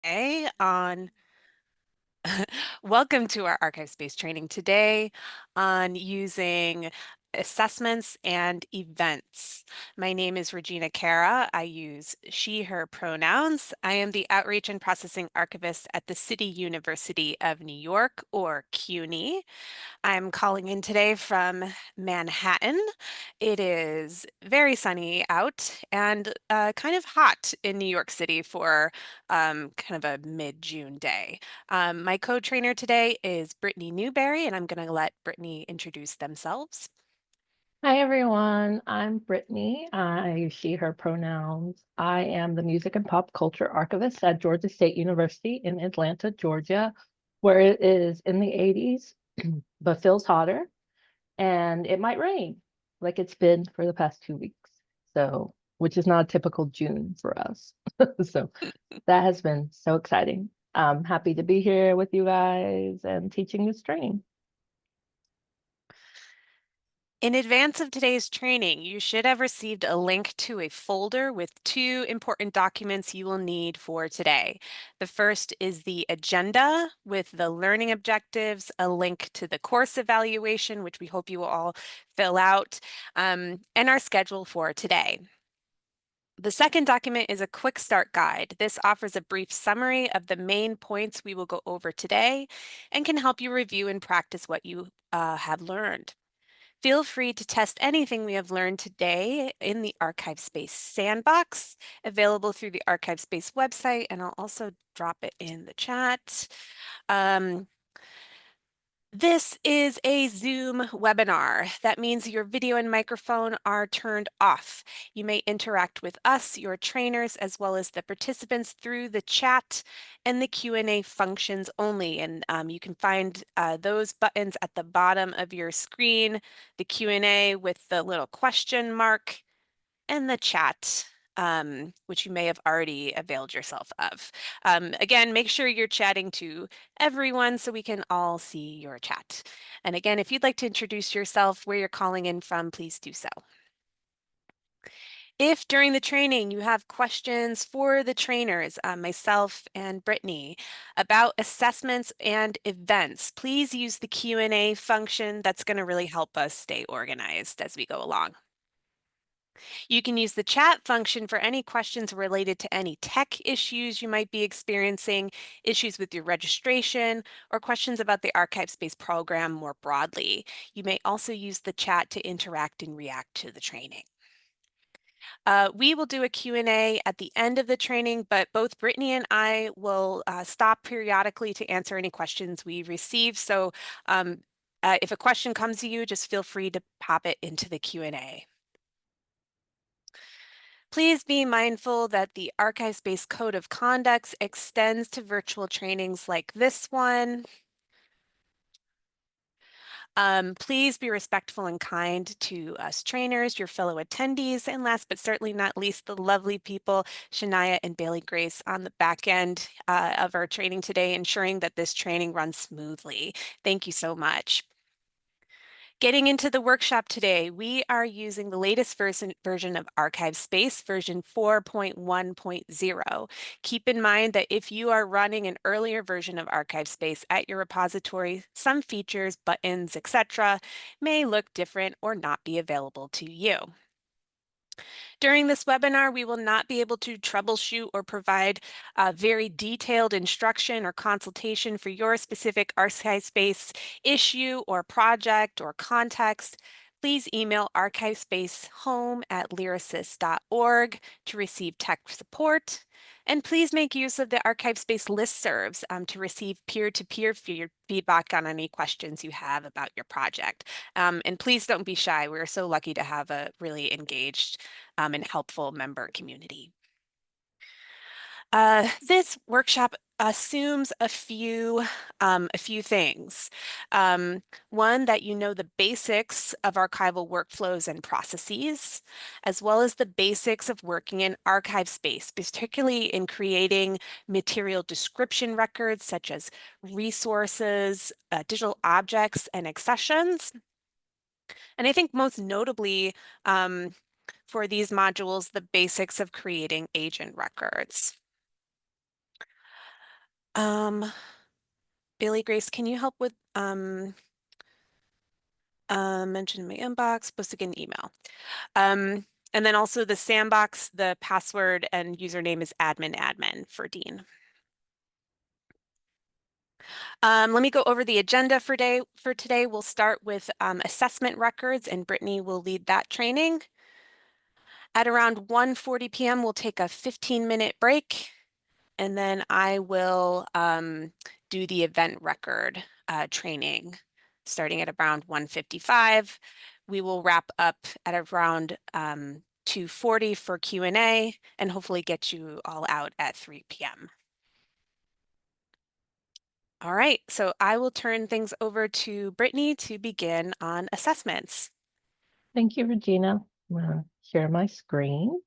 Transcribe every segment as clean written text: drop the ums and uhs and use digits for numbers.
today on welcome to our ArchivesSpace training today on using assessments and events. My name is Regina Carra. I use she, her pronouns. I am the Outreach and Processing Archivist at the City University of New York, or CUNY. I'm calling in today from Manhattan. It is very sunny out and kind of hot in New York City for kind of a mid-June day. My co-trainer today is Brittany Newberry, and I'm going to let Brittany introduce themselves. Hi everyone, I'm Brittany. I use she, her pronouns. I am the music and pop culture archivist at Georgia State University in Atlanta, Georgia, where it is in the 80s, but feels hotter and it might rain like it's been for the past 2 weeks. So, which is not a typical June for us. So that has been so exciting. I'm happy to be here with you guys and teaching this training. In advance of today's training, you should have received a link to a folder with two important documents you will need for today. The first is the agenda with the learning objectives, a link to the course evaluation, which we hope you will all fill out, and our schedule for today. The second document is a quick start guide. This offers a brief summary of the main points we will go over today and can help you review and practice what you have learned. Feel free to test anything we have learned today in the ArchivesSpace sandbox, available through the ArchivesSpace website, and I'll also drop it in the chat. This is a Zoom webinar. That means your video and microphone are turned off. You may interact with us, your trainers, as well as the participants through the chat and the Q&A functions only. And you can find those buttons at the bottom of your screen, the Q&A with the little question mark, and the chat, which you may have already availed yourself of. Again, make sure you're chatting to everyone so we can all see your chat. And again, if you'd like to introduce yourself, where you're calling in from, please do so. If during the training you have questions for the trainers, myself and Brittany, about assessments and events, please use the Q&A function. That's going to really help us stay organized as we go along. You can use the chat function for any questions related to any tech issues you might be experiencing, issues with your registration, or questions about the ArchivesSpace program more broadly. You may also use the chat to interact and react to the training. We will do a Q&A at the end of the training, but both Brittany and I will stop periodically to answer any questions we receive. So if a question comes to you, just feel free to pop it into the Q&A. Please be mindful that the ArchivesSpace Code of Conduct extends to virtual trainings like this one. Please be respectful and kind to us trainers, your fellow attendees, and last but certainly not least, the lovely people, Shania and Bailey Grace, on the back end of our training today, ensuring that this training runs smoothly. Thank you so much. Getting into the workshop today, we are using the latest version of ArchivesSpace, version 4.1.0. Keep in mind that if you are running an earlier version of ArchivesSpace at your repository, some features, buttons, etc., may look different or not be available to you. During this webinar, we will not be able to troubleshoot or provide very detailed instruction or consultation for your specific ArchivesSpace issue or project or context. Please email archivespace@lyrasis.org to receive tech support. And please make use of the ArchivesSpace listservs to receive peer-to-peer feedback on any questions you have about your project. And please don't be shy. We're so lucky to have a really engaged and helpful member community. This workshop assumes a few things. One, that you know the basics of archival workflows and processes, as well as the basics of working in ArchivesSpace, particularly in creating material description records such as resources, digital objects, and accessions. And I think most notably for these modules, the basics of creating agent records. Um, Bailey Grace, can you help with mention in my inbox, supposed to get an email. And then also the sandbox, the password and username is admin for Dean. Let me go over the agenda for today. We'll start with assessment records, and Brittany will lead that training. At around 1:40 p.m., we'll take a 15-minute break, and then I will do the event record training starting at around 1:55. We will wrap up at around 2:40 for Q&A and hopefully get you all out at 3 p.m. All right, so I will turn things over to Brittany to begin on assessments. Thank you, Regina. I'm going to share my screen.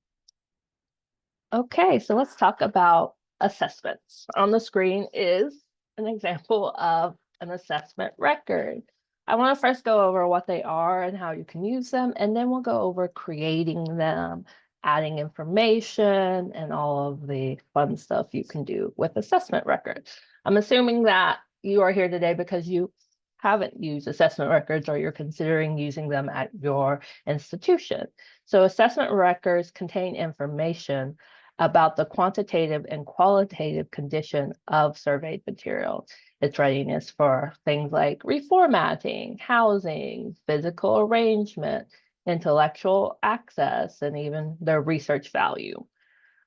Okay, so let's talk about assessments. On the screen is an example of an assessment record. I want to first go over what they are and how you can use them, and then we'll go over creating them, adding information, and all of the fun stuff you can do with assessment records. I'm assuming that you are here today because you haven't used assessment records or you're considering using them at your institution. So assessment records contain information about the quantitative and qualitative condition of surveyed material, its readiness for things like reformatting, housing, physical arrangement, intellectual access, and even their research value.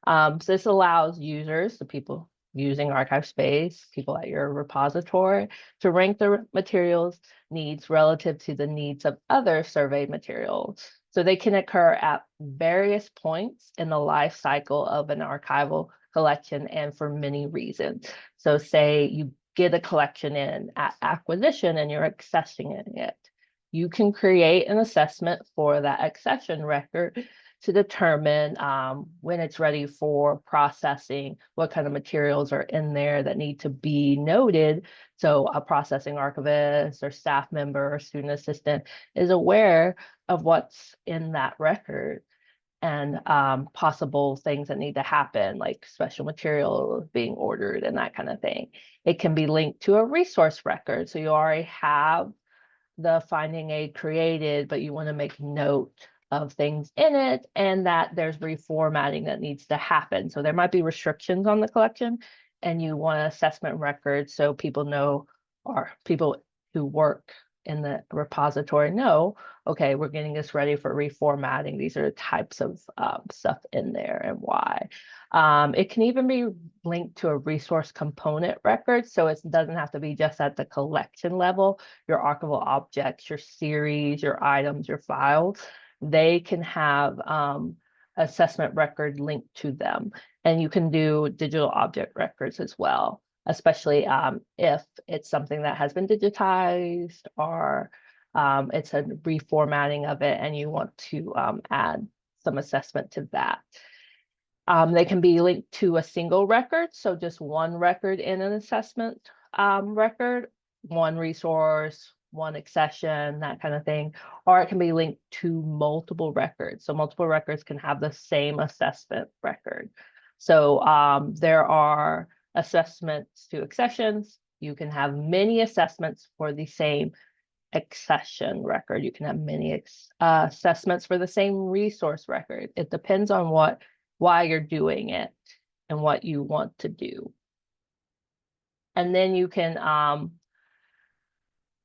So this allows users, the people using ArchivesSpace, people at your repository, to rank the materials needs relative to the needs of other surveyed materials. So they can occur at various points in the life cycle of an archival collection and for many reasons. So say you get a collection in at acquisition and you're accessing it. You can create an assessment for that accession record to determine when it's ready for processing, what kind of materials are in there that need to be noted. So a processing archivist or staff member or student assistant is aware of what's in that record and possible things that need to happen, like special materials being ordered and that kind of thing. It can be linked to a resource record. So you already have the finding aid created, but you want to make note of things in it and that there's reformatting that needs to happen. So there might be restrictions on the collection and you want an assessment record so people know, or people who work in the repository know, okay, we're getting this ready for reformatting. These are the types of stuff in there and why. It can even be linked to a resource component record. So it doesn't have to be just at the collection level. Your archival objects, your series, your items, your files, they can have assessment record linked to them. And you can do digital object records as well, especially if it's something that has been digitized or it's a reformatting of it and you want to add some assessment to that. They can be linked to a single record, so just one record in an assessment record, one resource, one accession, that kind of thing, or it can be linked to multiple records. So multiple records can have the same assessment record. So there are assessments to accessions. You can have many assessments for the same accession record. You can have many assessments for the same resource record. It depends on why you're doing it and what you want to do. And then you can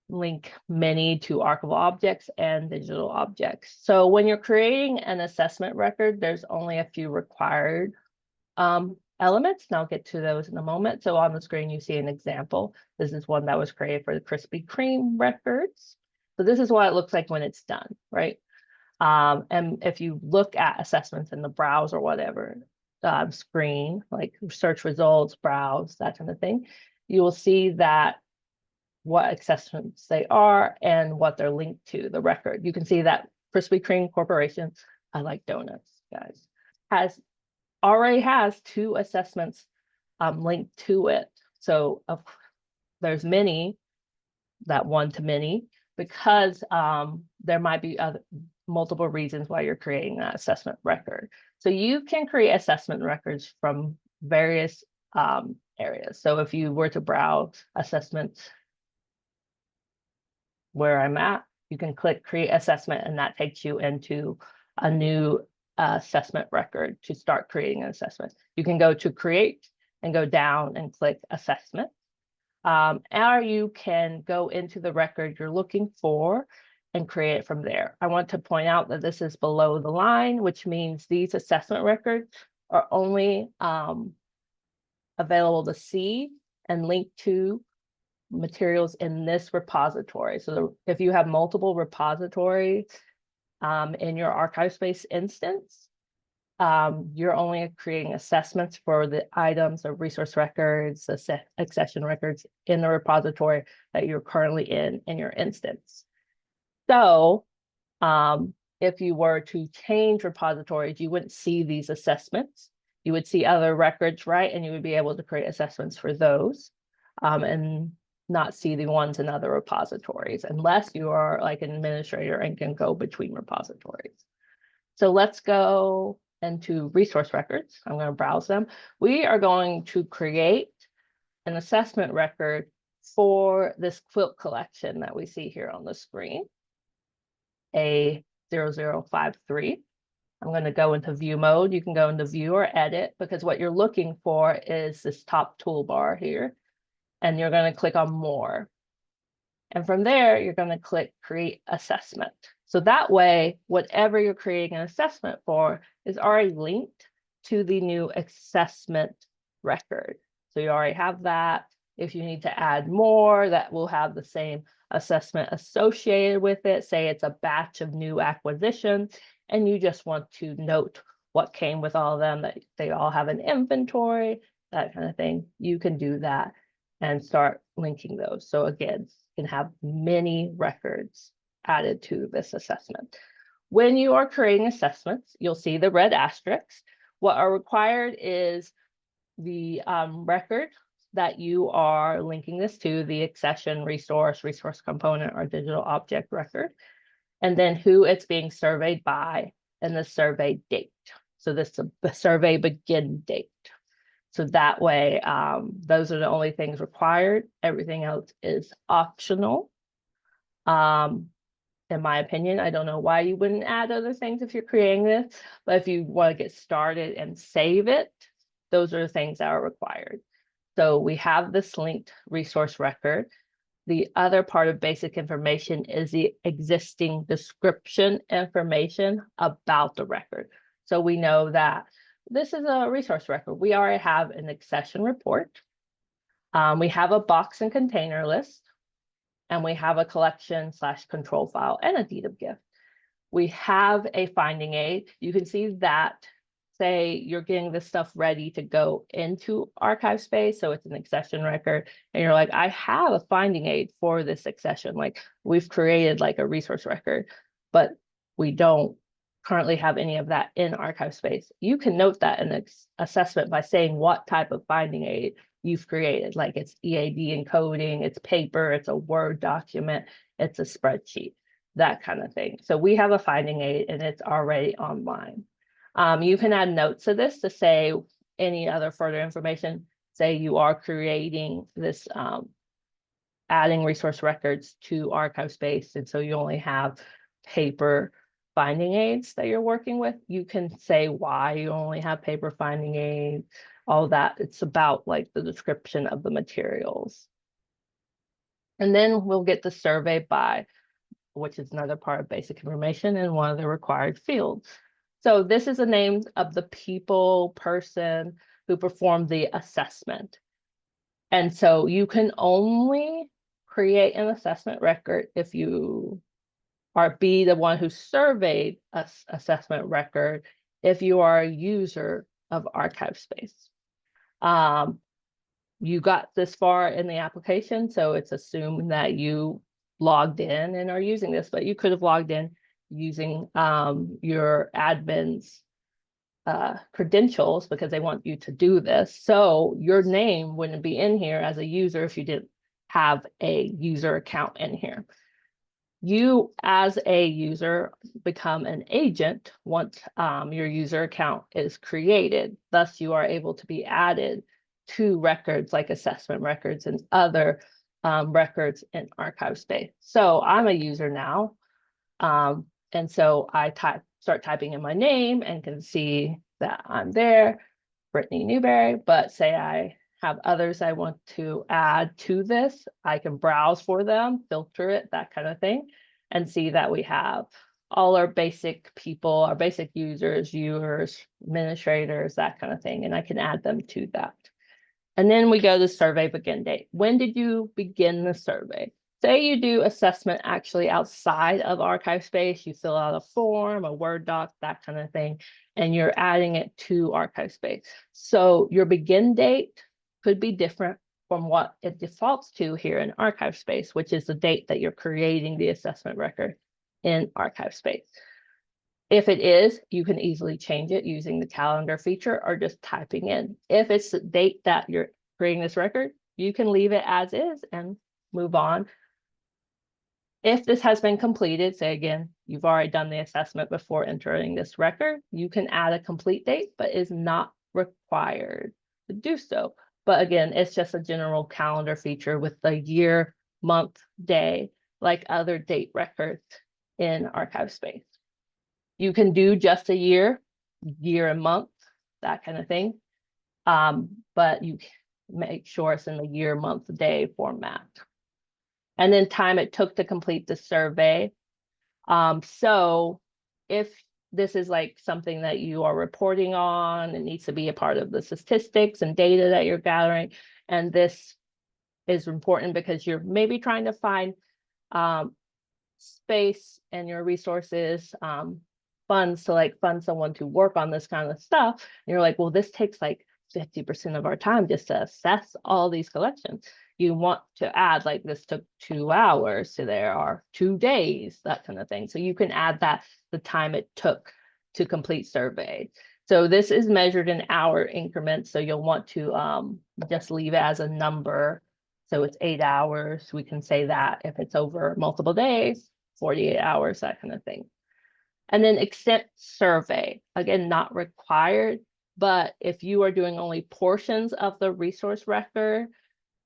link many to archival objects and digital objects. So when you're creating an assessment record, there's only a few required elements, and I'll get to those in a moment. So on the screen, you see an example. This is one that was created for the Krispy Kreme records. So this is what it looks like when it's done, right? And if you look at assessments in the browse or whatever screen, like search results, browse, that kind of thing, you will see that what assessments they are and what they're linked to, the record. You can see that Krispy Kreme Corporation, I like donuts, guys, already has 2 assessments linked to it. So there's many, that one to many, because there might be multiple reasons why you're creating that assessment record. So you can create assessment records from various areas. So if you were to browse assessments where I'm at, you can click create assessment, and that takes you into a new assessment record to start creating an assessment. You can go to create and go down and click assessment. Or you can go into the record you're looking for and create it from there. I want to point out that this is below the line, which means these assessment records are only available to see and link to materials in this repository. So if you have multiple repositories in your ArchivesSpace instance, you're only creating assessments for the items of resource records, accession records in the repository that you're currently in your instance. So if you were to change repositories, you wouldn't see these assessments. You would see other records, right? And you would be able to create assessments for those and not see the ones in other repositories unless you are like an administrator and can go between repositories. So let's go into resource records. I'm going to browse them. We are going to create an assessment record for this quilt collection that we see here on the screen, A0053. I'm going to go into view mode. You can go into view or edit, because what you're looking for is this top toolbar here, and you're going to click on more. And from there, you're going to click create assessment. So that way, whatever you're creating an assessment for is already linked to the new assessment record. So you already have that. If you need to add more, that will have the same assessment associated with it. Say it's a batch of new acquisitions, and you just want to note what came with all of them, that they all have an inventory, that kind of thing. You can do that and start linking those. So again, you can have many records added to this assessment. When you are creating assessments, you'll see the red asterisks. What are required is the record that you are linking this to, the accession, resource component, or digital object record, and then who it's being surveyed by and the survey date. So this is the survey begin date. So that way, those are the only things required. Everything else is optional. In my opinion, I don't know why you wouldn't add other things if you're creating this, but if you want to get started and save it, those are the things that are required. So we have this linked resource record. The other part of basic information is the existing description information about the record. So we know that this is a resource record. We already have an accession report. We have a box and container list, and we have a collection/control file and a deed of gift. We have a finding aid. You can see that, say you're getting this stuff ready to go into ArchivesSpace, so it's an accession record, and you're like, I have a finding aid for this accession. Like, we've created like a resource record, but we don't currently have any of that in ArchivesSpace. You can note that in the assessment by saying what type of finding aid you've created. Like, it's EAD encoding, it's paper, it's a Word document, it's a spreadsheet, that kind of thing. So we have a finding aid and it's already online. You can add notes to this to say any other further information. Say you are creating this, adding resource records to ArchivesSpace, and so you only have paper finding aids that you're working with. You can say why you only have paper finding aids, all that. It's about like the description of the materials. And then we'll get the survey by, which is another part of basic information and one of the required fields. So this is the name of the person who performed the assessment. And so you can only create an assessment record if you are the one who surveyed an assessment record if you are a user of ArchivesSpace. You got this far in the application, so it's assumed that you logged in and are using this, but you could have logged in using your admin's credentials, because they want you to do this. So your name wouldn't be in here as a user if you didn't have a user account in here. You, as a user, become an agent once your user account is created. Thus, you are able to be added to records like assessment records and other records in ArchivesSpace. So I'm a user now. And so I start typing in my name and can see that I'm there, Brittany Newberry, but say I have others I want to add to this, I can browse for them, filter it, that kind of thing, and see that we have all our basic people, our basic users, viewers, administrators, that kind of thing, and I can add them to that. And then we go to survey begin date. When did you begin the survey? Say you do assessment actually outside of ArchivesSpace, you fill out a form, a Word doc, that kind of thing, and you're adding it to ArchivesSpace. So your begin date could be different from what it defaults to here in ArchivesSpace, which is the date that you're creating the assessment record in ArchivesSpace. If it is, you can easily change it using the calendar feature or just typing in. If it's the date that you're creating this record, you can leave it as is and move on. If this has been completed, say again, you've already done the assessment before entering this record, you can add a complete date, but is not required to do so. But again, it's just a general calendar feature with the year, month, day, like other date records in ArchivesSpace. You can do just a year and month, that kind of thing. But you make sure it's in the year, month, day format. And then time it took to complete the survey. So if this is like something that you are reporting on, it needs to be a part of the statistics and data that you're gathering. And this is important because you're maybe trying to find space and your resources, funds to like fund someone to work on this kind of stuff. And you're like, well, this takes like 50% of our time just to assess all these collections. You want to add like this took 2 hours, so there are 2 days, that kind of thing. So you can add that the time it took to complete survey. So this is measured in hour increments. So you'll want to just leave it as a number. So it's 8 hours. We can say that if it's over multiple days, 48 hours, that kind of thing. And then extent survey, again, not required, but if you are doing only portions of the resource record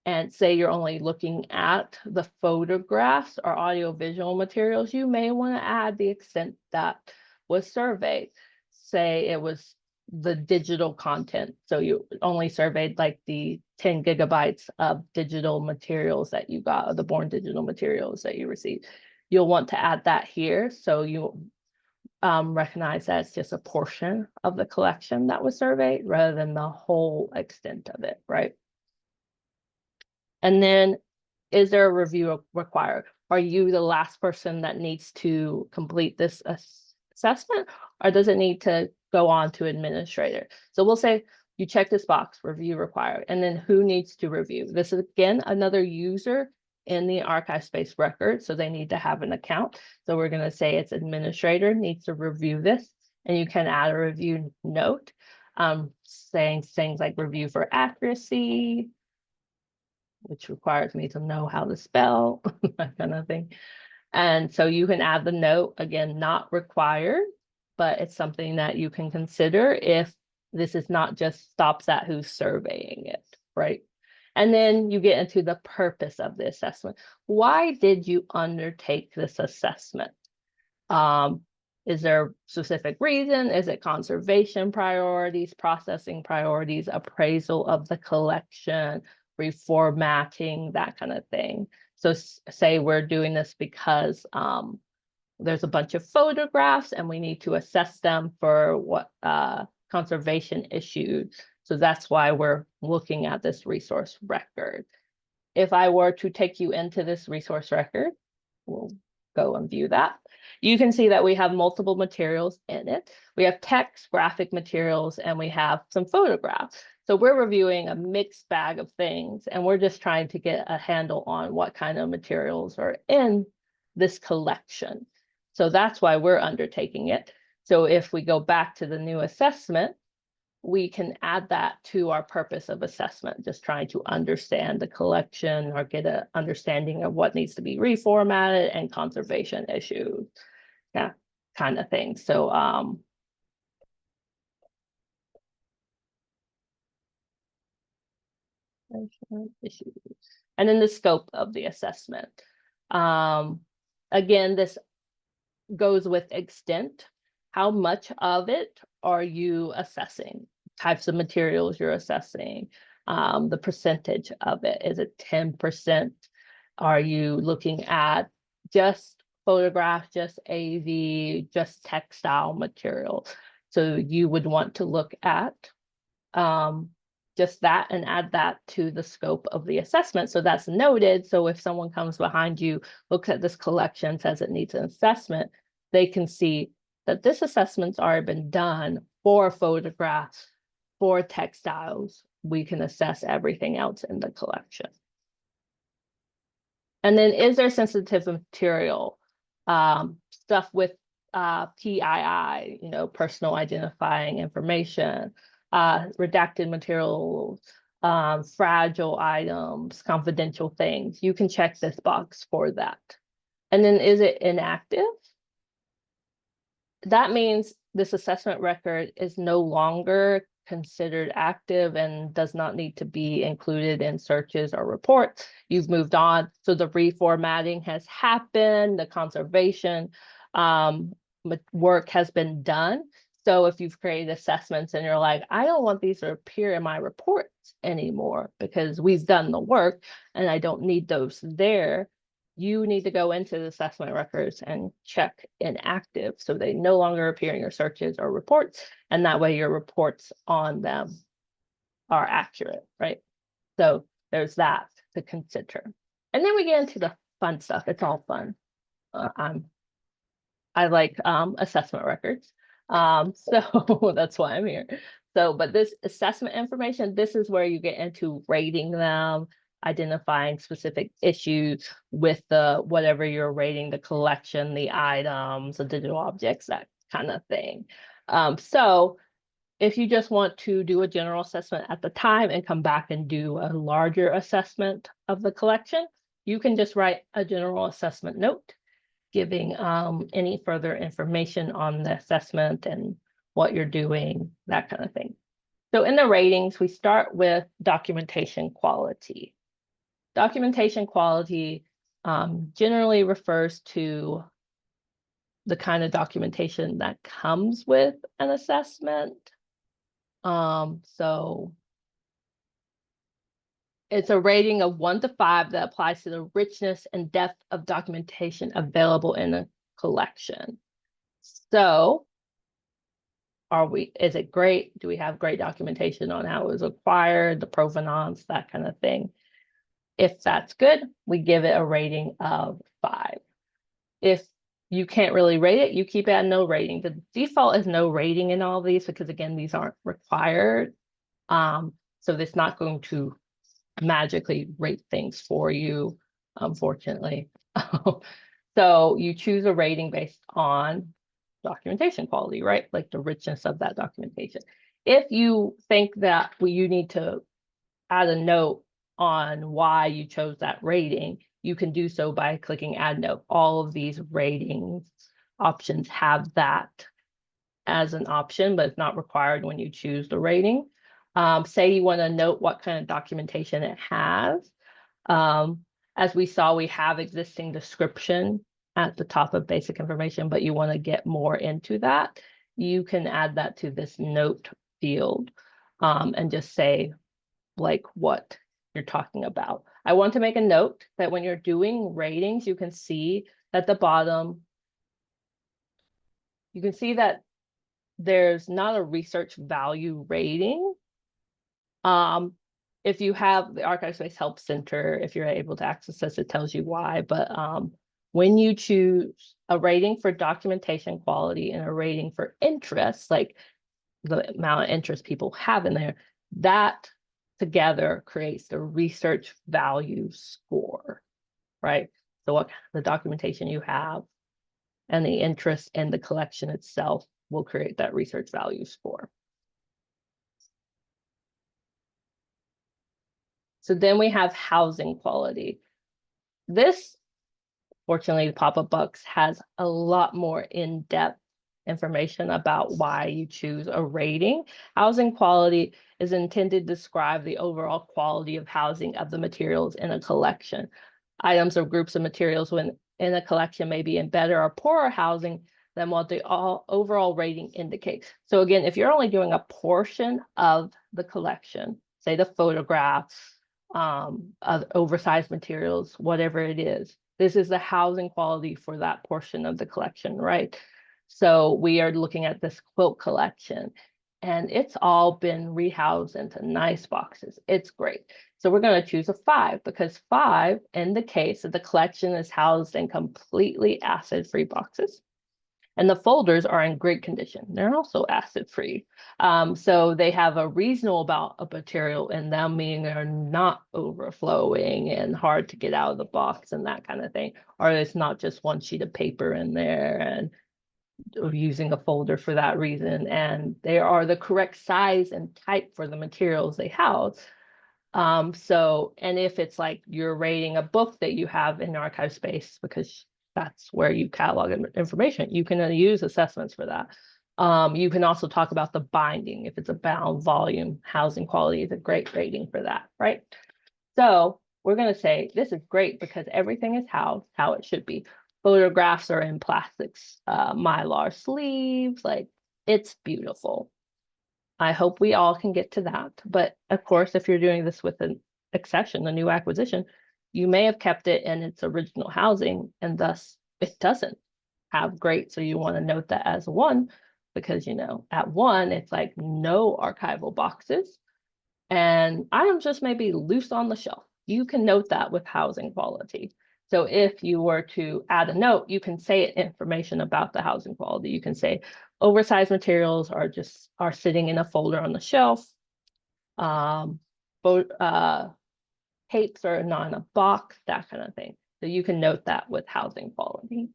and say you're only looking at the photographs or audiovisual materials, you may want to add the extent that was surveyed. Say it was the digital content. So you only surveyed like the 10 gigabytes of digital materials that you got, or the born digital materials that you received. You'll want to add that here. So you recognize that it's just a portion of the collection that was surveyed rather than the whole extent of it, right? And then, is there a review required? Are you the last person that needs to complete this assessment, or does it need to go on to administrator? So we'll say you check this box, review required, and then who needs to review? This is again another user in the ArchivesSpace record, so they need to have an account. So we're going to say it's administrator needs to review this, and you can add a review note, saying things like review for accuracy, which requires me to know how to spell, that kind of thing. And so you can add the note, again, not required, but it's something that you can consider if this is not just stops at who's surveying it, right? And then you get into the purpose of the assessment. Why did you undertake this assessment? Is there a specific reason? Is it conservation priorities, processing priorities, appraisal of the collection, reformatting, that kind of thing? So say we're doing this because there's a bunch of photographs and we need to assess them for what conservation issues. So that's why we're looking at this resource record. If I were to take you into this resource record, we'll go and view that. You can see that we have multiple materials in it. We have text, graphic materials, and we have some photographs. So we're reviewing a mixed bag of things, and we're just trying to get a handle on what kind of materials are in this collection. So that's why we're undertaking it. So if we go back to the new assessment, we can add that to our purpose of assessment, just trying to understand the collection or get an understanding of what needs to be reformatted and conservation issues, that kind of thing. So, issues. And then the scope of the assessment. Again, this goes with extent. How much of it are you assessing? Types of materials you're assessing, the percentage of it. Is it 10%? Are you looking at just photographs, just AV, just textile material? So you would want to look at just that and add that to the scope of the assessment. So that's noted. So if someone comes behind you, looks at this collection, says it needs an assessment, they can see that this assessment's already been done for photographs, for textiles. We can assess everything else in the collection. And then is there sensitive material? Stuff with PII, personal identifying information, redacted materials, fragile items, confidential things. You can check this box for that. And then is it inactive? That means this assessment record is no longer considered active and does not need to be included in searches or reports. You've moved on. So the reformatting has happened, the conservation work has been done. So if you've created assessments and you're like, I don't want these to appear in my reports anymore because we've done the work and I don't need those there, you need to go into the assessment records and check inactive so they no longer appear in your searches or reports. And that way your reports on them are accurate, right? So there's that to consider. And then we get into the fun stuff. It's all fun. I like assessment records. So that's why I'm here. So, but this assessment information, this is where you get into rating them, identifying specific issues with the whatever you're rating, the collection, the items, the digital objects, that kind of thing. So if you just want to do a general assessment at the time and come back and do a larger assessment of the collection, you can just write a general assessment note giving any further information on the assessment and what you're doing, that kind of thing. So in the ratings, we start with documentation quality. Documentation quality generally refers to the kind of documentation that comes with an assessment. So it's a rating of 1 to 5 that applies to the richness and depth of documentation available in a collection. So is it great? Do we have great documentation on how it was acquired, the provenance, that kind of thing? If that's good, we give it a rating of 5. If you can't really rate it, you keep it at no rating. The default is no rating in all of these because, again, these aren't required. So it's not going to magically rate things for you, unfortunately. So you choose a rating based on documentation quality, right? Like the richness of that documentation. If you think that you need to add a note on why you chose that rating, you can do so by clicking add note. All of these ratings options have that as an option, but it's not required when you choose the rating. Say you want to note what kind of documentation it has. As we saw, we have existing description at the top of basic information, but you want to get more into that. You can add that to this note field and just say like what you're talking about. I want to make a note that when you're doing ratings, you can see at the bottom, you can see that there's not a research value rating. If you have the ArchivesSpace Help Center, if you're able to access this, it tells you why. But when you choose a rating for documentation quality and a rating for interest, like the amount of interest people have in there, that together creates the research value score, right? So what the documentation you have and the interest in the collection itself will create that research value score. So then we have housing quality. This, fortunately, the pop-up box has a lot more in-depth information about why you choose a rating. Housing quality is intended to describe the overall quality of housing of the materials in a collection. Items or groups of materials when in a collection may be in better or poorer housing than what the overall rating indicates. So again, if you're only doing a portion of the collection, say the photographs, of oversized materials, whatever it is, this is the housing quality for that portion of the collection, right? So we are looking at this quilt collection, and it's all been rehoused into nice boxes. It's great. So we're going to choose a 5 because 5 indicates that the collection is housed in completely acid-free boxes. And the folders are in great condition. They're also acid-free. So they have a reasonable amount of material in them, meaning they're not overflowing and hard to get out of the box and that kind of thing. Or it's not just one sheet of paper in there and using a folder for that reason. And they are the correct size and type for the materials they house. And if it's like you're rating a book that you have in ArchivesSpace, because that's where you catalog information, you can use assessments for that. You can also talk about the binding. If it's a bound volume, housing quality is a great rating for that, right? So we're going to say this is great because everything is housed how it should be. Photographs are in plastics, mylar sleeves, like it's beautiful. I hope we all can get to that. But of course, if you're doing this with an accession, a new acquisition, you may have kept it in its original housing and thus it doesn't have great. So you want to note that as 1 because, at 1, it's like no archival boxes and items just may be loose on the shelf. You can note that with housing quality. So if you were to add a note, you can say information about the housing quality. You can say oversized materials are sitting in a folder on the shelf. Tapes are not in a box, that kind of thing. So you can note that with housing quality.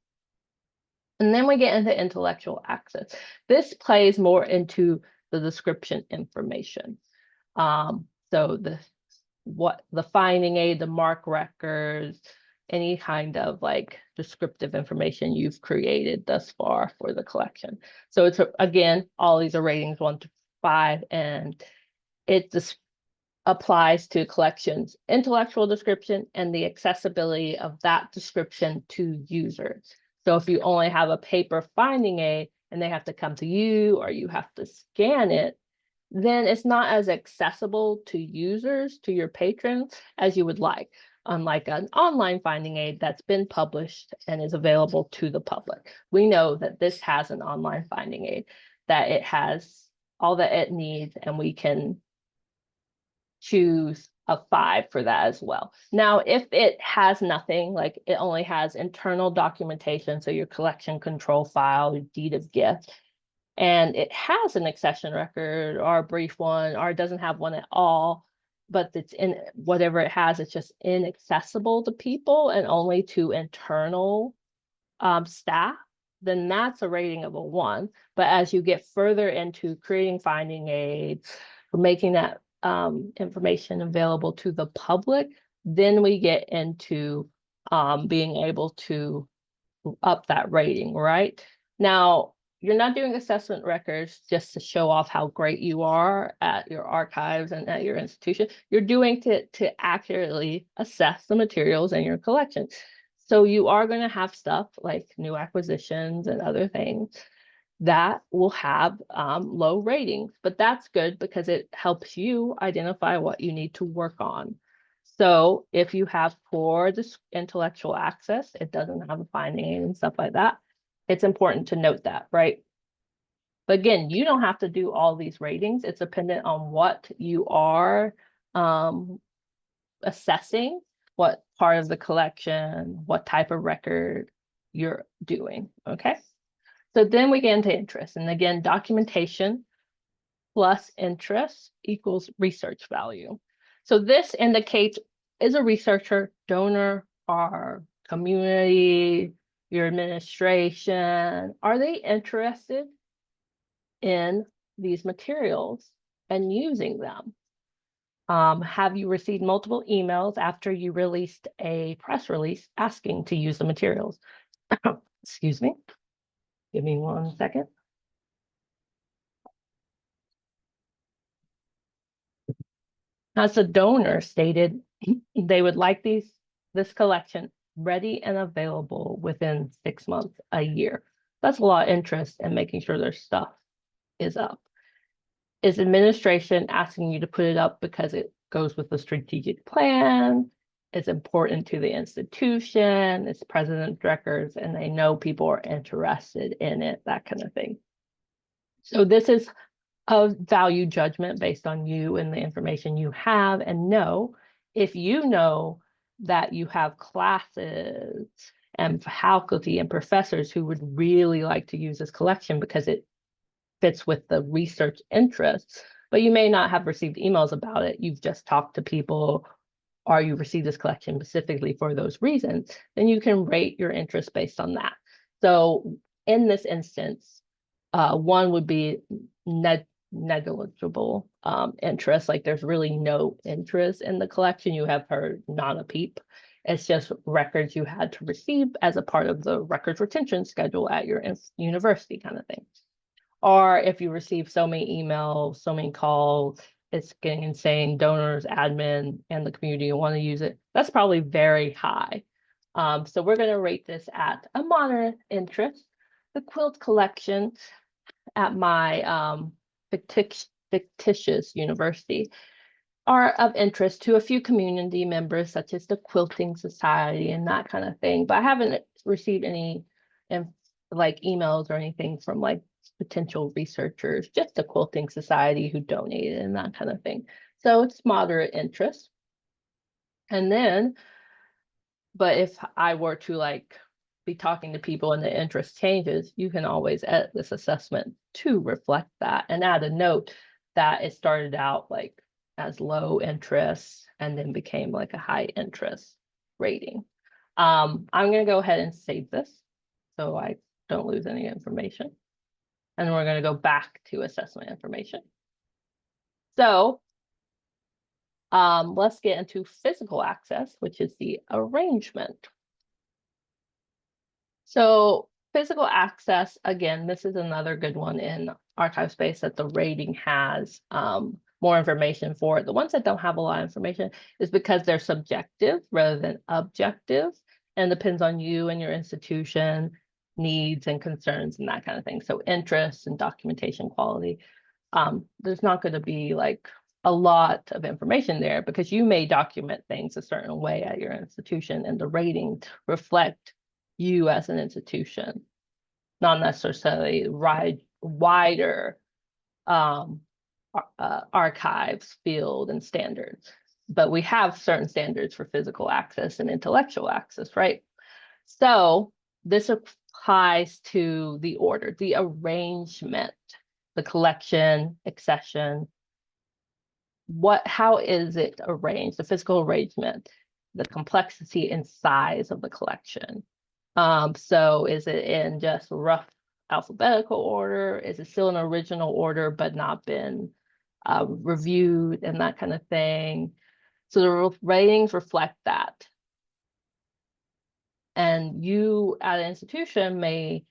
And then we get into intellectual access. This plays more into the description information. So the finding aid, the mark records, any kind of like descriptive information you've created thus far for the collection. So it's again, all these are ratings 1 to 5, and it just applies to collections, intellectual description, and the accessibility of that description to users. So if you only have a paper finding aid and they have to come to you or you have to scan it, then it's not as accessible to users, to your patrons, as you would like, unlike an online finding aid that's been published and is available to the public. We know that this has an online finding aid, that it has all that it needs, and we can choose a 5 for that as well. Now, if it has nothing, like it only has internal documentation, so your collection control file, your deed of gift, and it has an accession record or a brief one, or it doesn't have one at all, but it's in whatever it has, it's just inaccessible to people and only to internal staff, then that's a rating of a 1. But as you get further into creating finding aids, making that information available to the public, then we get into being able to up that rating, right? Now, you're not doing assessment records just to show off how great you are at your archives and at your institution. You're doing to accurately assess the materials in your collection. So you are going to have stuff like new acquisitions and other things that will have low ratings, but that's good because it helps you identify what you need to work on. So if you have poor intellectual access, it doesn't have a finding aid and stuff like that, it's important to note that, right? But again, you don't have to do all these ratings. It's dependent on what you are assessing, what part of the collection, what type of record you're doing, okay? So then we get into interest. And again, documentation plus interest equals research value. So this indicates, is a researcher, donor, or community, your administration, are they interested in these materials and using them? Have you received multiple emails after you released a press release asking to use the materials? Excuse me. Give me 1 second. As the donor stated, they would like this collection ready and available within 6 months, a year. That's a lot of interest in making sure their stuff is up. Is administration asking you to put it up because it goes with the strategic plan? It's important to the institution, it's president's records, and they know people are interested in it, that kind of thing. So this is a value judgment based on you and the information you have. And know, if you know that you have classes and faculty and professors who would really like to use this collection because it fits with the research interests, but you may not have received emails about it, you've just talked to people, or you received this collection specifically for those reasons, then you can rate your interest based on that. So in this instance, one would be negligible interest, like there's really no interest in the collection. You have heard not a peep. It's just records you had to receive as a part of the records retention schedule at your university, kind of thing. Or if you receive so many emails, so many calls, it's getting insane, donors, admin, and the community want to use it, that's probably very high. So we're going to rate this at a moderate interest. The quilt collection at my fictitious university are of interest to a few community members, such as the Quilting Society and that kind of thing. But I haven't received any like emails or anything from like potential researchers, just the Quilting Society who donated and that kind of thing. So it's moderate interest. And then, but if I were to like be talking to people and the interest changes, you can always edit this assessment to reflect that and add a note that it started out like as low interest and then became like a high interest rating. I'm going to go ahead and save this so I don't lose any information. And we're going to go back to assessment information. So let's get into physical access, which is the arrangement. So physical access, again, this is another good one in ArchivesSpace that the rating has more information for. The ones that don't have a lot of information is because they're subjective rather than objective, and depends on you and your institution needs and concerns and that kind of thing. So interest and documentation quality. There's not going to be like a lot of information there because you may document things a certain way at your institution, and the rating reflect you as an institution, not necessarily wider archives field and standards. But we have certain standards for physical access and intellectual access, right? So this applies to the order, the arrangement, the collection, accession. How is it arranged? The physical arrangement, the complexity and size of the collection. So is it in just rough alphabetical order? Is it still in original order but not been reviewed and that kind of thing? So the ratings reflect that. And you at an institution may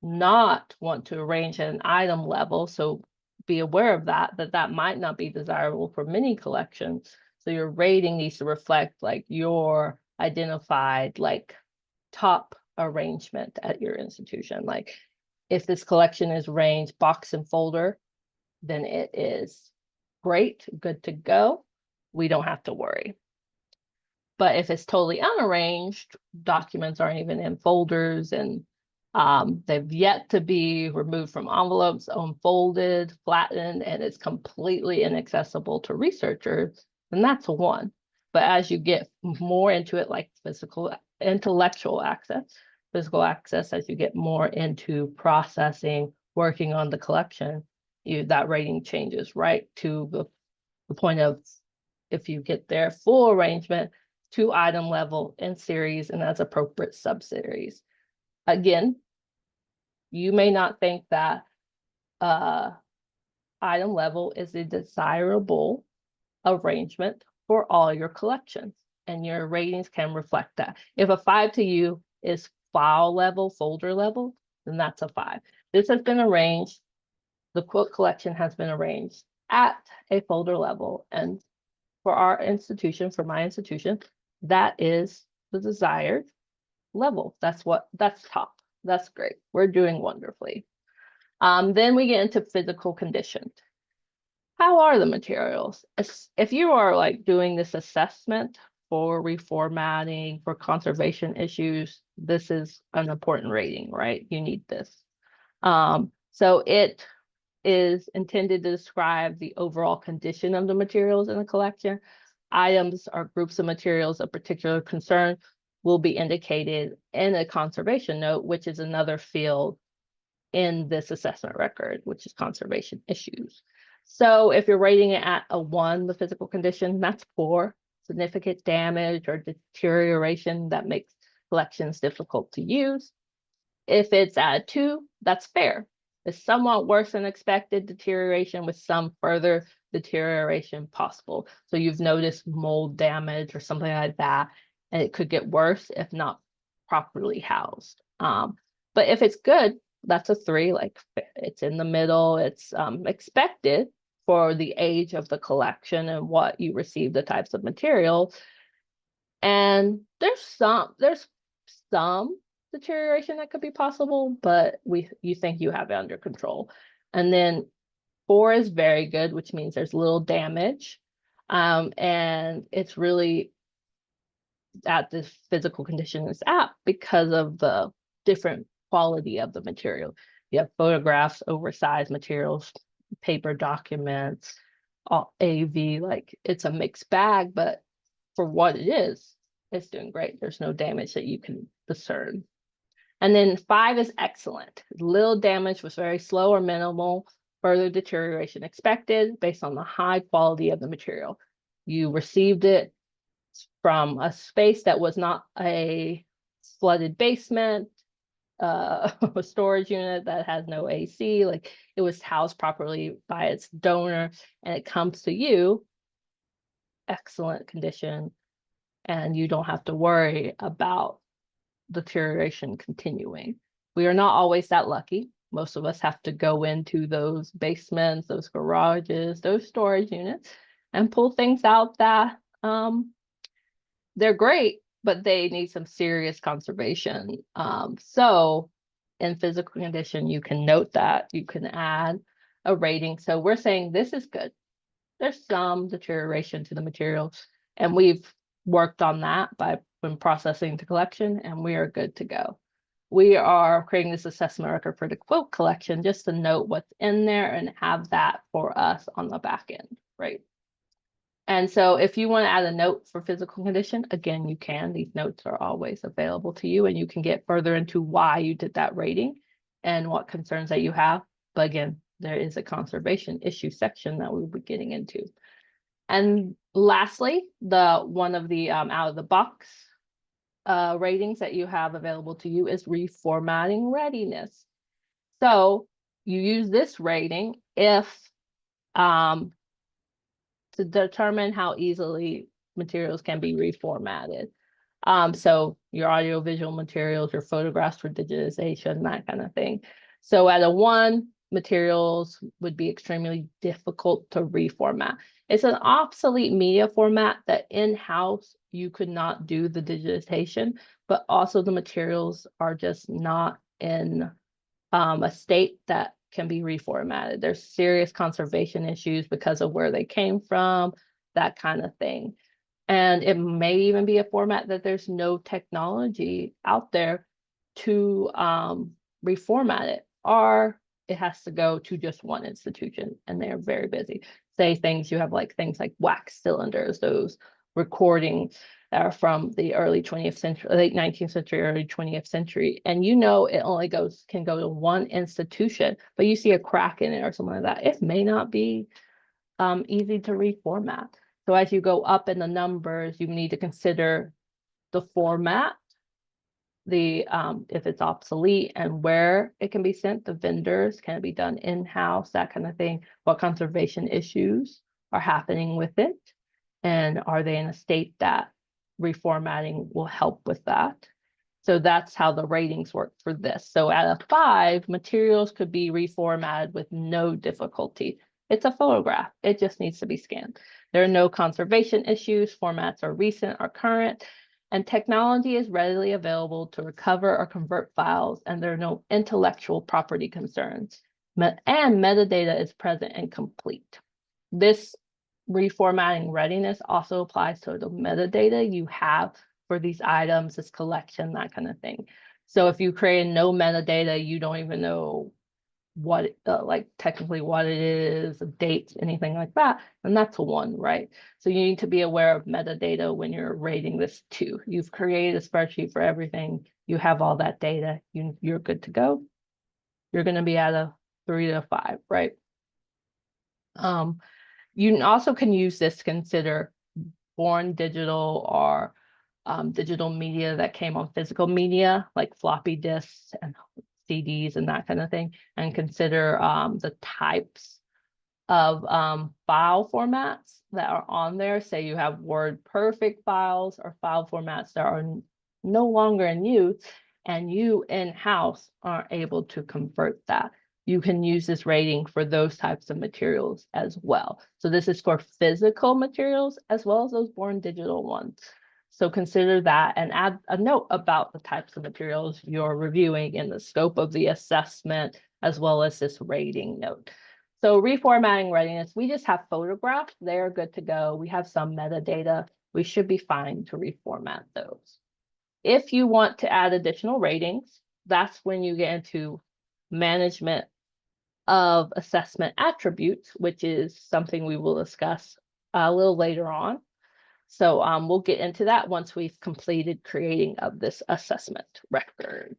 not want to arrange at an item level, so be aware of that might not be desirable for many collections. So your rating needs to reflect like your identified like top arrangement at your institution. Like if this collection is arranged box and folder, then it is great, good to go. We don't have to worry. But if it's totally unarranged, documents aren't even in folders, and they've yet to be removed from envelopes, unfolded, flattened, and it's completely inaccessible to researchers, then that's a 1. But as you get more into it, like intellectual access, physical access, as you get more into processing, working on the collection, that rating changes right to the point of, if you get their full arrangement, to item level in series and as appropriate subseries. Again, you may not think that item level is a desirable arrangement for all your collections, and your ratings can reflect that. If a 5 to you is file level, folder level, then that's a 5. This has been arranged, the quilt collection has been arranged at a folder level, and for our institution, for my institution, that is the desired level. That's top. That's great. We're doing wonderfully. Then we get into physical condition. How are the materials? If you are like doing this assessment for reformatting, for conservation issues, this is an important rating, right? You need this. So it is intended to describe the overall condition of the materials in the collection. Items or groups of materials of particular concern will be indicated in a conservation note, which is another field in this assessment record, which is conservation issues. So if you're rating it at a 1, the physical condition, that's poor. Significant damage or deterioration that makes collections difficult to use. If it's at a 2, that's fair. It's somewhat worse than expected deterioration with some further deterioration possible. So you've noticed mold damage or something like that, and it could get worse if not properly housed. But if it's good, that's a 3, like it's in the middle, it's expected for the age of the collection and what you receive, the types of material. And there's some deterioration that could be possible, but you think you have it under control. And then 4 is very good, which means there's little damage. And it's really at the physical condition it's at because of the different quality of the material. You have photographs, oversized materials, paper documents, all AV, like it's a mixed bag, but for what it is, it's doing great. There's no damage that you can discern. And then 5 is excellent. Little damage was very slow or minimal. Further deterioration expected based on the high quality of the material. You received it from a space that was not a flooded basement, a storage unit that has no AC, like it was housed properly by its donor, and it comes to you, excellent condition, and you don't have to worry about deterioration continuing. We are not always that lucky. Most of us have to go into those basements, those garages, those storage units, and pull things out that they're great, but they need some serious conservation. So in physical condition, you can note that, you can add a rating. So we're saying this is good. There's some deterioration to the materials, and we've worked on that when processing the collection, and we are good to go. We are creating this assessment record for the quilt collection just to note what's in there and have that for us on the back end, right? And so if you want to add a note for physical condition, again, you can. These notes are always available to you, and you can get further into why you did that rating and what concerns that you have. But again, there is a conservation issue section that we'll be getting into. And lastly, one of the out of the box ratings that you have available to you is reformatting readiness. So you use this rating if to determine how easily materials can be reformatted. So your audiovisual materials, your photographs for digitization, that kind of thing. So at a 1, materials would be extremely difficult to reformat. It's an obsolete media format that in-house you could not do the digitization, but also the materials are just not in a state that can be reformatted. There's serious conservation issues because of where they came from, that kind of thing. And it may even be a format that there's no technology out there to reformat it, or it has to go to just one institution and they're very busy. Say things, you have like things like wax cylinders, those recordings that are from the early 20th century, late 19th century, early 20th century. And you know it only can go to one institution, but you see a crack in it or something like that. It may not be easy to reformat. So as you go up in the numbers, you need to consider the format, if it's obsolete and where it can be sent, the vendors, can it be done in-house, that kind of thing, what conservation issues are happening with it, and are they in a state that reformatting will help with that. So that's how the ratings work for this. So at a 5, materials could be reformatted with no difficulty. It's a photograph. It just needs to be scanned. There are no conservation issues. Formats are recent or current, and technology is readily available to recover or convert files, and there are no intellectual property concerns. And metadata is present and complete. This reformatting readiness also applies to the metadata you have for these items, this collection, that kind of thing. So if you create no metadata, you don't even know what like technically what it is, dates, anything like that, and that's a 1, right? So you need to be aware of metadata when you're rating this too. You've created a spreadsheet for everything, you have all that data, you're good to go. You're going to be at a 3 to 5, right? You also can use this to consider born digital or digital media that came on physical media, like floppy disks and CDs and that kind of thing, and consider the types of file formats that are on there. Say you have Word Perfect files or file formats that are no longer in use, and you in-house aren't able to convert that. You can use this rating for those types of materials as well. So this is for physical materials as well as those born digital ones. So consider that and add a note about the types of materials you're reviewing in the scope of the assessment, as well as this rating note. So reformatting readiness, we just have photographs. They're good to go. We have some metadata. We should be fine to reformat those. If you want to add additional ratings, that's when you get into management of assessment attributes, which is something we will discuss a little later on. So we'll get into that once we've completed creating of this assessment record.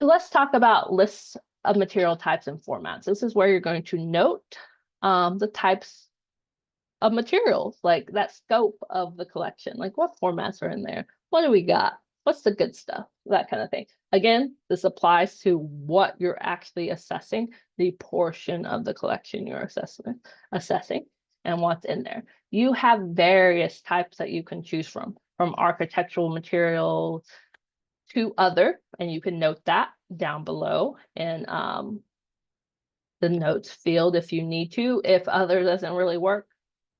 So let's talk about lists of material types and formats. This is where you're going to note the types of materials, like that scope of the collection, like what formats are in there, what do we got, what's the good stuff, that kind of thing. Again, this applies to what you're actually assessing, the portion of the collection you're assessing and what's in there. You have various types that you can choose from architectural materials to other, and you can note that down below in the notes field if you need to. If other doesn't really work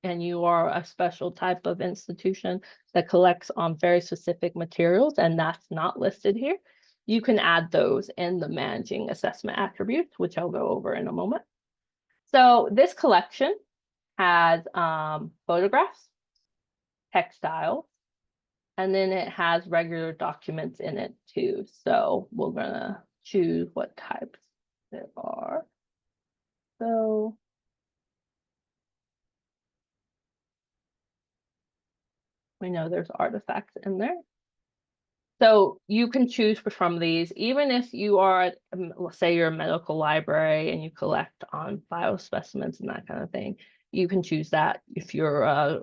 and you are a special type of institution that collects on very specific materials and that's not listed here, you can add those in the managing assessment attributes, which I'll go over in a moment. So this collection has photographs, textiles, and then it has regular documents in it too. So we're gonna choose what types there are. So we know there's artifacts in there. So you can choose from these, even if you are, let's say you're a medical library and you collect on biospecimens and that kind of thing, you can choose that. If you're a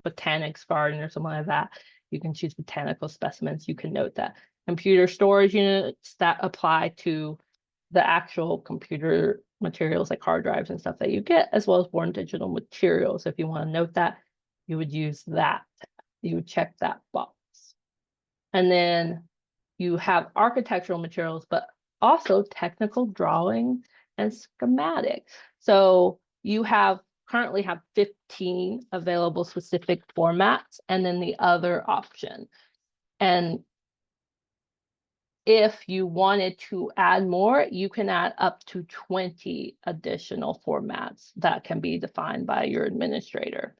botanics garden or something like that, you can choose botanical specimens. You can note that. Computer storage units that apply to the actual computer materials like hard drives and stuff that you get, as well as born digital materials. If you want to note that, you would use that. You would check that box. And then you have architectural materials, but also technical drawings and schematics. So you currently have 15 available specific formats, and then the other option. And if you wanted to add more, you can add up to 20 additional formats that can be defined by your administrator.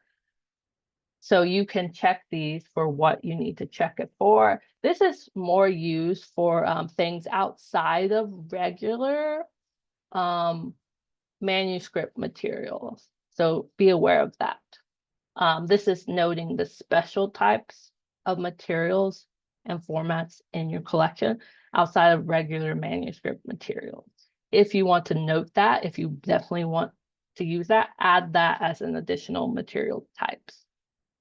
So you can check these for what you need to check it for. This is more used for things outside of regular manuscript materials. So be aware of that. This is noting the special types of materials and formats in your collection outside of regular manuscript materials. If you want to note that, if you definitely want to use that, add that as an additional material types.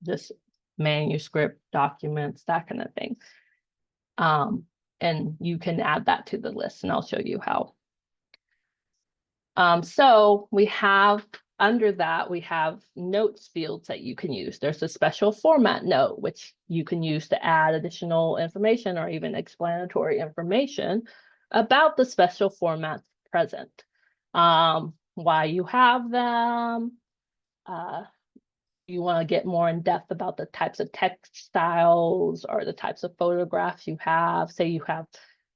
Just manuscript documents, that kind of thing. And you can add that to the list, and I'll show you how. So we have under that, we have notes fields that you can use. There's a special format note, which you can use to add additional information or even explanatory information about the special formats present. why you have them. Uh, you want to get more in depth about the types of textiles or the types of photographs you have. Say you have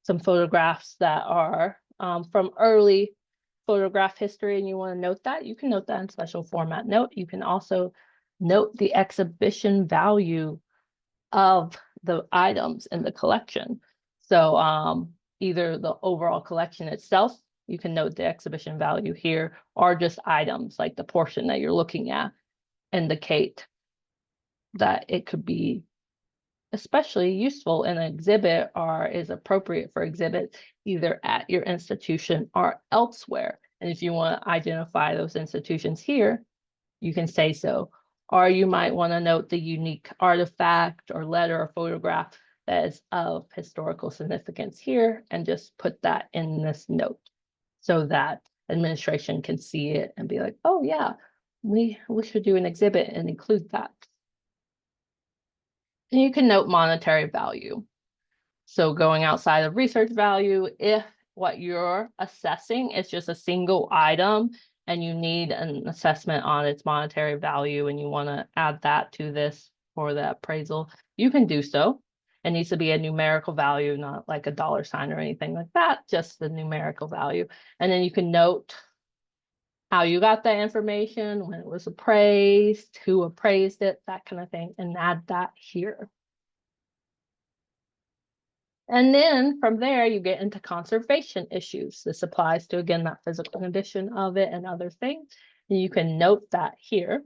some photographs that are from early photograph history and you want to note that, you can note that in special format note. You can also note the exhibition value of the items in the collection. So either the overall collection itself, you can note the exhibition value here, or just items like the portion that you're looking at indicate that it could be especially useful in an exhibit or is appropriate for exhibit either at your institution or elsewhere. And if you want to identify those institutions here, you can say so. Or you might want to note the unique artifact or letter or photograph that is of historical significance here and just put that in this note so that administration can see it and be like, oh yeah, we should do an exhibit and include that. And you can note monetary value. So going outside of research value, if what you're assessing is just a single item and you need an assessment on its monetary value and you want to add that to this for the appraisal, you can do so. It needs to be a numerical value, not like a dollar sign or anything like that, just the numerical value. And then you can note how you got that information, when it was appraised, who appraised it, that kind of thing, and add that here. And then from there, you get into conservation issues. This applies to, again, that physical condition of it and other things. And you can note that here.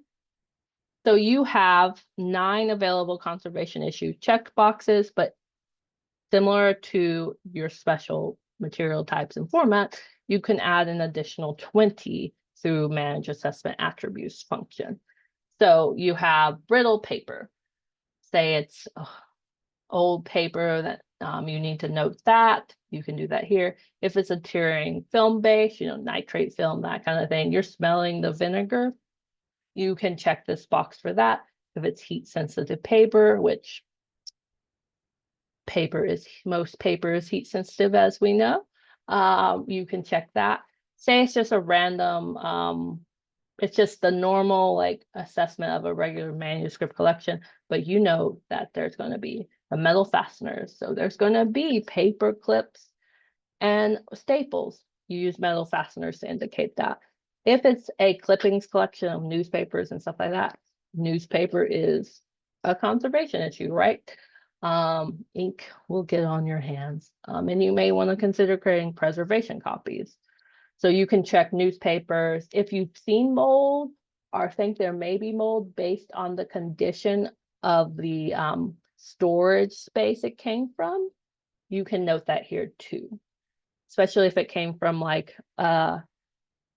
So you have 9 available conservation issue check boxes, but similar to your special material types and format, you can add an additional 20 through manage assessment attributes function. So you have brittle paper. Say it's old paper that you need to note that. You can do that here. If it's a tearing film base, nitrate film, that kind of thing, you're smelling the vinegar, you can check this box for that. If it's heat sensitive paper, which most paper is heat sensitive, as we know, you can check that. Say it's just a random, it's just the normal like assessment of a regular manuscript collection, but you know that there's going to be a metal fasteners. So there's going to be paper clips and staples. You use metal fasteners to indicate that. If it's a clippings collection of newspapers and stuff like that, newspaper is a conservation issue, right? Ink will get on your hands. And you may want to consider creating preservation copies. So you can check newspapers. If you've seen mold or think there may be mold based on the condition of the storage space it came from, you can note that here too. Especially if it came from like a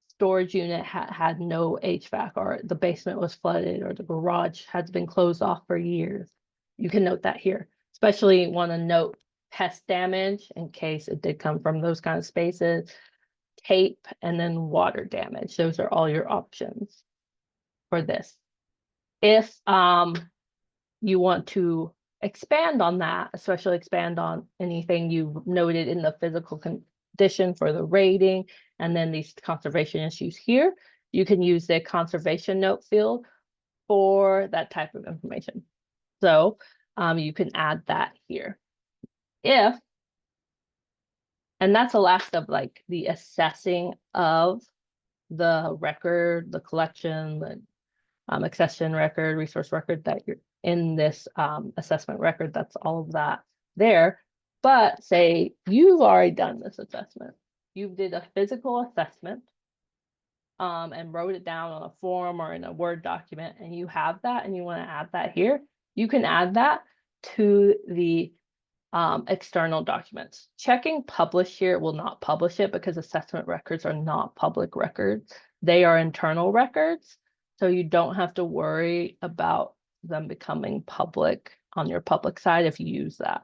storage unit had no HVAC or the basement was flooded or the garage has been closed off for years. You can note that here. Especially want to note pest damage in case it did come from those kind of spaces, tape, and then water damage. Those are all your options for this. If you want to expand on that, especially expand on anything you noted in the physical condition for the rating, and then these conservation issues here, you can use the conservation note field for that type of information. So you can add that here. And that's the last of like the assessing of the record, the collection, the accession record, resource record that you're in this assessment record. That's all of that there. But say you've already done this assessment. You did a physical assessment and wrote it down on a form or in a Word document, and you have that and you want to add that here, you can add that to the external documents. Checking publish here will not publish it because assessment records are not public records. They are internal records. So you don't have to worry about them becoming public on your public side if you use that.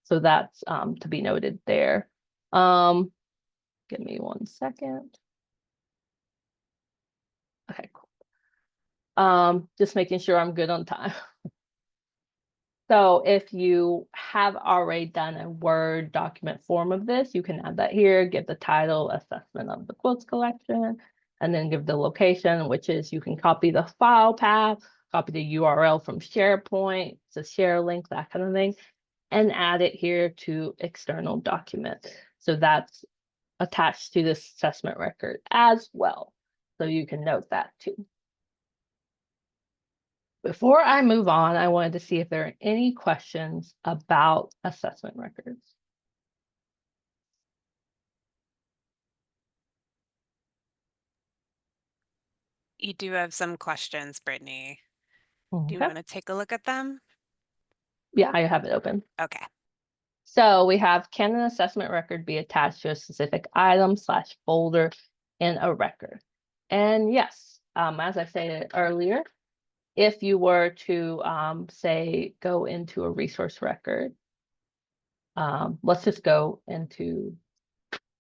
So that's to be noted there. Give me 1 second. Okay, cool. Just making sure I'm good on time. So if you have already done a Word document form of this, you can add that here, give the title, assessment of the quilts collection, and then give the location, which is you can copy the file path, copy the URL from SharePoint, it's a share link, that kind of thing, and add it here to external document. So that's attached to this assessment record as well. So you can note that too. Before I move on, I wanted to see if there are any questions about assessment records. You do have some questions, Brittany. Do you Okay. want to take a look at them? Yeah, I have it open. Okay. So we have, can an assessment record be attached to a specific item / folder in a record? And yes, as I stated earlier, if you were to say go into a resource record, let's just go into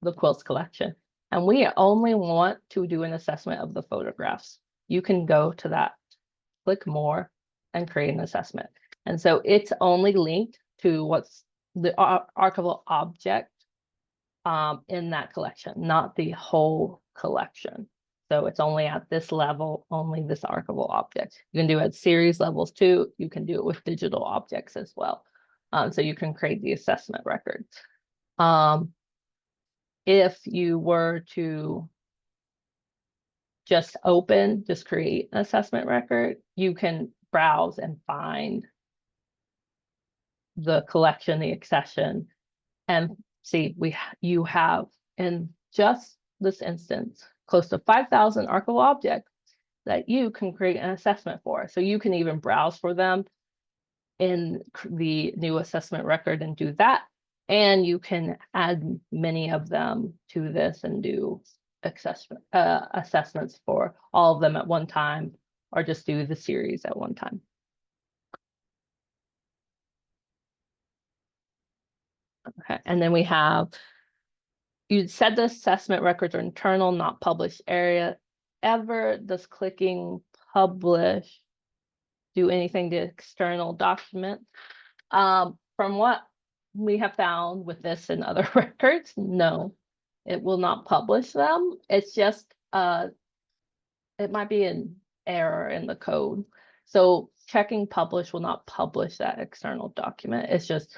the quilts collection, and we only want to do an assessment of the photographs. You can go to that, click more, and create an assessment. And so it's only linked to what's the archival object in that collection, not the whole collection. So it's only at this level, only this archival object. You can do it at series levels too. You can do it with digital objects as well. So you can create the assessment record. If you were to just create an assessment record, you can browse and find the collection, the accession, and see you have in just this instance close to 5,000 archival objects that you can create an assessment for. So you can even browse for them in the new assessment record and do that. And you can add many of them to this and do assessments for all of them at one time, or just do the series at one time. Okay, and then we have, you said the assessment records are internal, not published area. Ever does clicking publish do anything to external documents? From what we have found with this and other records, no, it will not publish them. It's just it might be an error in the code. So checking publish will not publish that external document. It's just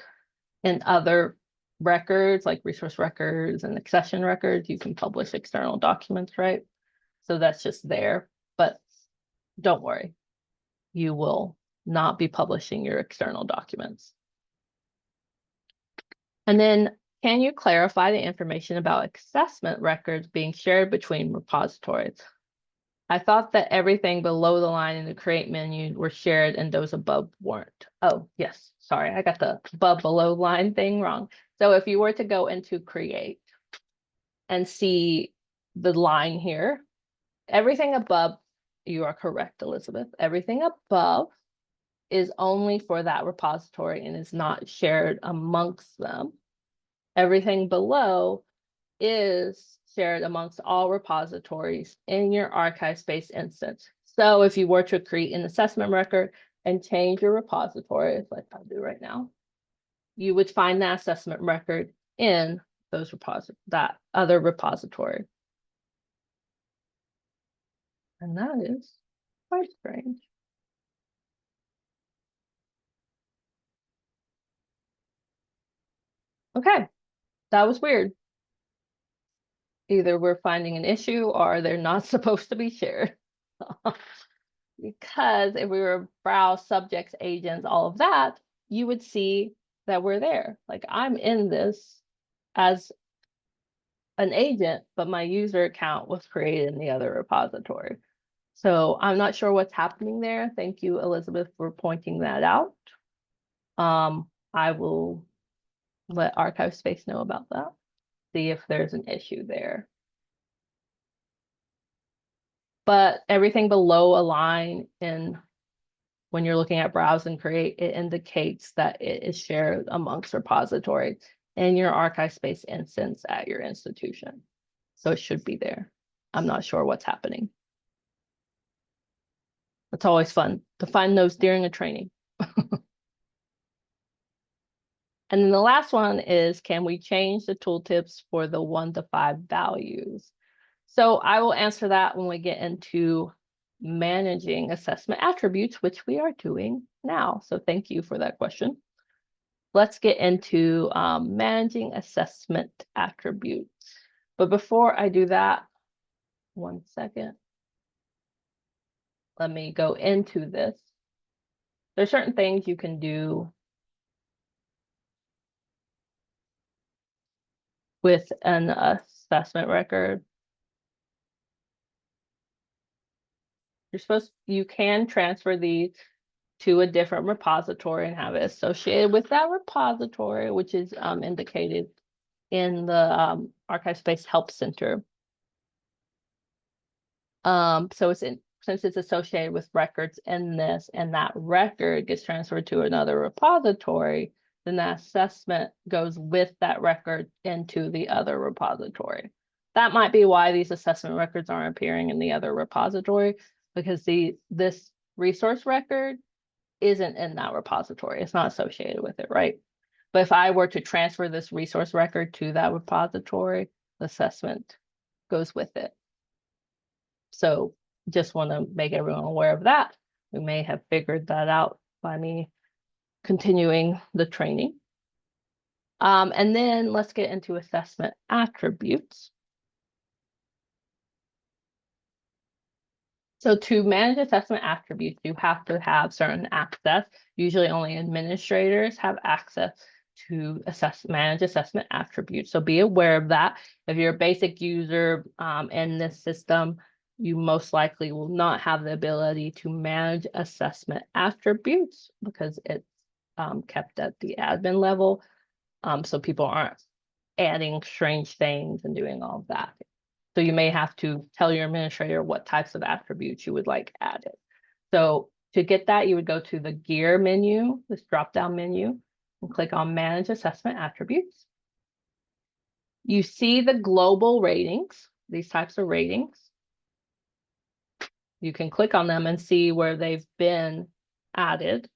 in other records like resource records and accession records, you can publish external documents, right? So that's just there, but don't worry, you will not be publishing your external documents. And then, can you clarify the information about assessment records being shared between repositories? I thought that everything below the line in the create menu were shared and those above weren't. Oh, yes, sorry, I got the above below line thing wrong. So if you were to go into create and see the line here, everything above, you are correct, Elizabeth, everything above is only for that repository and is not shared amongst them. Everything below is shared amongst all repositories in your ArchivesSpace instance. So if you were to create an assessment record and change your repository, like I do right now, you would find that assessment record in those that other repository. And that is quite strange. Okay, that was weird. Either we're finding an issue or they're not supposed to be shared. Because if we were browse subjects, agents, all of that, you would see that we're there. Like I'm in this as an agent, but my user account was created in the other repository. So I'm not sure what's happening there. Thank you, Elizabeth, for pointing that out. I will let ArchivesSpace know about that, see if there's an issue there. But everything below a line in when you're looking at browse and create, it indicates that it is shared amongst repositories in your ArchivesSpace instance at your institution. So it should be there. I'm not sure what's happening. It's always fun to find those during a training. And then the last one is, can we change the tooltips for the 1 to 5 values? So I will answer that when we get into managing assessment attributes, which we are doing now. So thank you for that question. Let's get into managing assessment attributes. But before I do that, one second. Let me go into this. There's certain things you can do with an assessment record. You can transfer these to a different repository and have it associated with that repository, which is indicated in the ArchivesSpace Help Center. So since it's associated with records in this, and that record gets transferred to another repository, then that assessment goes with that record into the other repository. That might be why these assessment records aren't appearing in the other repository, because this resource record isn't in that repository. It's not associated with it, right? But if I were to transfer this resource record to that repository, the assessment goes with it. So just want to make everyone aware of that. We may have figured that out by me continuing the training. And then let's get into assessment attributes. So to manage assessment attributes, you have to have certain access. Usually only administrators have access to manage assessment attributes. So be aware of that. If you're a basic user in this system, you most likely will not have the ability to manage assessment attributes because it's kept at the admin level. So people aren't adding strange things and doing all of that. So you may have to tell your administrator what types of attributes you would like added. So to get that, you would go to the gear menu, this drop-down menu, and click on Manage Assessment Attributes. You see the global ratings, these types of ratings. You can click on them and see where they've been added,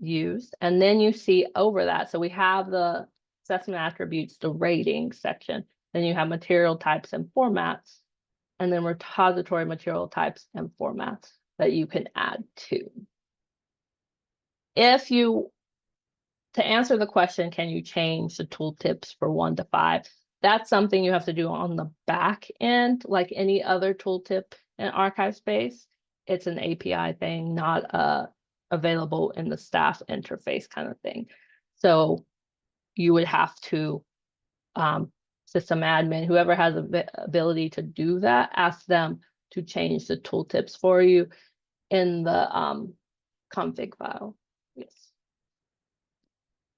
used, and then you see over that. So we have the assessment attributes, the ratings section. Then you have material types and formats, and then repository material types and formats that you can add to. To answer the question, can you change the tooltips for 1 to 5? That's something you have to do on the back end, like any other tooltip in ArchivesSpace. It's an API thing, not available in the staff interface kind of thing. So you would have to system admin, whoever has the ability to do that, ask them to change the tooltips for you in the config file. Yes.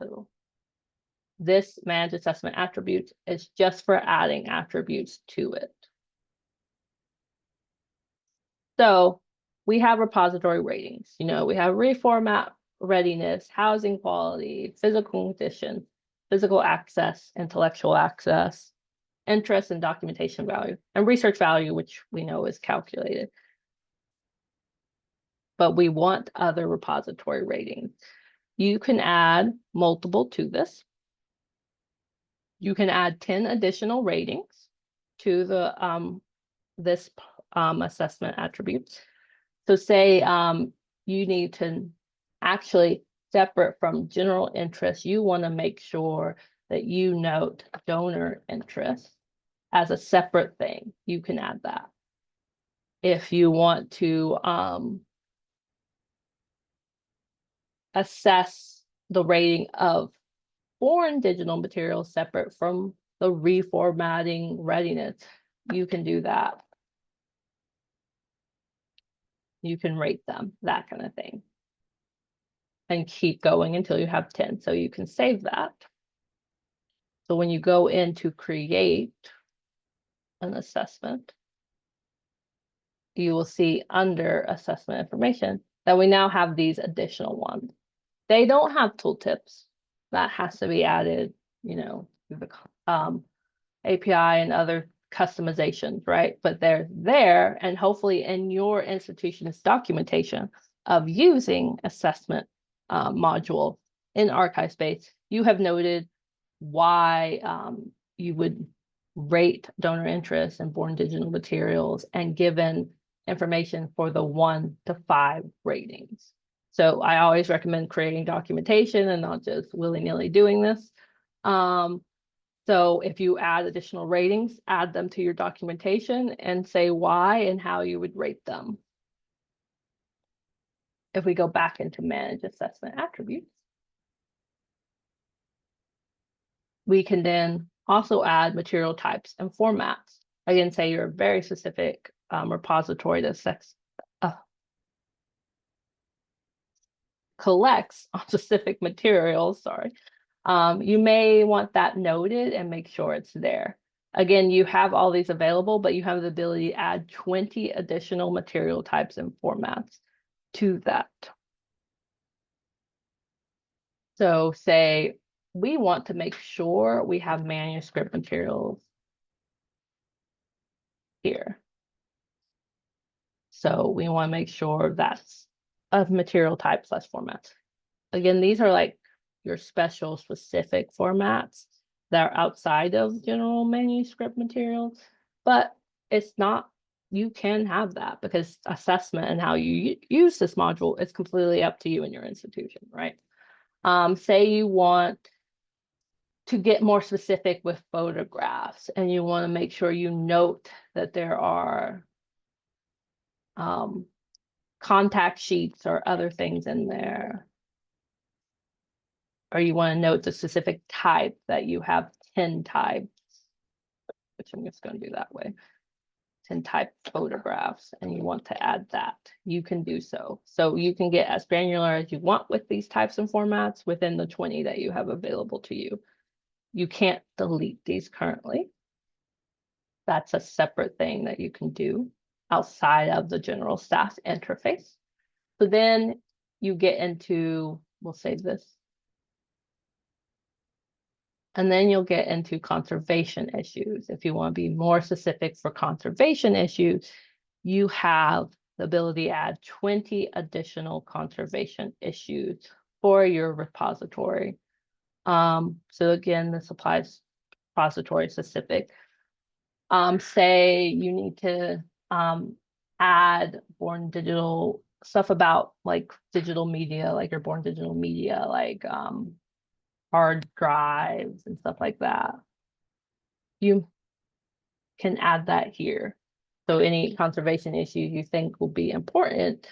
So this manage assessment attributes is just for adding attributes to it. So we have repository ratings. We have reformat readiness, housing quality, physical condition, physical access, intellectual access, interest and documentation value, and research value, which we know is calculated. But we want other repository ratings. You can add multiple to this. You can add 10 additional ratings to the this assessment attributes. So say you need to actually separate from general interest, you want to make sure that you note donor interest as a separate thing. You can add that. If you want to assess the rating of foreign digital materials separate from the reformatting readiness, you can do that. You can rate them, that kind of thing. And keep going until you have 10. So you can save that. So when you go in to create an assessment, you will see under assessment information that we now have these additional ones. They don't have tooltips. That has to be added, through the API and other customizations, right? But they're there, and hopefully in your institution's documentation of using assessment module in ArchivesSpace, you have noted why you would rate donor interest in born digital materials and given information for the 1 to 5 ratings. So I always recommend creating documentation and not just willy-nilly doing this. So if you add additional ratings, add them to your documentation and say why and how you would rate them. If we go back into manage assessment attributes, we can then also add material types and formats. Again, say you're a very specific repository that collects on specific materials, sorry. You may want that noted and make sure it's there. Again, you have all these available, but you have the ability to add 20 additional material types and formats to that. So say we want to make sure we have manuscript materials here. So we want to make sure that's of material type / formats. Again, these are like your special specific formats that are outside of general manuscript materials, but it's not, you can have that because assessment and how you use this module is completely up to you and your institution, right? Say you want to get more specific with photographs and you want to make sure you note that there are contact sheets or other things in there, or you want to note the specific type that you have 10 types, which I'm just going to do that way, 10 type photographs, and you want to add that, you can do so. So you can get as granular as you want with these types and formats within the 20 that you have available to you. You can't delete these currently. That's a separate thing that you can do outside of the general staff interface. So then you get into, we'll save this. And then you'll get into conservation issues. If you want to be more specific for conservation issues, you have the ability to add 20 additional conservation issues for your repository. So again, this applies repository specific. Say you need to add born digital stuff about like digital media, like your born digital media, like hard drives and stuff like that. You can add that here. So any conservation issues you think will be important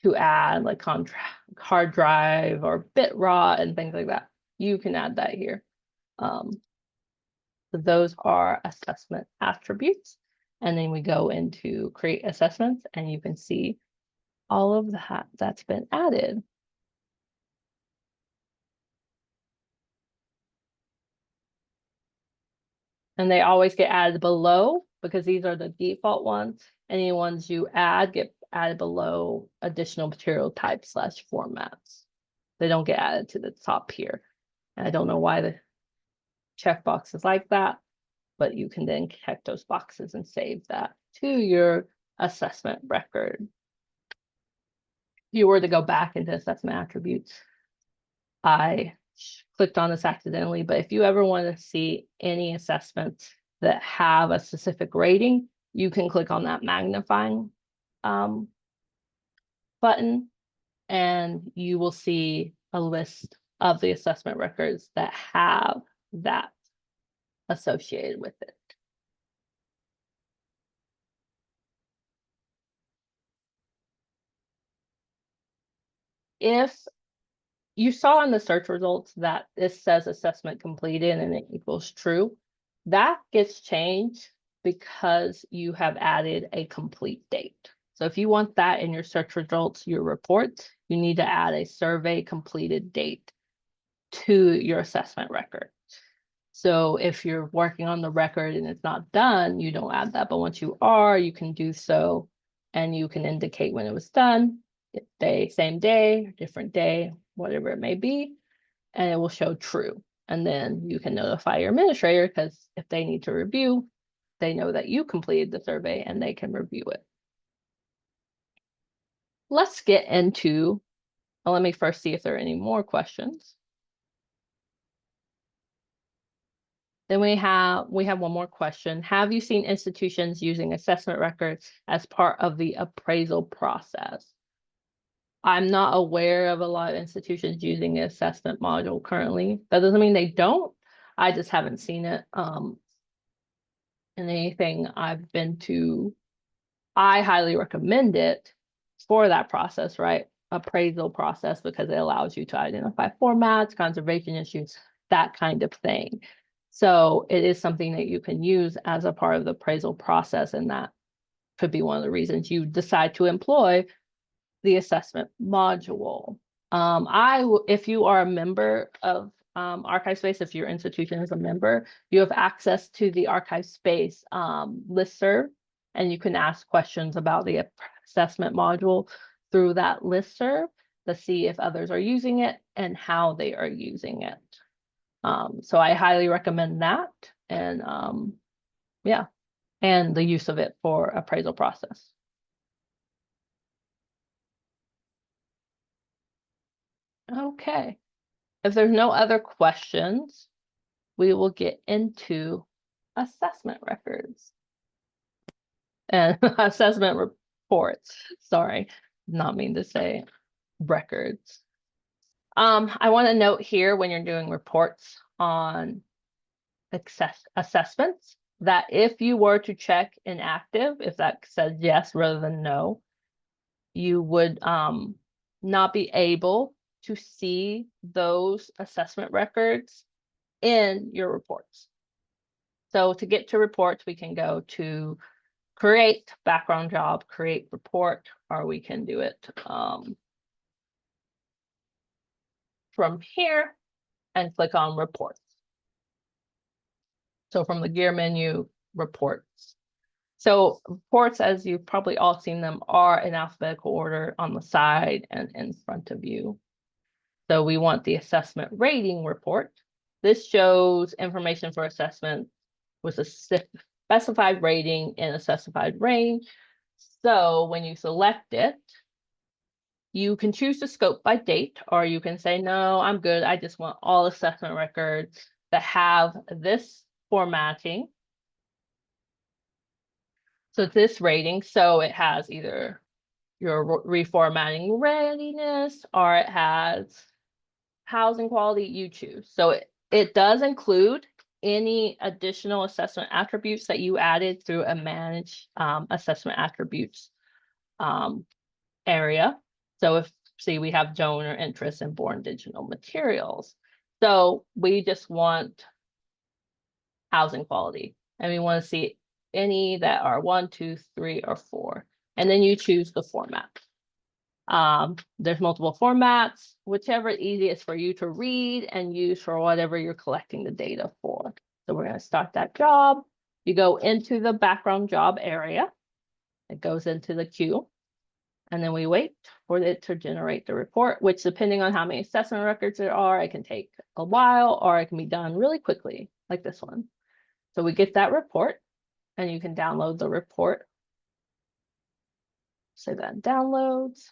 to add, like hard drive or bit rot and things like that, you can add that here. So those are assessment attributes. And then we go into create assessments and you can see all of that that's been added. And they always get added below because these are the default ones. Any ones you add get added below additional material type / formats. They don't get added to the top here. And I don't know why the checkbox is like that, but you can then check those boxes and save that to your assessment record. If you were to go back into assessment attributes, I clicked on this accidentally, but if you ever want to see any assessments that have a specific rating, you can click on that magnifying button and you will see a list of the assessment records that have that associated with it. If you saw in the search results that this says assessment completed and it equals true, that gets changed because you have added a complete date. So if you want that in your search results, your reports, you need to add a survey completed date to your assessment record. So if you're working on the record and it's not done, you don't add that. But once you are, you can do so and you can indicate when it was done, day, same day, different day, whatever it may be, and it will show true. And then you can notify your administrator because if they need to review, they know that you completed the survey and they can review it. Let's get into, well, let me first see if there are any more questions. Then we have one more question. Have you seen institutions using assessment records as part of the appraisal process? I'm not aware of a lot of institutions using the assessment module currently. That doesn't mean they don't. I just haven't seen it in anything I've been to. I highly recommend it for that process, right? Appraisal process, because it allows you to identify formats, conservation issues, that kind of thing. So it is something that you can use as a part of the appraisal process, and that could be one of the reasons you decide to employ the assessment module. If you are a member of ArchivesSpace, if your institution is a member, you have access to the ArchivesSpace listserv, and you can ask questions about the assessment module through that listserv to see if others are using it and how they are using it. So I highly recommend that, and yeah, and the use of it for appraisal process. Okay. If there's no other questions, we will get into assessment records and assessment reports. Sorry, not mean to say records. I want to note here when you're doing reports on assessments that if you were to check inactive, if that says yes rather than no, you would not be able to see those assessment records in your reports. So to get to reports, we can go to create background job, create report, or we can do it from here and click on reports. So from the gear menu, reports. So reports, as you've probably all seen them, are in alphabetical order on the side and in front of you. So we want the assessment rating report. This shows information for assessment with a specified rating in a specified range. So when you select it, you can choose to scope by date, or you can say, no, I'm good. I just want all assessment records that have this formatting. So this rating, so it has either your reformatting readiness or it has housing quality, you choose. So it does include any additional assessment attributes that you added through a manage assessment attributes area. So see, we have donor interest in born digital materials. So we just want housing quality, and we want to see any that are 1, 2, 3, or 4. And then you choose the format. There's multiple formats, whichever is easiest for you to read and use for whatever you're collecting the data for. So we're going to start that job. You go into the background job area. It goes into the queue. And then we wait for it to generate the report, which depending on how many assessment records there are, it can take a while or it can be done really quickly, like this one. So we get that report and you can download the report. So that downloads.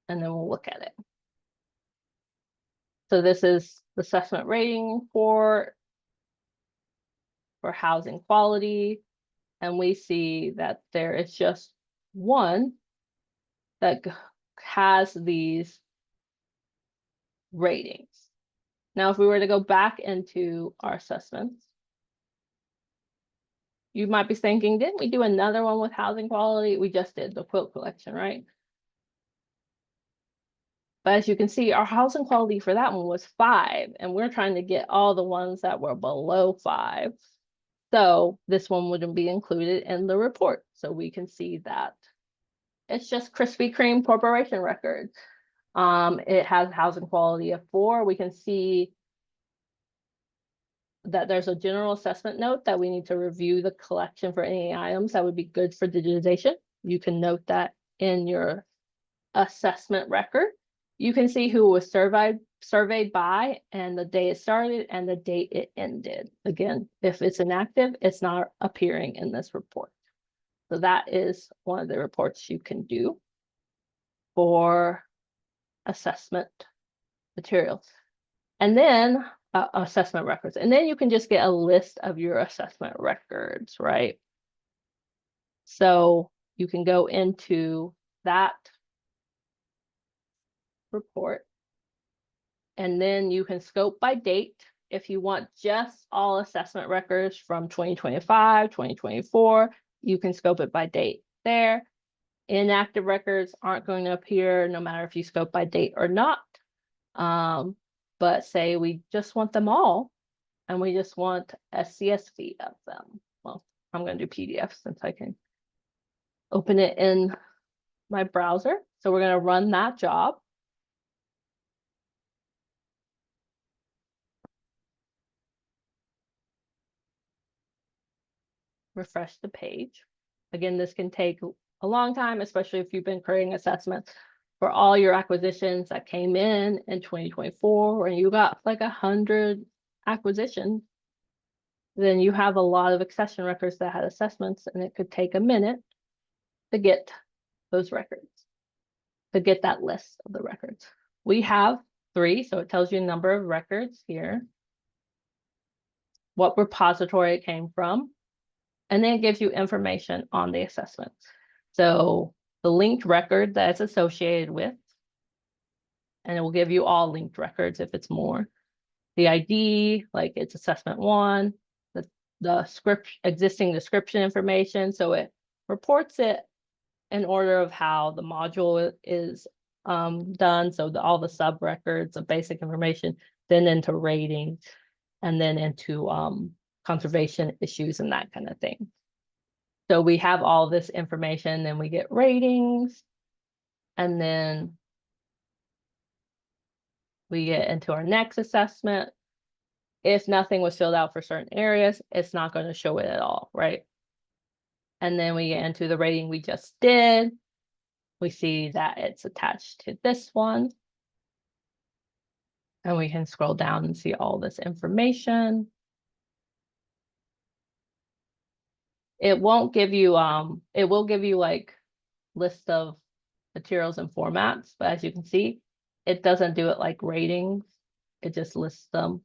And then we'll look at it. So this is the assessment rating for housing quality. And we see that there is just one that has these ratings. Now, if we were to go back into our assessments, you might be thinking, didn't we do another one with housing quality? We just did the quilt collection, right? But as you can see, our housing quality for that one was 5, and we're trying to get all the ones that were below 5. So this one wouldn't be included in the report. So we can see that it's just Krispy Kreme Corporation records. It has housing quality of 4. We can see that there's a general assessment note that we need to review the collection for any items that would be good for digitization. You can note that in your assessment record. You can see who was surveyed by and the day it started and the date it ended. Again, if it's inactive, it's not appearing in this report. So that is one of the reports you can do for assessment materials. And then assessment records. And then you can just get a list of your assessment records, right? So you can go into that report, and then you can scope by date. If you want just all assessment records from 2025, 2024, you can scope it by date there. Inactive records aren't going to appear no matter if you scope by date or not. But say we just want them all, and we just want a CSV of them. Well, I'm going to do PDF since I can open it in my browser. So we're going to run that job. Refresh the page. Again, this can take a long time, especially if you've been creating assessments for all your acquisitions that came in 2024, and you got like 100 acquisitions. Then you have a lot of accession records that had assessments, and it could take a minute to get those records, to get that list of the records. We have 3, so it tells you a number of records here, what repository it came from, and then it gives you information on the assessment. So the linked record that it's associated with, and it will give you all linked records if it's more. The ID, like it's assessment 1, the existing description information. So it reports it in order of how the module is done. So all the sub records of basic information, then into rating, and then into conservation issues and that kind of thing. So we have all this information, then we get ratings, and then we get into our next assessment. If nothing was filled out for certain areas, it's not going to show it at all, right? And then we get into the rating we just did. We see that it's attached to this one. And we can scroll down and see all this information. It won't give you, it will give you like list of materials and formats, but as you can see, it doesn't do it like ratings. It just lists them.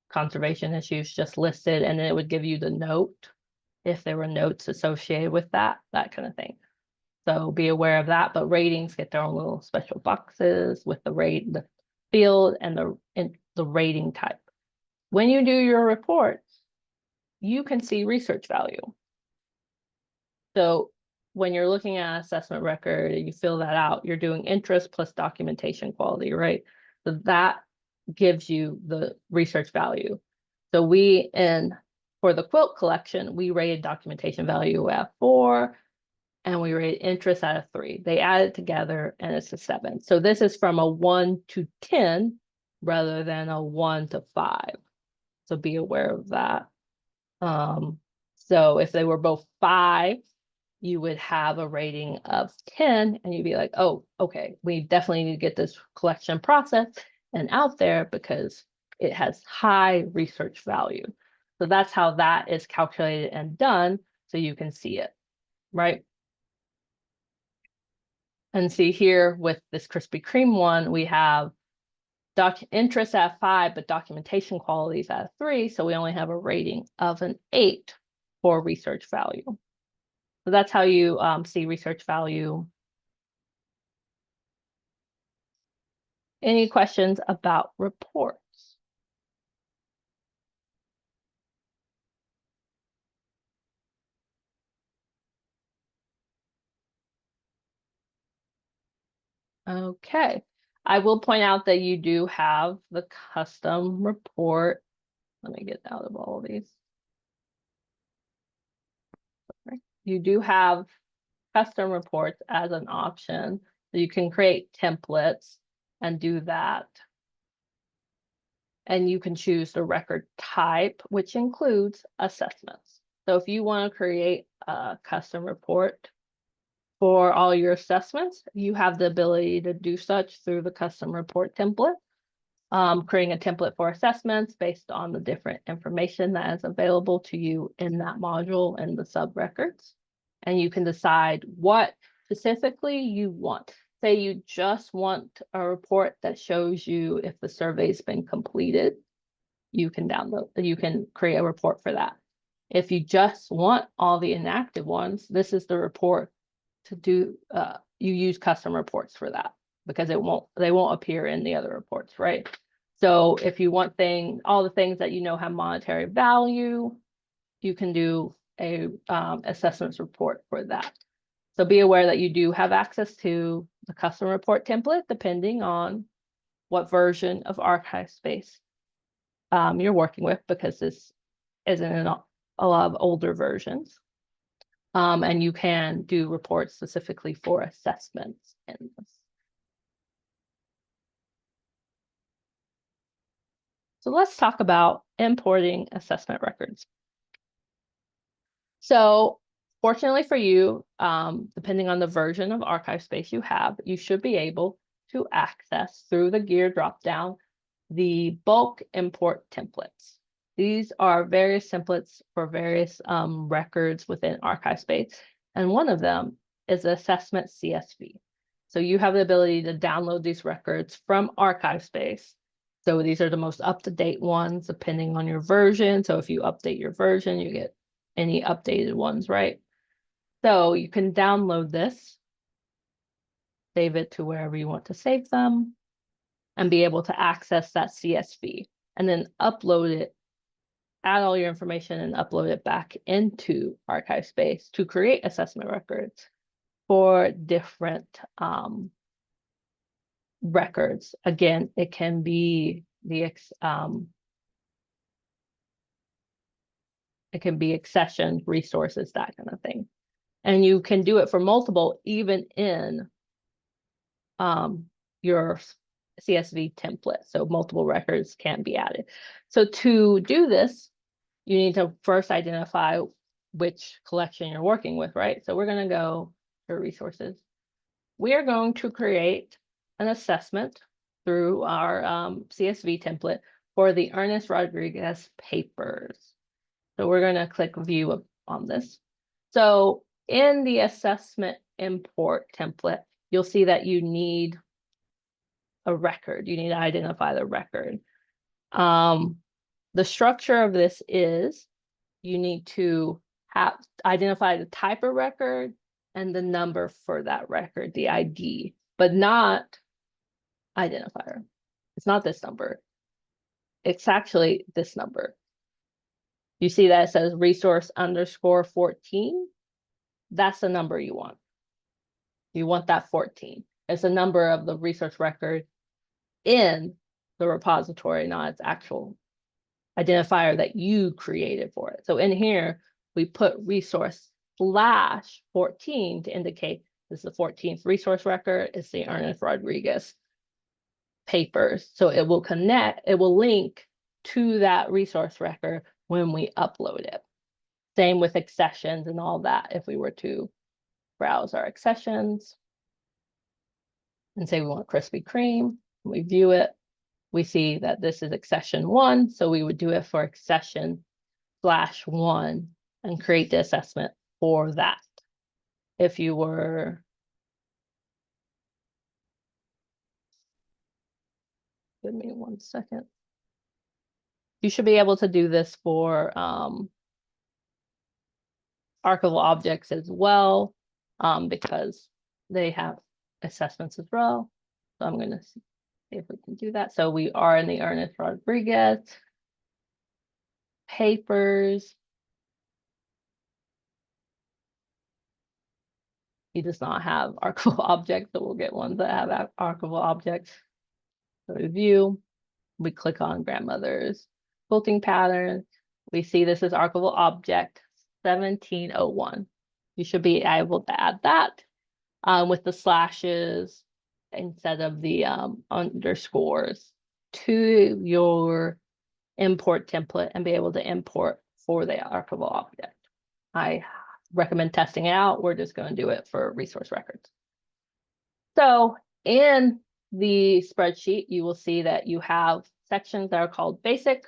Conservation issues just listed, and then it would give you the note if there were notes associated with that kind of thing. So be aware of that, but ratings get their own little special boxes with the field and the rating type. When you do your report, you can see research value. So when you're looking at an assessment record and you fill that out, you're doing interest plus documentation quality, right? So that gives you the research value. So for the quilt collection, we rated documentation value at 4, and we rated interest at a 3. They add it together and it's a 7. So this is from a 1 to 10 rather than a 1 to 5. So be aware of that. So if they were both 5, you would have a rating of 10, and you'd be like, oh, okay, we definitely need to get this collection processed and out there because it has high research value. So that's how that is calculated and done, so you can see it, right? And see here with this Krispy Kreme one, we have interest at 5, but documentation quality is at 3, so we only have a rating of an 8 for research value. So that's how you see research value. Any questions about reports? Okay, I will point out that you do have the custom report. Let me get out of all of these. You do have custom reports as an option. So you can create templates and do that. And you can choose the record type, which includes assessments. So if you want to create a custom report for all your assessments, you have the ability to do such through the custom report template. Creating a template for assessments based on the different information that is available to you in that module and the sub records. And you can decide what specifically you want. say you just want a report that shows you if the survey's been completed, you can create a report for that. If you just want all the inactive ones, this is the report to do. You use custom reports for that because they won't appear in the other reports, right? So if you want all the things that you know have monetary value, you can do a assessments report for that. So be aware that you do have access to the custom report template depending on what version of ArchivesSpace you're working with, because this isn't in a lot of older versions. And you can do reports specifically for assessments in this. So let's talk about importing assessment records. So fortunately for you, depending on the version of ArchivesSpace you have, you should be able to access through the gear dropdown the bulk import templates. These are various templates for various records within ArchivesSpace, and one of them is the assessment CSV. So you have the ability to download these records from ArchivesSpace. So these are the most up-to-date ones, depending on your version. So if you update your version, you get any updated ones, right? So you can download this, save it to wherever you want to save them, and be able to access that CSV, and then upload it, add all your information and upload it back into ArchivesSpace to create assessment records for different records. Again, it can be accessions, resources, that kind of thing. And you can do it for multiple, even in your CSV template. So multiple records can be added. So to do this, you need to first identify which collection you're working with, right? So we're going to go to resources. We are going to create an assessment through our CSV template for the Ernest Rodriguez papers. So we're going to click view on this. So in the assessment import template, you'll see that you need a record. You need to identify the record. The structure of this is you need to identify the type of record and the number for that record, the ID, but not identifier. It's not this number. It's actually this number. You see that it says resource underscore 14. That's the number you want. You want that 14. It's the number of the resource record in the repository, not its actual identifier that you created for it. So in here, we put resource /14 to indicate this is the 14th resource record. It's the Ernest Rodriguez papers. So it will link to that resource record when we upload it. Same with accessions and all that. If we were to browse our accessions and say we want Krispy Kreme, we view it, we see that this is accession 1. So we would do it for accession /1 and create the assessment for that. If you were, give me 1 second. You should be able to do this for archival objects as well, because they have assessments as well. So I'm going to see if we can do that. So we are in the Ernest Rodriguez papers. He does not have archival objects, so we'll get ones that have archival objects. So review, we click on grandmother's quilting pattern. We see this is archival object 1701. You should be able to add that with the slashes instead of the underscores to your import template and be able to import for the archival object. I recommend testing it out. We're just going to do it for resource records. So in the spreadsheet, you will see that you have sections that are called basic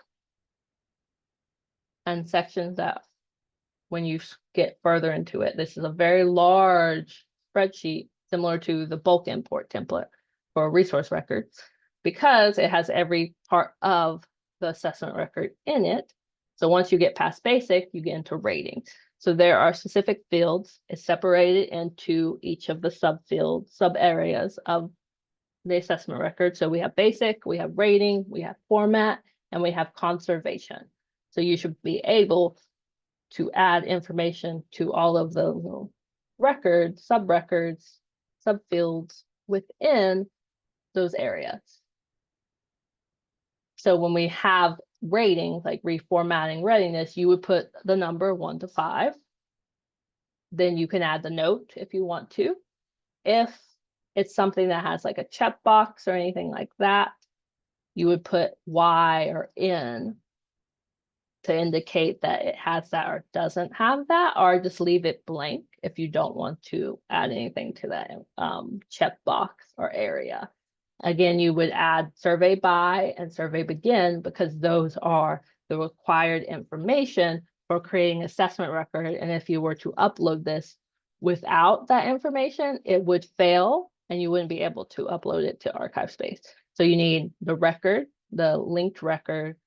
and sections that when you get further into it, this is a very large spreadsheet. similar to the bulk import template for resource records, because it has every part of the assessment record in it. So once you get past basic, you get into ratings. So there are specific fields. It's separated into each of the subfields, sub areas of the assessment record. So we have basic, we have rating, we have format, and we have conservation. So you should be able to add information to all of the records, sub-records, subfields within those areas. So when we have ratings, like reformatting readiness, you would put the number 1 to 5. Then you can add the note if you want to. If it's something that has like a checkbox or anything like that, you would put Y or N to indicate that it has that or doesn't have that, or just leave it blank if you don't want to add anything to that checkbox or area. Again, you would add survey by and survey begin, because those are the required information for creating assessment record. And if you were to upload this without that information, it would fail and you wouldn't be able to upload it to ArchivesSpace. So you need the record, the linked record,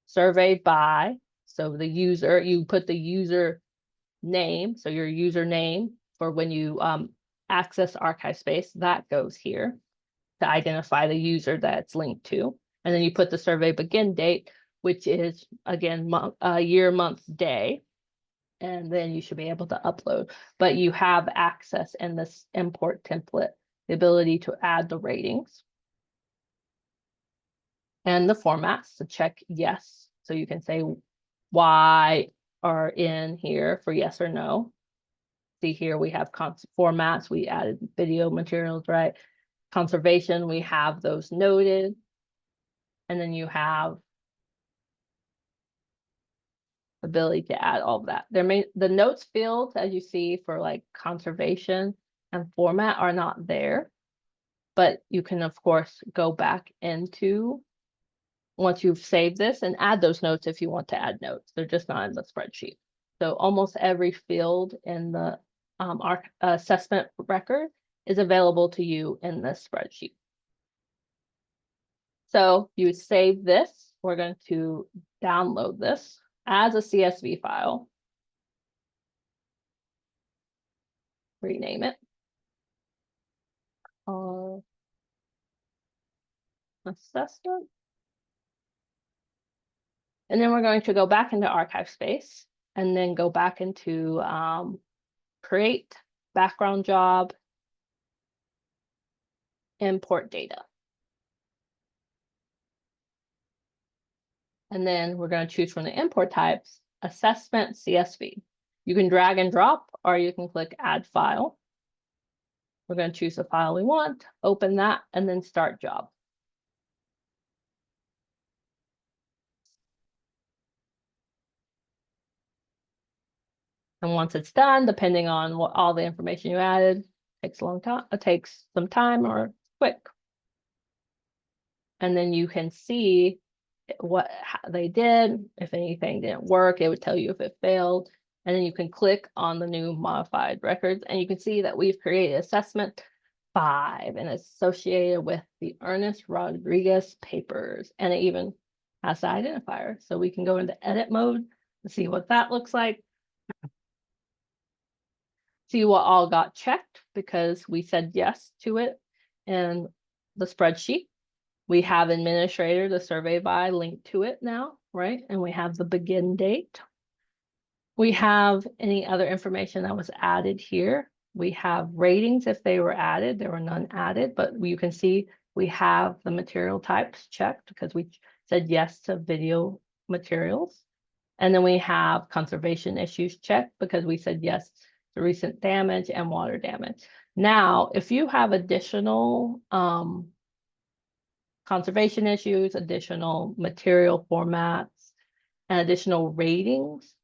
survey by. So the user, you put the user name, so your username for when you access ArchivesSpace, that goes here to identify the user that it's linked to. And then you put the survey begin date, which is again year, month, day. And then you should be able to upload. But you have access in this import template, the ability to add the ratings and the formats to check yes. So you can say Y or in here for yes or no. See here we have formats, we added video materials, right? Conservation, we have those noted. And then you have ability to add all of that. The notes fields, as you see, for like conservation and format are not there, but you can of course go back into, once you've saved this, and add those notes if you want to add notes. They're just not in the spreadsheet. So almost every field in the assessment record is available to you in this spreadsheet. So you save this. We're going to download this as a CSV file. Rename it. Assessment. And then we're going to go back into ArchivesSpace and then go back into create, background job, import data. And then we're going to choose from the import types, assessment CSV. You can drag and drop, or you can click add file. We're going to choose the file we want, open that, and then start job. And once it's done, depending on what all the information you added, takes a long time, it takes some time or quick. And then you can see what they did. If anything didn't work, it would tell you if it failed. And then you can click on the new modified records, and you can see that we've created assessment 5, and it's associated with the Ernest Rodriguez papers, and it even has the identifier. So we can go into edit mode and see what that looks like. See what all got checked because we said yes to it in the spreadsheet. We have administrator, the survey by linked to it now, right? And we have the begin date. We have any other information that was added here. We have ratings if they were added. There were none added, but you can see we have the material types checked because we said yes to video materials. And then we have conservation issues checked because we said yes to recent damage and water damage. Now, if you have additional conservation issues, additional material formats, and additional ratings,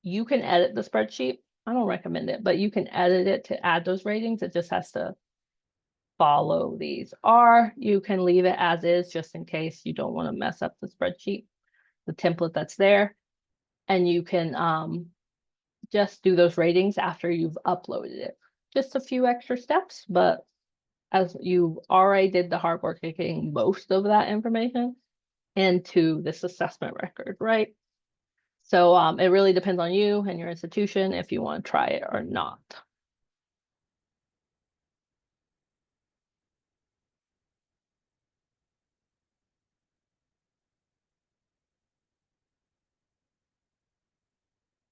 you can edit the spreadsheet. I don't recommend it, but you can edit it to add those ratings. It just has to follow these, or you can leave it as is just in case you don't want to mess up the spreadsheet, the template that's there. And you can just do those ratings after you've uploaded it. just a few extra steps, but as you already did the hard work of getting most of that information into this assessment record, right? So it really depends on you and your institution if you want to try it or not.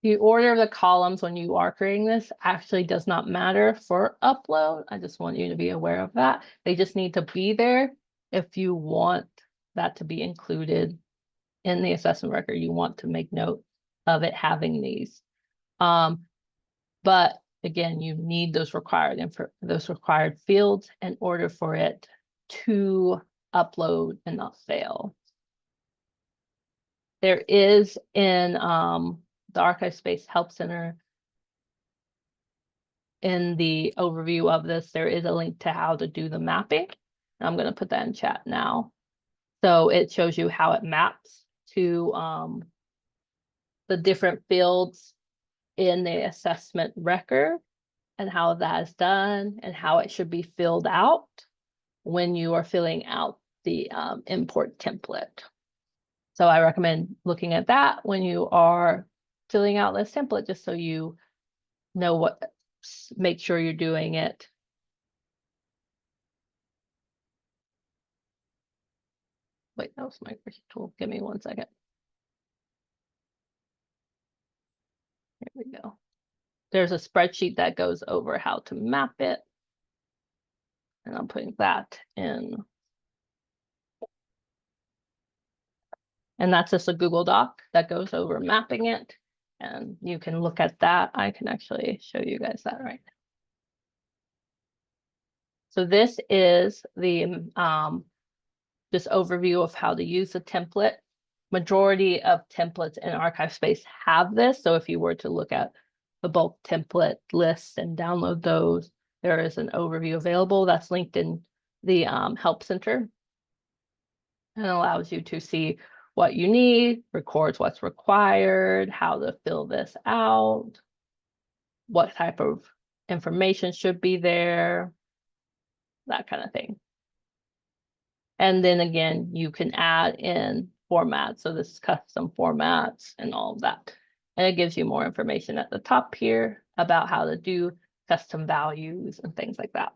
The order of the columns when you are creating this actually does not matter for upload. I just want you to be aware of that. They just need to be there if you want that to be included in the assessment record. You want to make note of it having these. But again, you need those required fields in order for it to upload and not fail. There is in the ArchivesSpace Help Center, in the overview of this, there is a link to how to do the mapping. I'm going to put that in chat now. So it shows you how it maps to the different fields in the assessment record and how that is done and how it should be filled out when you are filling out the import template. So I recommend looking at that when you are filling out this template, just so you know what, make sure you're doing it. Wait, that was my first tool. Give me 1 second. There we go. There's a spreadsheet that goes over how to map it. And I'm putting that in. And that's just a Google Doc that goes over mapping it. And you can look at that. I can actually show you guys that right now. So this is the just overview of how to use the template. Majority of templates in ArchivesSpace have this. So if you were to look at the bulk template list and download those, there is an overview available that's linked in the Help Center, and allows you to see what you need, records what's required, how to fill this out, what type of information should be there, that kind of thing. And then again, you can add in formats. So this is custom formats and all of that. And it gives you more information at the top here about how to do custom values and things like that.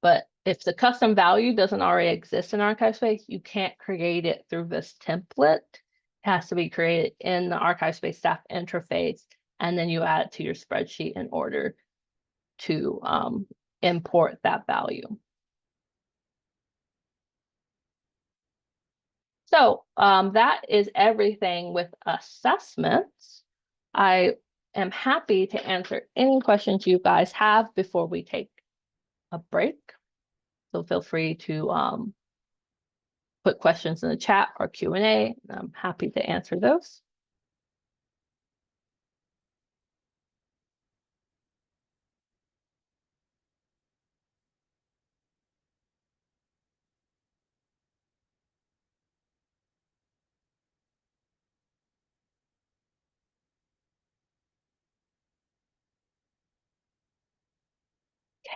But if the custom value doesn't already exist in ArchivesSpace, you can't create it through this template. It has to be created in the ArchivesSpace staff interface, and then you add it to your spreadsheet in order to import that value. So that is everything with assessments. I am happy to answer any questions you guys have before we take a break. So feel free to put questions in the chat or Q&A. I'm happy to answer those.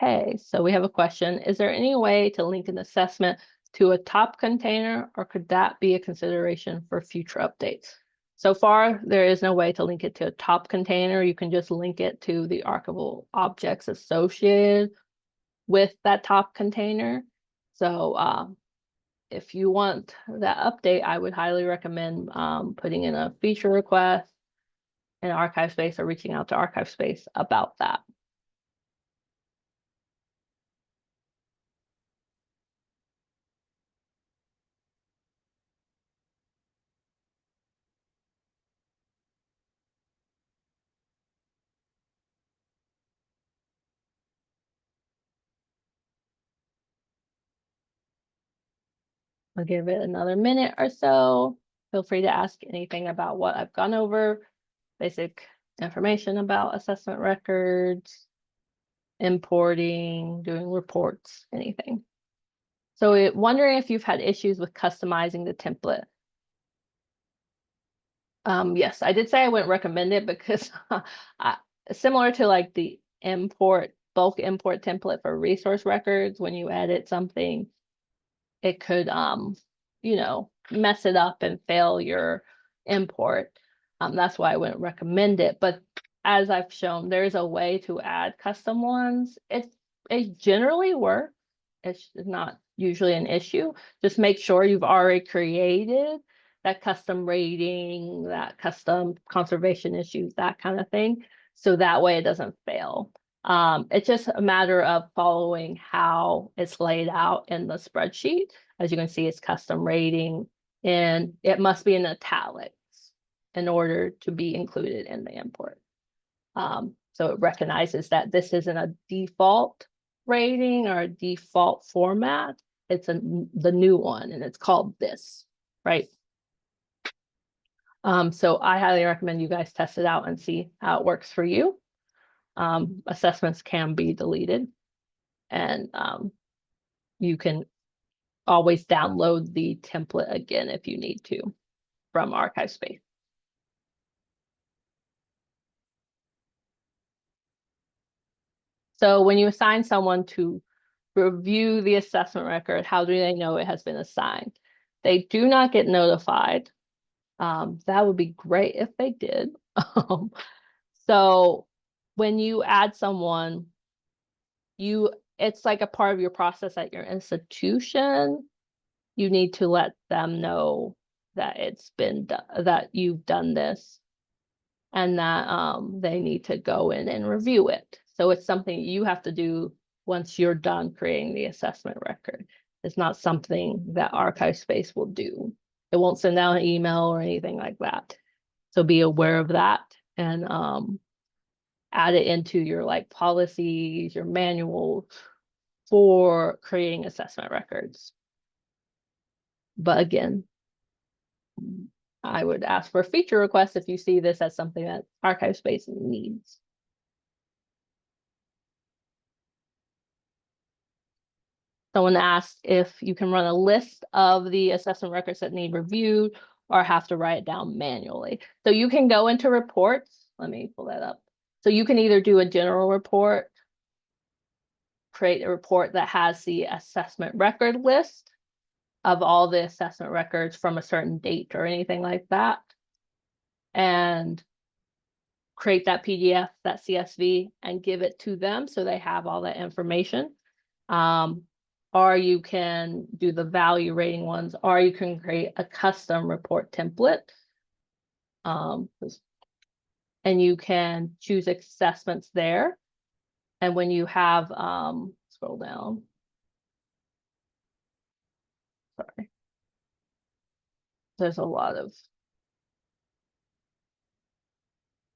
Okay, so we have a question. Is there any way to link an assessment to a top container, or could that be a consideration for future updates? So far, there is no way to link it to a top container. You can just link it to the archival objects associated with that top container. So if you want that update, I would highly recommend putting in a feature request in ArchivesSpace or reaching out to ArchivesSpace about that. I'll give it another minute or so. Feel free to ask anything about what I've gone over, basic information about assessment records, importing, doing reports, anything. So wondering if you've had issues with customizing the template. Yes, I did say I wouldn't recommend it because similar to like the bulk import template for resource records. When you edit something, it could, mess it up and fail your import. That's why I wouldn't recommend it. But as I've shown, there's a way to add custom ones. It generally works. It's not usually an issue. Just make sure you've already created that custom rating, that custom conservation issues, that kind of thing. So that way it doesn't fail. It's just a matter of following how it's laid out in the spreadsheet. As you can see, it's custom rating, and it must be in italics in order to be included in the import. So it recognizes that this isn't a default rating or a default format. It's the new one, and it's called this, right? So I highly recommend you guys test it out and see how it works for you. Assessments can be deleted, and you can always download the template again if you need to from ArchivesSpace. So when you assign someone to review the assessment record, how do they know it has been assigned? They do not get notified. That would be great if they did. So when you add someone, it's like a part of your process at your institution. You need to let them know that it's been done, that you've done this, and that they need to go in and review it. So it's something you have to do once you're done creating the assessment record. It's not something that ArchivesSpace will do. It won't send out an email or anything like that. So be aware of that, and add it into your policies, your manuals for creating assessment records. But again, I would ask for a feature request if you see this as something that ArchivesSpace needs. Someone asked if you can run a list of the assessment records that need reviewed or have to write it down manually. So you can go into reports. Let me pull that up. So you can either do a general report, create a report that has the assessment record list of all the assessment records from a certain date or anything like that, and create that PDF, that CSV, and give it to them so they have all that information. Or you can do the value rating ones, or you can create a custom report template. And you can choose assessments there. And when you have, scroll down. Sorry. There's a lot of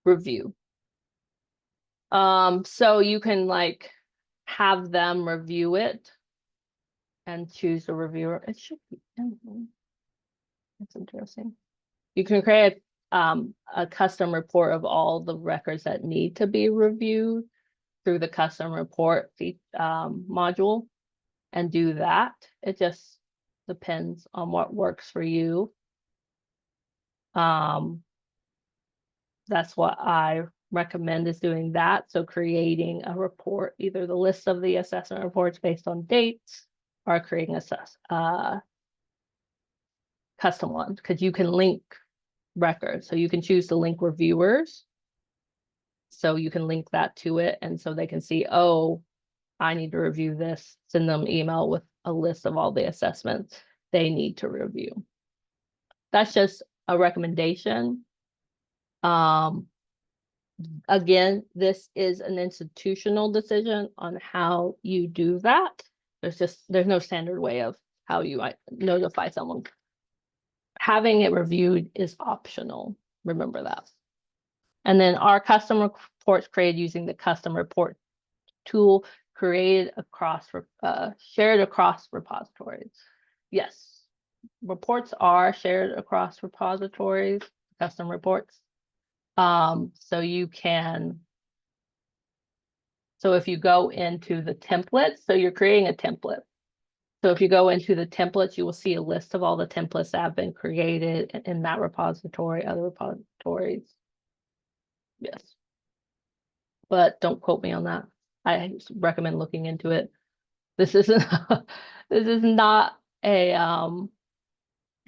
review. So you can have them review it and choose a reviewer. It should be. That's interesting. You can create a custom report of all the records that need to be reviewed through the custom report module and do that. It just depends on what works for you. That's what I recommend, is doing that. So creating a report, either the list of the assessment reports based on dates, or creating a custom one, because you can link records. So you can choose to link reviewers. So you can link that to it, and so they can see, oh, I need to review this, send them email with a list of all the assessments they need to review. That's just a recommendation. Again, this is an institutional decision on how you do that. There's no standard way of how you notify someone. Having it reviewed is optional. Remember that. And then our custom reports created using the custom report tool shared across repositories. Yes, reports are shared across repositories, custom reports. So you can, so if you go into the templates, so you're creating a template. So if you go into the templates, you will see a list of all the templates that have been created in that repository, other repositories. Yes. but don't quote me on that. I recommend looking into it. This isn't this is not a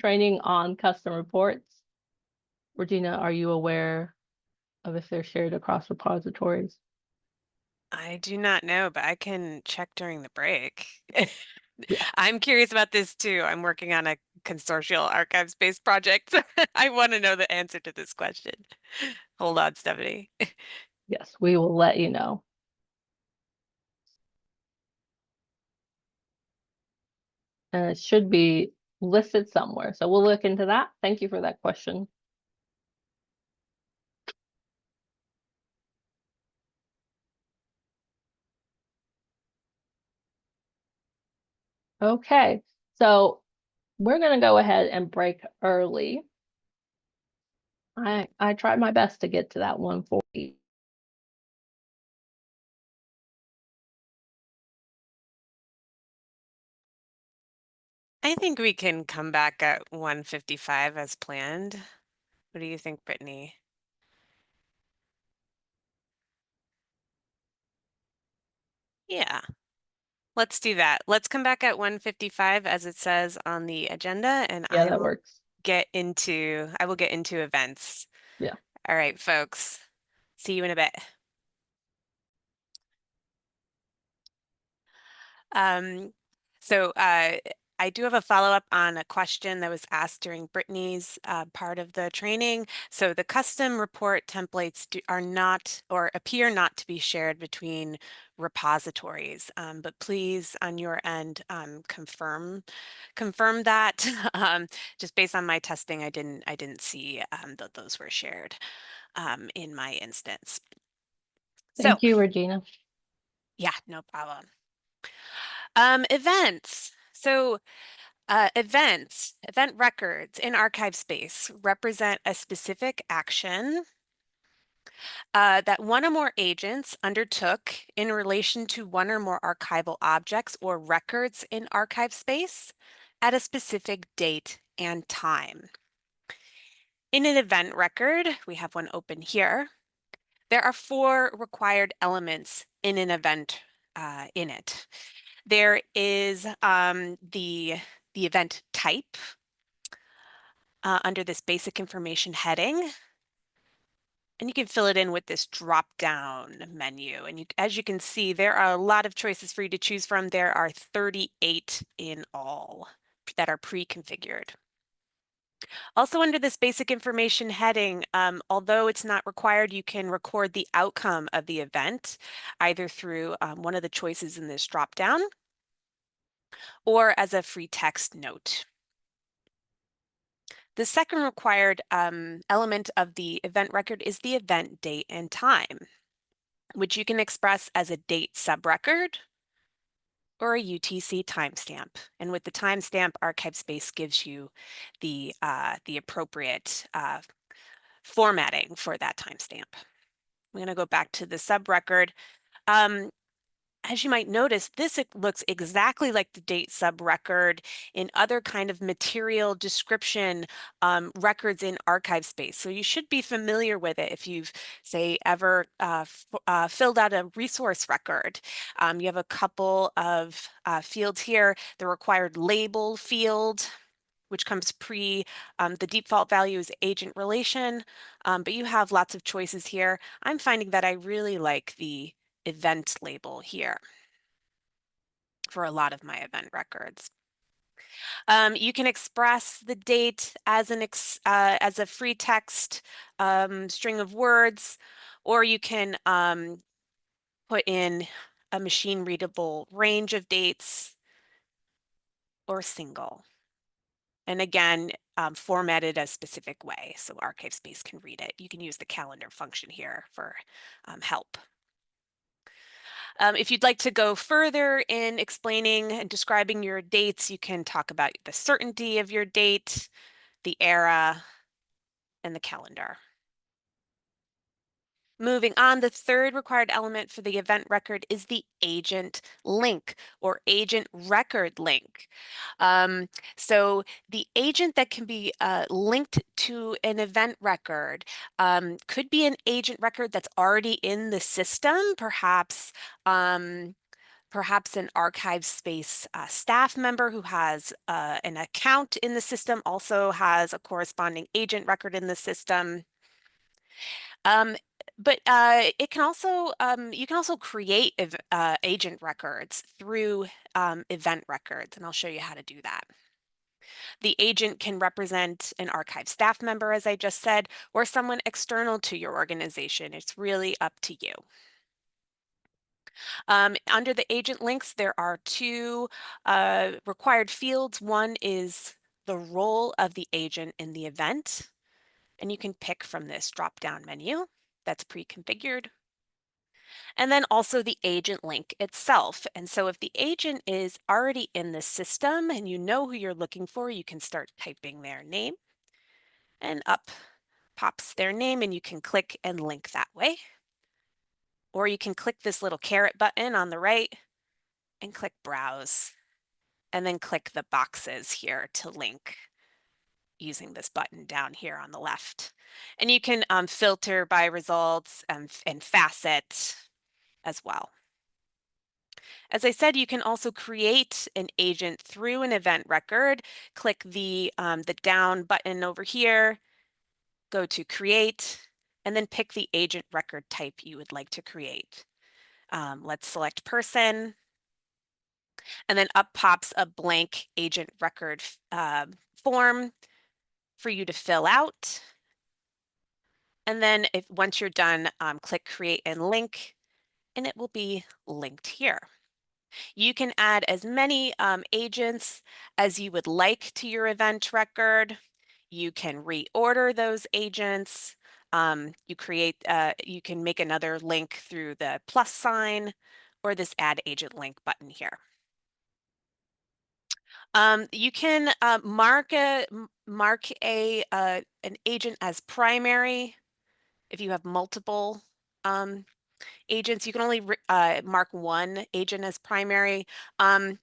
training on custom reports. Regina, are you aware of if they're shared across repositories? I do not know, but I can check during the break. Yeah. I'm curious about this too. I'm working on a consortial archives-based project. I want to know the answer to this question. Hold on, Stephanie. Yes, we will let you know. And it should be listed somewhere. So we'll look into that. Thank you for that question. Okay, so we're going to go ahead and break early. I tried my best to get to that 1:40. I think we can come back at 1:55 as planned. What do you think, Brittany? Yeah, let's do that. Let's come back at 1:55 as it says on the agenda, and Yeah, that works. I will get into events. Yeah. All right, folks. See you in a bit. Um, so I do have a follow-up on a question that was asked during Brittany's part of the training. So the custom report templates are not or appear not to be shared between repositories, but please on your end confirm that. Just based on my testing, I didn't see that those were shared in my instance. So Thank you, Regina. yeah, no problem. Events. So event records in ArchivesSpace represent a specific action that one or more agents undertook in relation to one or more archival objects or records in ArchivesSpace at a specific date and time. In an event record, we have one open here. There are four required elements in an event in it. There is the event type under this basic information heading. And you can fill it in with this drop-down menu. And as you can see, there are a lot of choices for you to choose from. There are 38 in all that are pre-configured. Also under this basic information heading, although it's not required, you can record the outcome of the event, either through one of the choices in this drop-down or as a free text note. The second required element of the event record is the event date and time, which you can express as a date subrecord or a UTC timestamp. And with the timestamp, ArchivesSpace gives you the appropriate formatting for that timestamp. I'm going to go back to the subrecord. As you might notice, this looks exactly like the date subrecord in other kind of material description records in ArchivesSpace. So you should be familiar with it if you've, say, ever filled out a resource record. You have a couple of fields here, the required label field, which comes pre, the default value is agent relation, but you have lots of choices here. I'm finding that I really like the event label here for a lot of my event records. You can express the date as as a free text string of words, or you can put in a machine readable range of dates or single. And again, formatted a specific way so ArchivesSpace can read it. You can use the calendar function here for help. If you'd like to go further in explaining and describing your dates, you can talk about the certainty of your date, the era, and the calendar. Moving on, the third required element for the event record is the agent link or agent record link. Um, so the agent that can be linked to an event record could be an agent record that's already in the system, um, perhaps an ArchivesSpace staff member who has an account in the system also has a corresponding agent record in the system. Um, but it can also you can also create agent records through event records, and I'll show you how to do that. The agent can represent an archive staff member, as I just said, or someone external to your organization. It's really up to you. Under the agent links, there are two required fields. One is the role of the agent in the event, and you can pick from this drop-down menu that's pre-configured. And then also the agent link itself. And so if the agent is already in the system and you know who you're looking for, you can start typing their name, and up pops their name, and you can click and link that way. Or you can click this little caret button on the right and click browse, and then click the boxes here to link using this button down here on the left. And you can filter by results and facet as well. As I said, you can also create an agent through an event record. Click the down button over here, go to create, and then pick the agent record type you would like to create. Let's select person, and then up pops a blank agent record form for you to fill out. And then once you're done, click create and link, and it will be linked here. You can add as many agents as you would like to your event record. You can reorder those agents. You can make another link through the plus sign or this add agent link button here. You can mark an agent as primary if you have multiple agents. You can only mark one agent as primary. I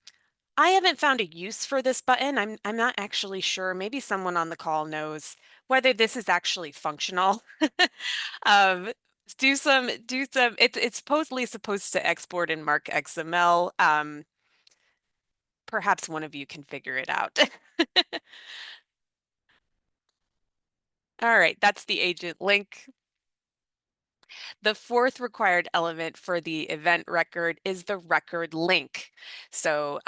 haven't found a use for this button. I'm not actually sure. Maybe someone on the call knows whether this is actually functional. Um, it's supposedly supposed to export and mark XML. Perhaps one of you can figure it out. All right, that's the agent link. The fourth required element for the event record is the record link. So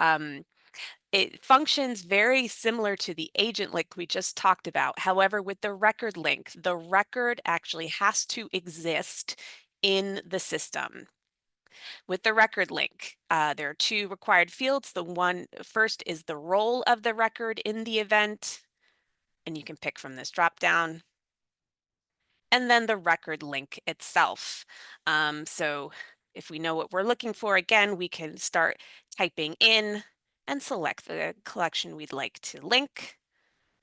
it functions very similar to the agent link we just talked about. However, with the record link, the record actually has to exist in the system. With the record link, there are two required fields. The one first is the role of the record in the event, and you can pick from this drop down. And then the record link itself. So if we know what we're looking for, again, we can start typing in and select the collection we'd like to link,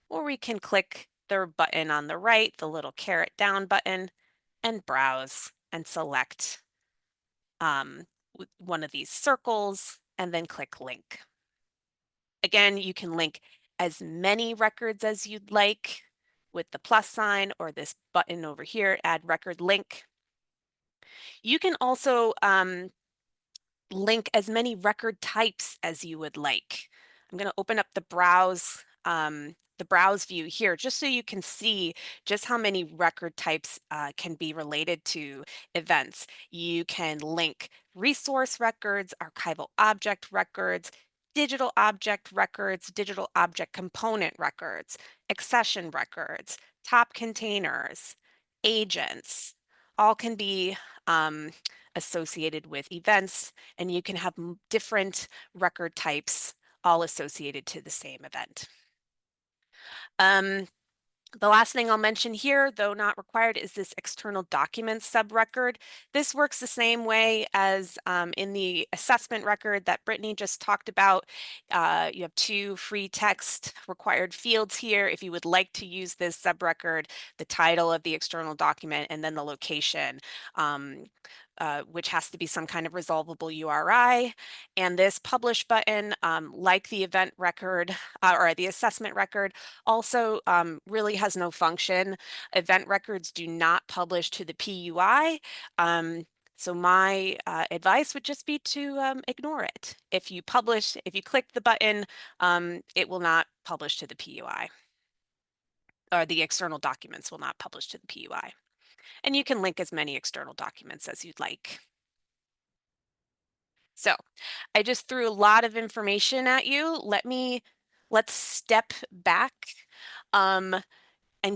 or we can click the button on the right, the little caret down button, and browse and select one of these circles and then click link. Again, you can link as many records as you'd like with the plus sign or this button over here, add record link. You can also link as many record types as you would like. I'm going to open up the browse view here, just so you can see just how many record types can be related to events. You can link resource records, archival object records, digital object records, digital object component records, accession records, top containers, agents, all can be associated with events, and you can have different record types all associated to the same event. Um, The last thing I'll mention here, though not required, is this external documents subrecord. This works the same way as in the assessment record that Brittany just talked about. You have two free text required fields here. If you would like to use this subrecord, the title of the external document and then the location. Which has to be some kind of resolvable URI. And this publish button, like the event record or the assessment record, also really has no function. Event records do not publish to the PUI. So my advice would just be to ignore it. If you click the button, it will not publish to the PUI, or the external documents will not publish to the PUI. And you can link as many external documents as you'd like. So I just threw a lot of information at you. Let's step back and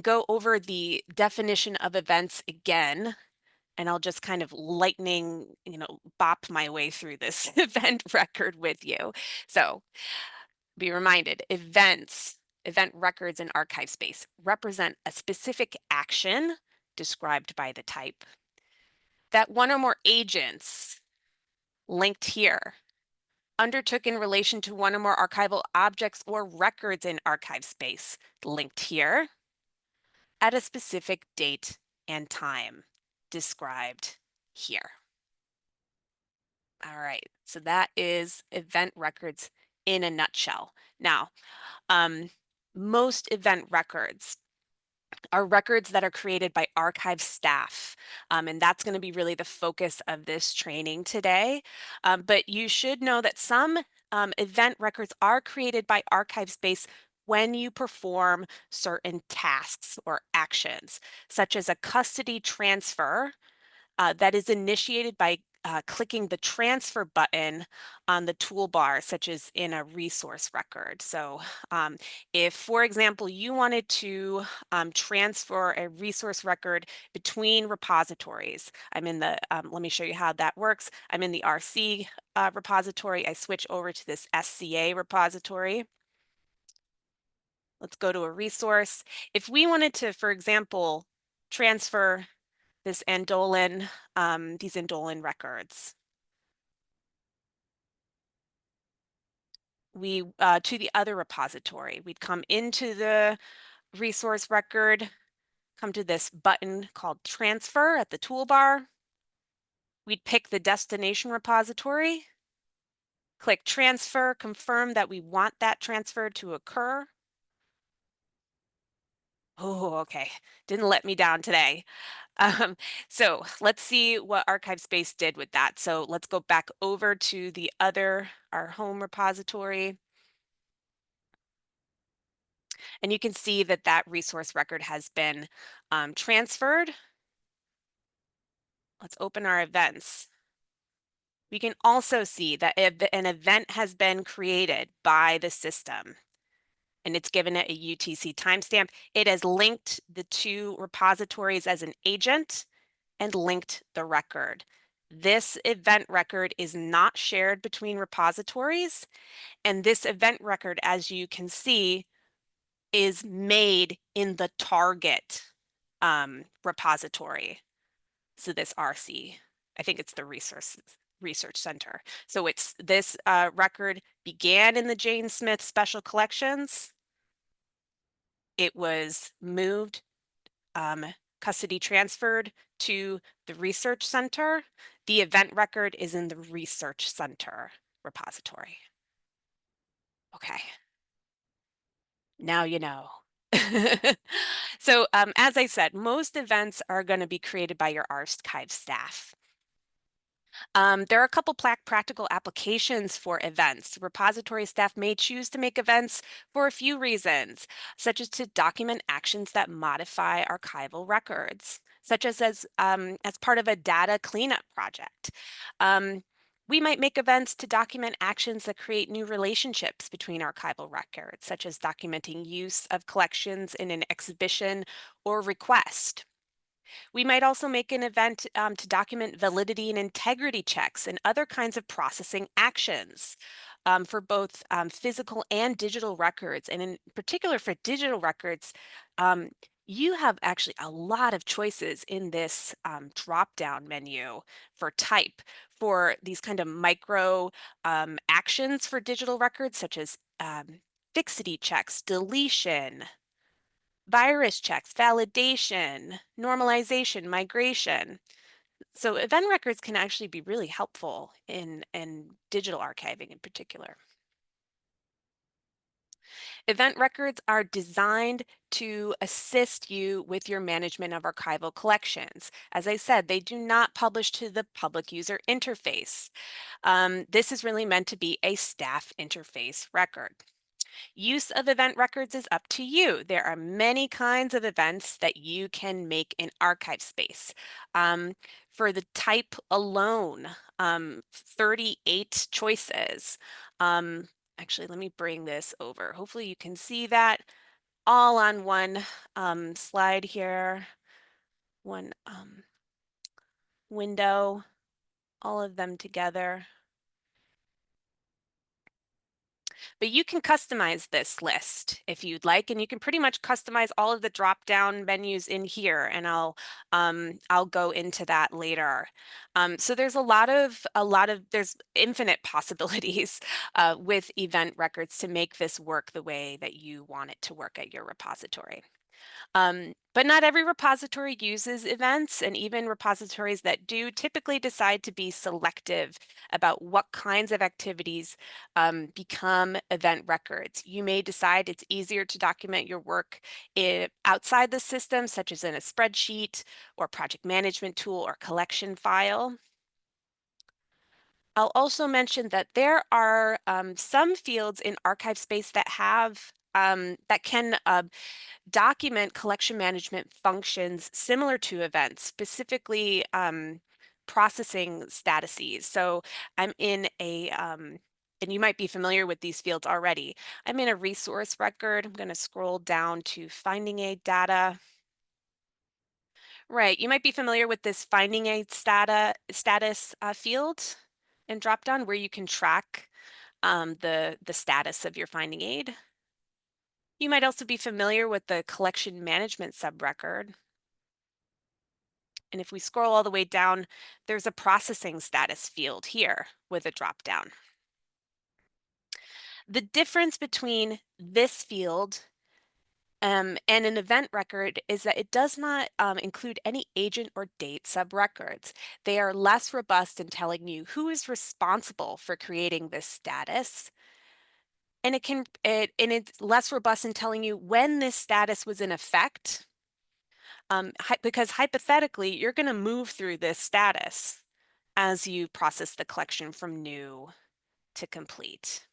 go over the definition of events again. And I'll just kind of lightning, bop my way through this event record with you. So be reminded, event records in ArchivesSpace represent a specific action described by the type that one or more agents linked here undertook in relation to one or more archival objects or records in ArchivesSpace linked here at a specific date and time described here. All right, so that is event records in a nutshell. Now, most event records are records that are created by archive staff. And that's going to be really the focus of this training today. But you should know that some event records are created by ArchivesSpace when you perform certain tasks or actions, such as a custody transfer that is initiated by clicking the transfer button on the toolbar, such as in a resource record. So if, for example, you wanted to transfer a resource record between repositories, let me show you how that works. I'm in the RC repository. I switch over to this SCA repository. Let's go to a resource. If we wanted to, for example, transfer this Andolin, these Andolin records. To the other repository. We'd come into the resource record, come to this button called Transfer at the toolbar. We'd pick the destination repository, click Transfer, confirm that we want that transfer to occur. Oh, okay. Didn't let me down today. So let's see what ArchivesSpace did with that. So let's go back over to our home repository. And you can see that that resource record has been transferred. Let's open our events. We can also see that if an event has been created by the system and it's given it a UTC timestamp, it has linked the two repositories as an agent and linked the record. This event record is not shared between repositories, and this event record, as you can see, is made in the target repository. So this RC, I think it's the research center. So it's this record began in the Jane Smith Special Collections. It was moved, custody transferred to the research center. The event record is in the research center repository. Okay. Now you know. So as I said, most events are going to be created by your archive staff. There are a couple practical applications for events. Repository staff may choose to make events for a few reasons, such as to document actions that modify archival records, such as part of a data cleanup project. We might make events to document actions that create new relationships between archival records, such as documenting use of collections in an exhibition or request. We might also make an event to document validity and integrity checks and other kinds of processing actions. for both physical and digital records. And in particular for digital records, um, you have actually a lot of choices in this drop-down menu for type for these kind of micro actions for digital records, such as fixity checks, deletion, virus checks, validation, normalization, migration. So event records can actually be really helpful in digital archiving in particular. Event records are designed to assist you with your management of archival collections. As I said, they do not publish to the public user interface. This is really meant to be a staff interface record. Use of event records is up to you. There are many kinds of events that you can make in ArchivesSpace. For the type alone, 38 choices. Actually, let me bring this over. Hopefully you can see that all on one slide here, one window, all of them together. But you can customize this list if you'd like, and you can pretty much customize all of the drop-down menus in here, and I'll go into that later. So there's there's infinite possibilities with event records to make this work the way that you want it to work at your repository. But not every repository uses events, and even repositories that do typically decide to be selective about what kinds of activities become event records. You may decide it's easier to document your work outside the system, such as in a spreadsheet or project management tool or collection file. I'll also mention that there are some fields in ArchivesSpace that have that can document collection management functions similar to events, specifically processing statuses. So I'm in and you might be familiar with these fields already. I'm in a resource record. I'm going to scroll down to finding aid data. Right, you might be familiar with this finding aid status field and dropdown where you can track the status of your finding aid. You might also be familiar with the collection management subrecord. And if we scroll all the way down, there's a processing status field here with a dropdown. The difference between this field and an event record is that it does not include any agent or date subrecords. They are less robust in telling you who is responsible for creating this status. And it's less robust in telling you when this status was in effect, because hypothetically, you're going to move through this status as you process the collection from new to complete.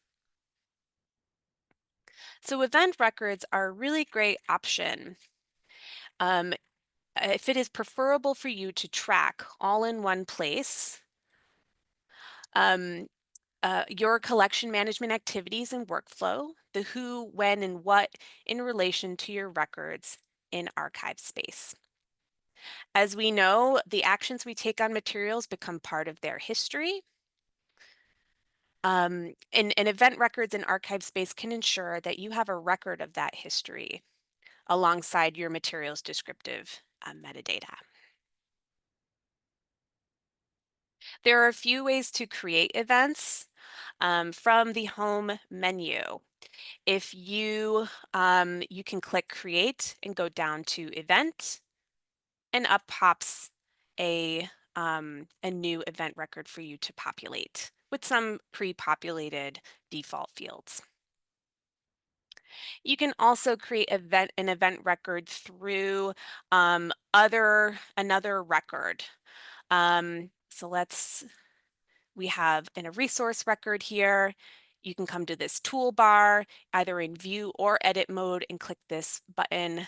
So event records are a really great option. If it is preferable for you to track all in one place, your collection management activities and workflow, the who, when, and what in relation to your records in ArchivesSpace. As we know, the actions we take on materials become part of their history. And event records in ArchivesSpace can ensure that you have a record of that history alongside your materials descriptive metadata. There are a few ways to create events from the home menu. If you you can click create and go down to event, and up pops a new event record for you to populate with some pre-populated default fields. You can also create an event record through another record. So we have in a resource record here. You can come to this toolbar, either in view or edit mode, and click this button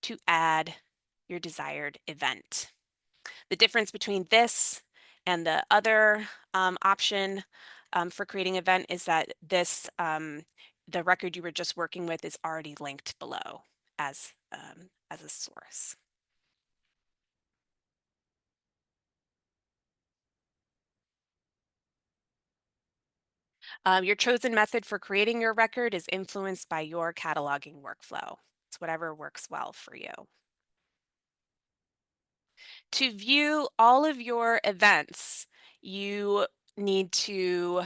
to add your desired event. The difference between this and the other option for creating an event is that the record you were just working with is already linked below as a source. Your chosen method for creating your record is influenced by your cataloging workflow. It's whatever works well for you. To view all of your events, you need to,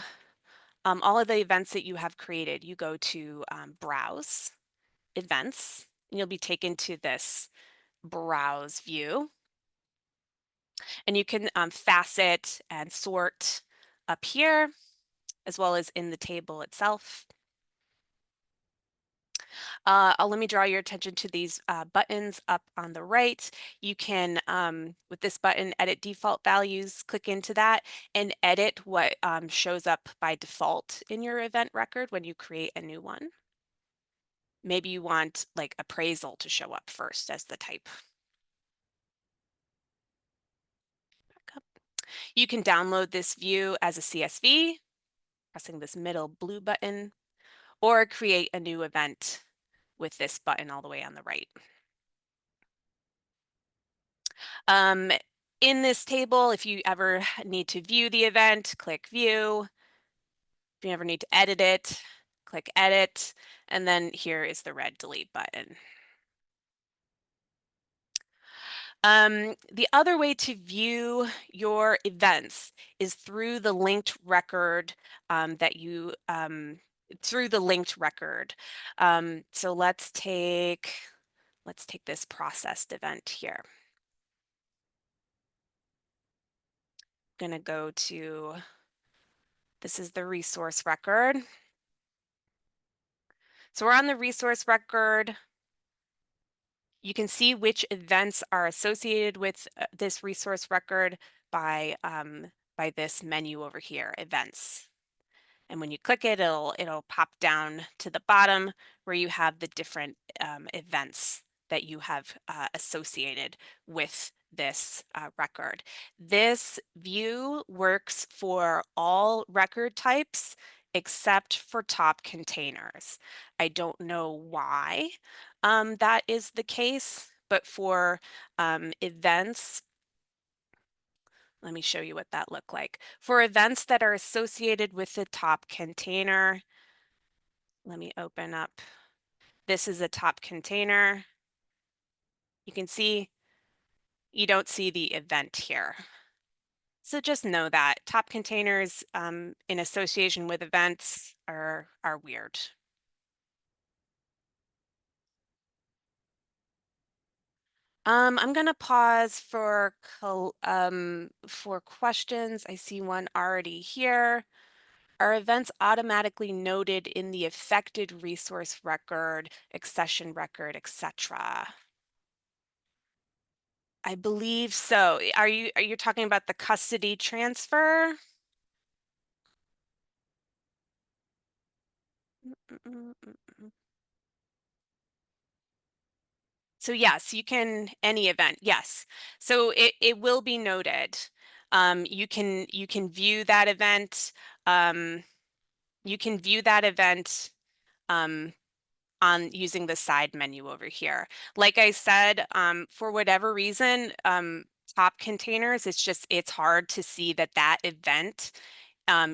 all of the events that you have created, you go to Browse, Events, and you'll be taken to this Browse view. And you can facet and sort up here, as well as in the table itself. Let me draw your attention to these buttons up on the right. You can, with this button, edit default values, click into that and edit what shows up by default in your event record when you create a new one. Maybe you want like appraisal to show up first as the type. Back up. You can download this view as a CSV, pressing this middle blue button, or create a new event with this button all the way on the right. Um, in this table, if you ever need to view the event, click View. If you ever need to edit it, click Edit. And then here is the red Delete button. The other way to view your events is through the linked record through the linked record. So let's take this processed event here. I'm going to go to, this is the resource record. So we're on the resource record. You can see which events are associated with this resource record by this menu over here, Events. And when you click it, it'll pop down to the bottom where you have the different events that you have associated with this record. This view works for all record types except for top containers. I don't know why that is the case, but for events, let me show you what that looked like. For events that are associated with the top container, let me open up. This is a top container. You can see you don't see the event here. So just know that top containers in association with events are weird. I'm gonna pause for questions. I see one already here. Are events automatically noted in the affected resource record, accession record, etc.? I believe so. Are you talking about the custody transfer? So yes, you can, any event, yes. So it will be noted. You can view that event. You can view that event on using the side menu over here. Like I said, for whatever reason, top containers, it's hard to see that event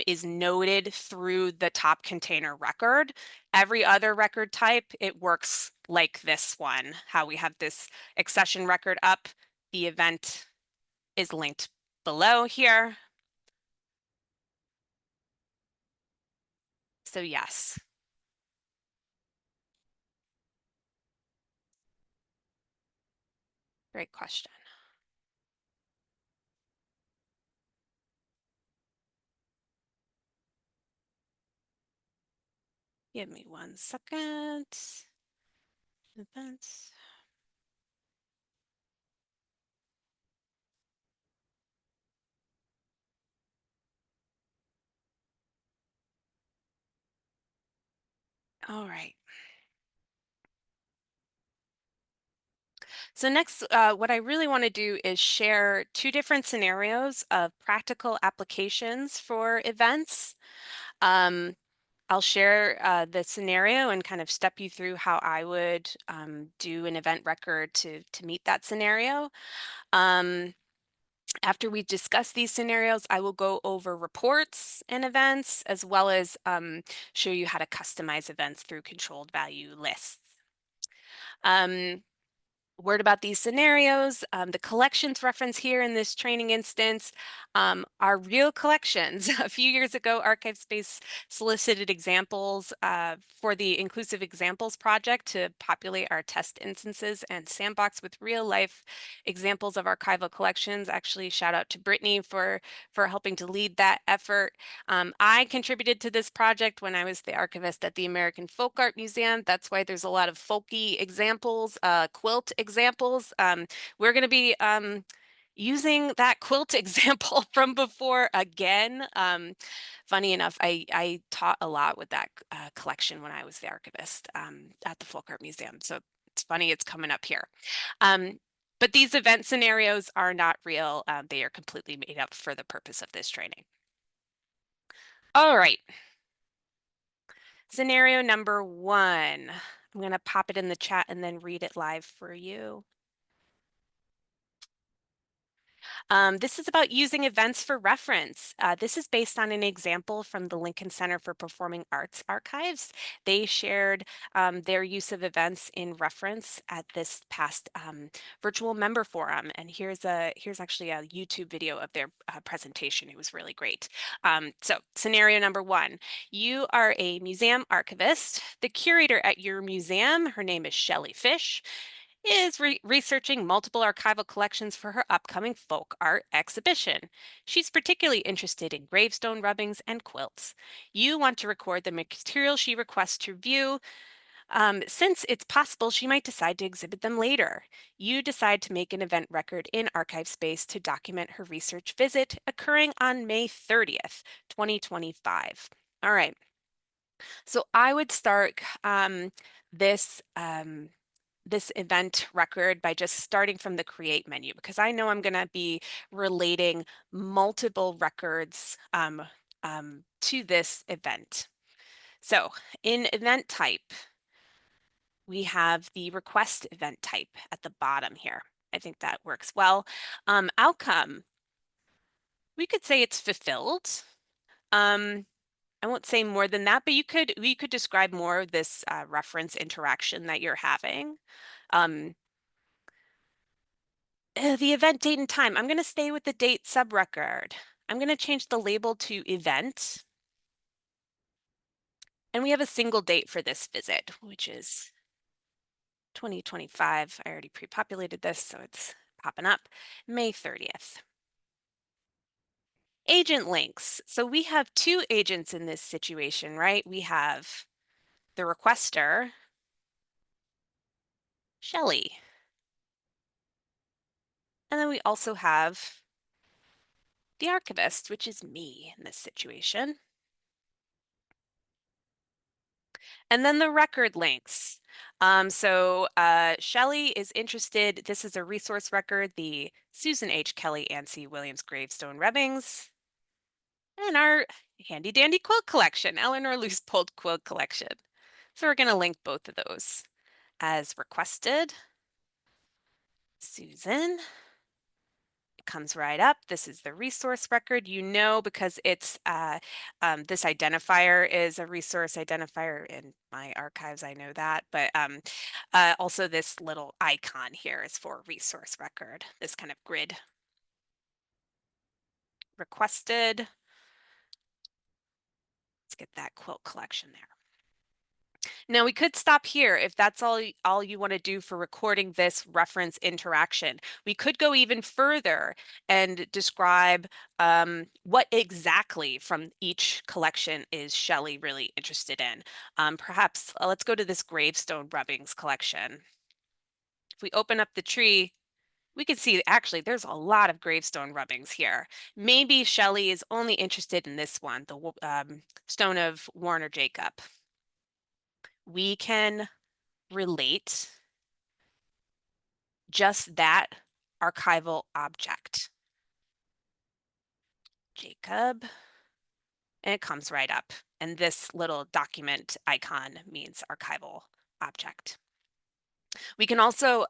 is noted through the top container record. Every other record type, it works like this one, how we have this accession record up, the event is linked below here. So yes. Great question. Give me 1 second. Events. All right. So next, what I really want to do is share 2 different scenarios of practical applications for events. I'll share the scenario and kind of step you through how I would do an event record to meet that scenario. After we discuss these scenarios, I will go over reports and events, as well as show you how to customize events through controlled value lists. Um, Word about these scenarios. The collections reference here in this training instance are real collections. A few years ago, ArchivesSpace solicited examples for the Inclusive Examples project to populate our test instances and sandbox with real life examples of archival collections. Actually, shout out to Brittany for helping to lead that effort. I contributed to this project when I was the archivist at the American Folk Art Museum. That's why there's a lot of folky examples, quilt examples. We're going to be using that quilt example from before again. Funny enough, I taught a lot with that collection when I was the archivist at the Folk Art Museum. So it's funny it's coming up here. Um, but these event scenarios are not real. They are completely made up for the purpose of this training. All right. Scenario number 1. I'm going to pop it in the chat and then read it live for you. This is about using events for reference. This is based on an example from the Lincoln Center for Performing Arts Archives. They shared their use of events in reference at this past virtual member forum. And here's actually a YouTube video of their presentation. It was really great. So scenario number 1, you are a museum archivist. The curator at your museum, her name is Shelley Fish, is researching multiple archival collections for her upcoming folk art exhibition. She's particularly interested in gravestone rubbings and quilts. You want to record the material she requests to view, since it's possible she might decide to exhibit them later. You decide to make an event record in ArchivesSpace to document her research visit occurring on May 30th, 2025. All right, so I would start this this event record by just starting from the create menu, because I know I'm going to be relating multiple records to this event. So in event type, we have the request event type at the bottom here. I think that works well. Outcome, we could say it's fulfilled. I won't say more than that, but you could describe more of this reference interaction that you're having. The event date and time. I'm going to stay with the date subrecord. I'm going to change the label to event. And we have a single date for this visit, which is 2025. I already pre-populated this, so it's popping up, May 30th. Agent links. So we have 2 agents in this situation, right? We have the requester, Shelley. And then we also have the archivist, which is me in this situation. And then the record links. Shelley is interested, this is a resource record, the Susan H. Kelly and C. Williams gravestone rubbings, and our handy dandy quilt collection, Eleanor Loosepold quilt collection. So we're going to link both of those as requested. Susan. Comes right up. This is the resource record, because it's this identifier is a resource identifier in my archives. I know that, but also this little icon here is for resource record, this kind of grid. Requested. Let's get that quilt collection there. Now we could stop here if that's all you want to do for recording this reference interaction. We could go even further and describe what exactly from each collection is Shelley really interested in. Perhaps let's go to this gravestone rubbings collection. If we open up the tree, we can see actually there's a lot of gravestone rubbings here. Maybe Shelley is only interested in this one, the stone of Warner Jacob. We can relate just that archival object. Jacob, and it comes right up. And this little document icon means archival object. We can also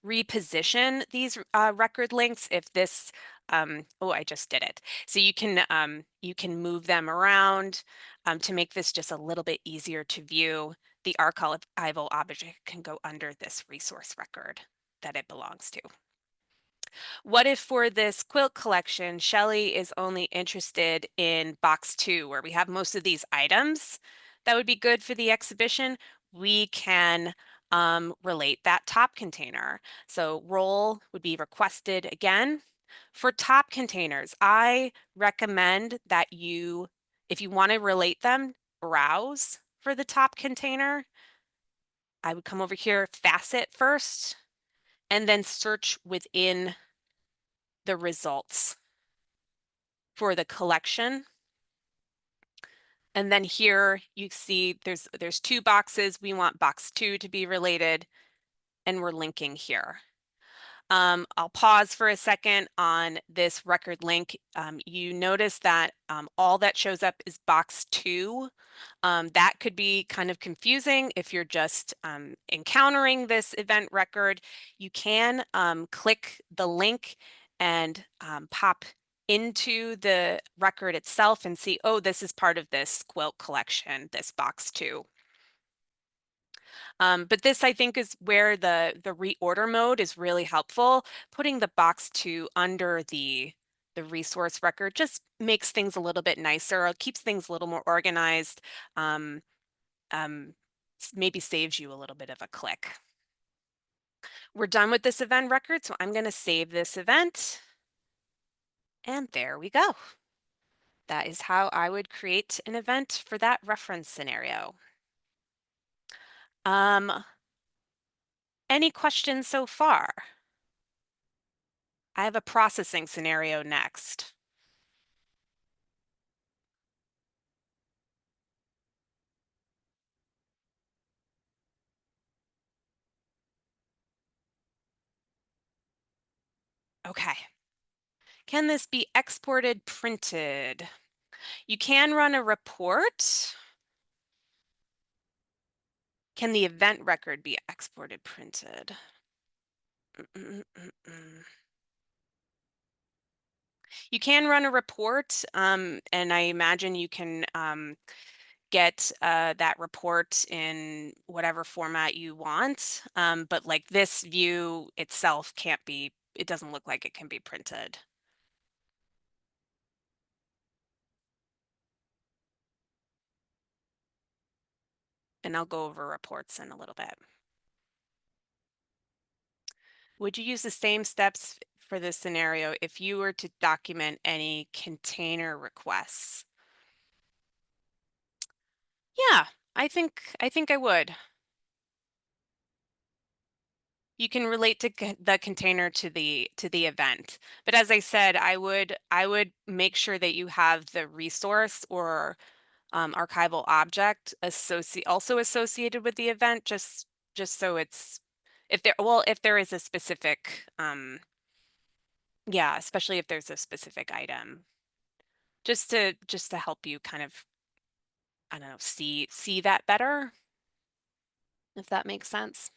reposition these record links if this oh, I just did it. So you can move them around to make this just a little bit easier to view. The archival object can go under this resource record that it belongs to. What if for this quilt collection, Shelley is only interested in box 2, where we have most of these items that would be good for the exhibition? We can relate that top container. So role would be requested again. For top containers, I recommend that if you want to relate them, browse for the top container. I would come over here, facet first, and then search within the results for the collection. And then here you see there's 2 boxes. We want box 2 to be related, and we're linking here. I'll pause for a second on this record link. You notice that all that shows up is box 2. That could be kind of confusing if you're just encountering this event record. You can click the link and pop into the record itself and see, oh, this is part of this quilt collection, this box 2. But this, I think, is where the reorder mode is really helpful. Putting the box 2 under the resource record just makes things a little bit nicer. It keeps things a little more organized. Um, Maybe saves you a little bit of a click. We're done with this event record, so I'm going to save this event. And there we go. That is how I would create an event for that reference scenario. Any questions so far? I have a processing scenario next. Okay. Can this be exported printed? You can run a report. Can the event record be exported printed? You can run a report, and I imagine you can get that report in whatever format you want. But like this view itself it doesn't look like it can be printed. And I'll go over reports in a little bit. Would you use the same steps for this scenario if you were to document any container requests? Yeah, I think I would. You can relate to the container to the event. But as I said, I would make sure that you have the resource or archival object also associated with the event, just so it's if there is a specific yeah, especially if there's a specific item, just to help you kind of, I don't know, see that better, if that makes sense.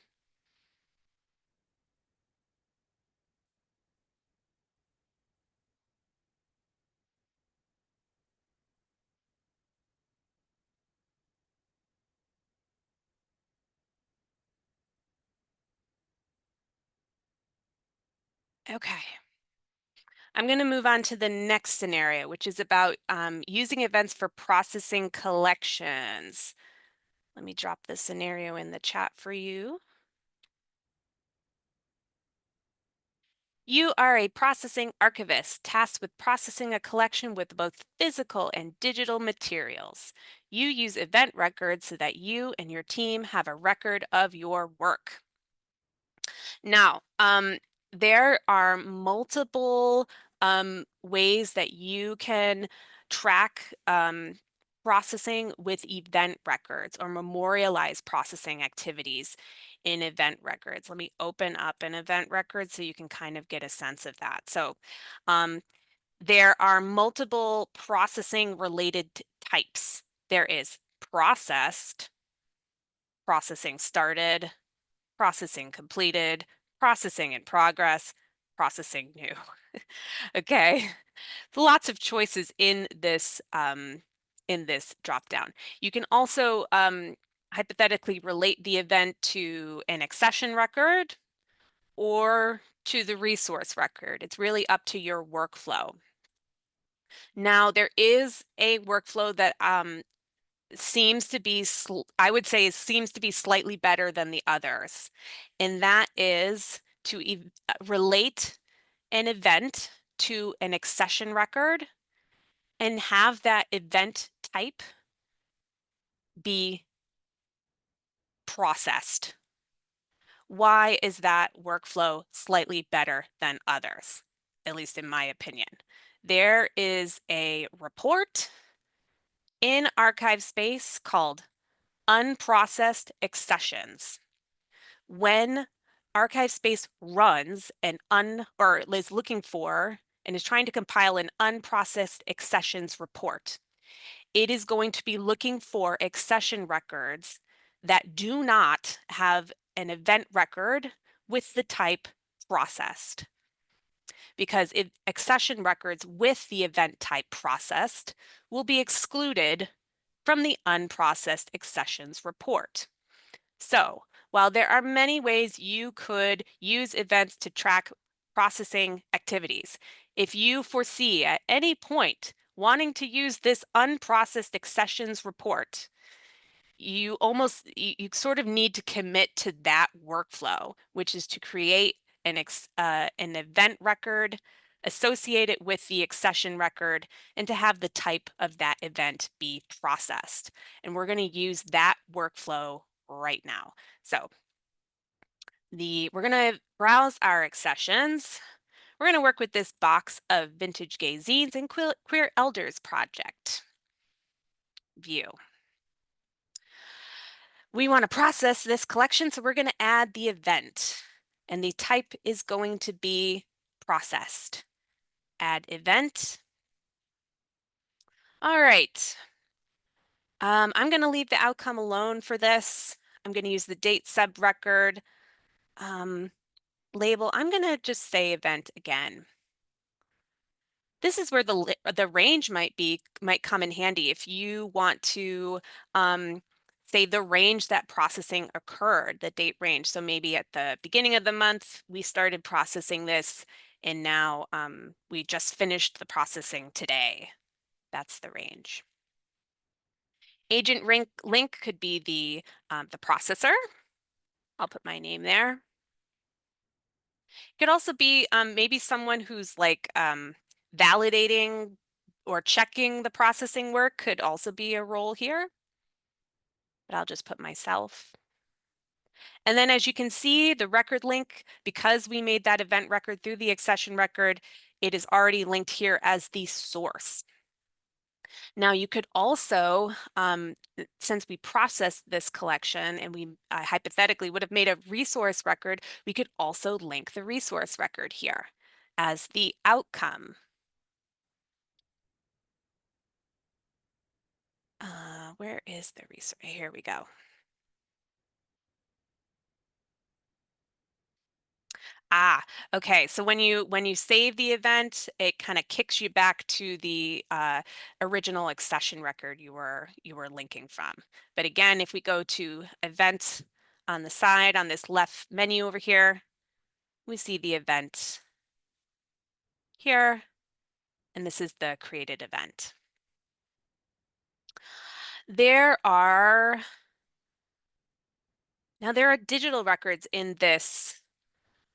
Okay. I'm going to move on to the next scenario, which is about using events for processing collections. Let me drop the scenario in the chat for you. You are a processing archivist tasked with processing a collection with both physical and digital materials. You use event records so that you and your team have a record of your work. Now, there are multiple ways that you can track processing with event records or memorialize processing activities in event records. Let me open up an event record so you can kind of get a sense of that. So there are multiple processing related types. There is processed, processing started, processing completed, processing in progress, processing new. Okay, lots of choices in this drop down. You can also hypothetically relate the event to an accession record or to the resource record. It's really up to your workflow. Now, there is a workflow that seems to be, I would say, seems to be slightly better than the others, and that is to relate an event to an accession record and have that event type be processed. Why is that workflow slightly better than others, at least in my opinion? There is a report in ArchivesSpace called unprocessed accessions. When ArchivesSpace runs or is looking for and is trying to compile an unprocessed accessions report, it is going to be looking for accession records that do not have an event record with the type processed. Because accession records with the event type processed will be excluded from the unprocessed accessions report. So, while there are many ways you could use events to track processing activities, if you foresee at any point wanting to use this unprocessed accessions report, you sort of need to commit to that workflow, which is to create an event record associated with the accession record and to have the type of that event be processed. And we're going to use that workflow right now. So we're going to browse our accessions. We're going to work with this box of vintage gay zines and queer elders project view. We want to process this collection, so we're going to add the event, and the type is going to be processed. Add event. All right. I'm going to leave the outcome alone for this. I'm going to use the date subrecord label. I'm going to just say event again. This is where the range might come in handy if you want to say the range that processing occurred, the date range. So maybe at the beginning of the month, we started processing this, and now we just finished the processing today. That's the range. Agent link could be the processor. I'll put my name there. It could also be maybe someone who's like validating or checking the processing work could also be a role here, but I'll just put myself. And then as you can see, the record link, because we made that event record through the accession record, it is already linked here as the source. Now you could also, since we processed this collection and we hypothetically would have made a resource record, we could also link the resource record here as the outcome. Where is the resource? Here we go. Okay. So when you save the event, it kind of kicks you back to the original accession record you were linking from. But again, if we go to event on the side on this left menu over here, we see the event here, and this is the created event. There are digital records in this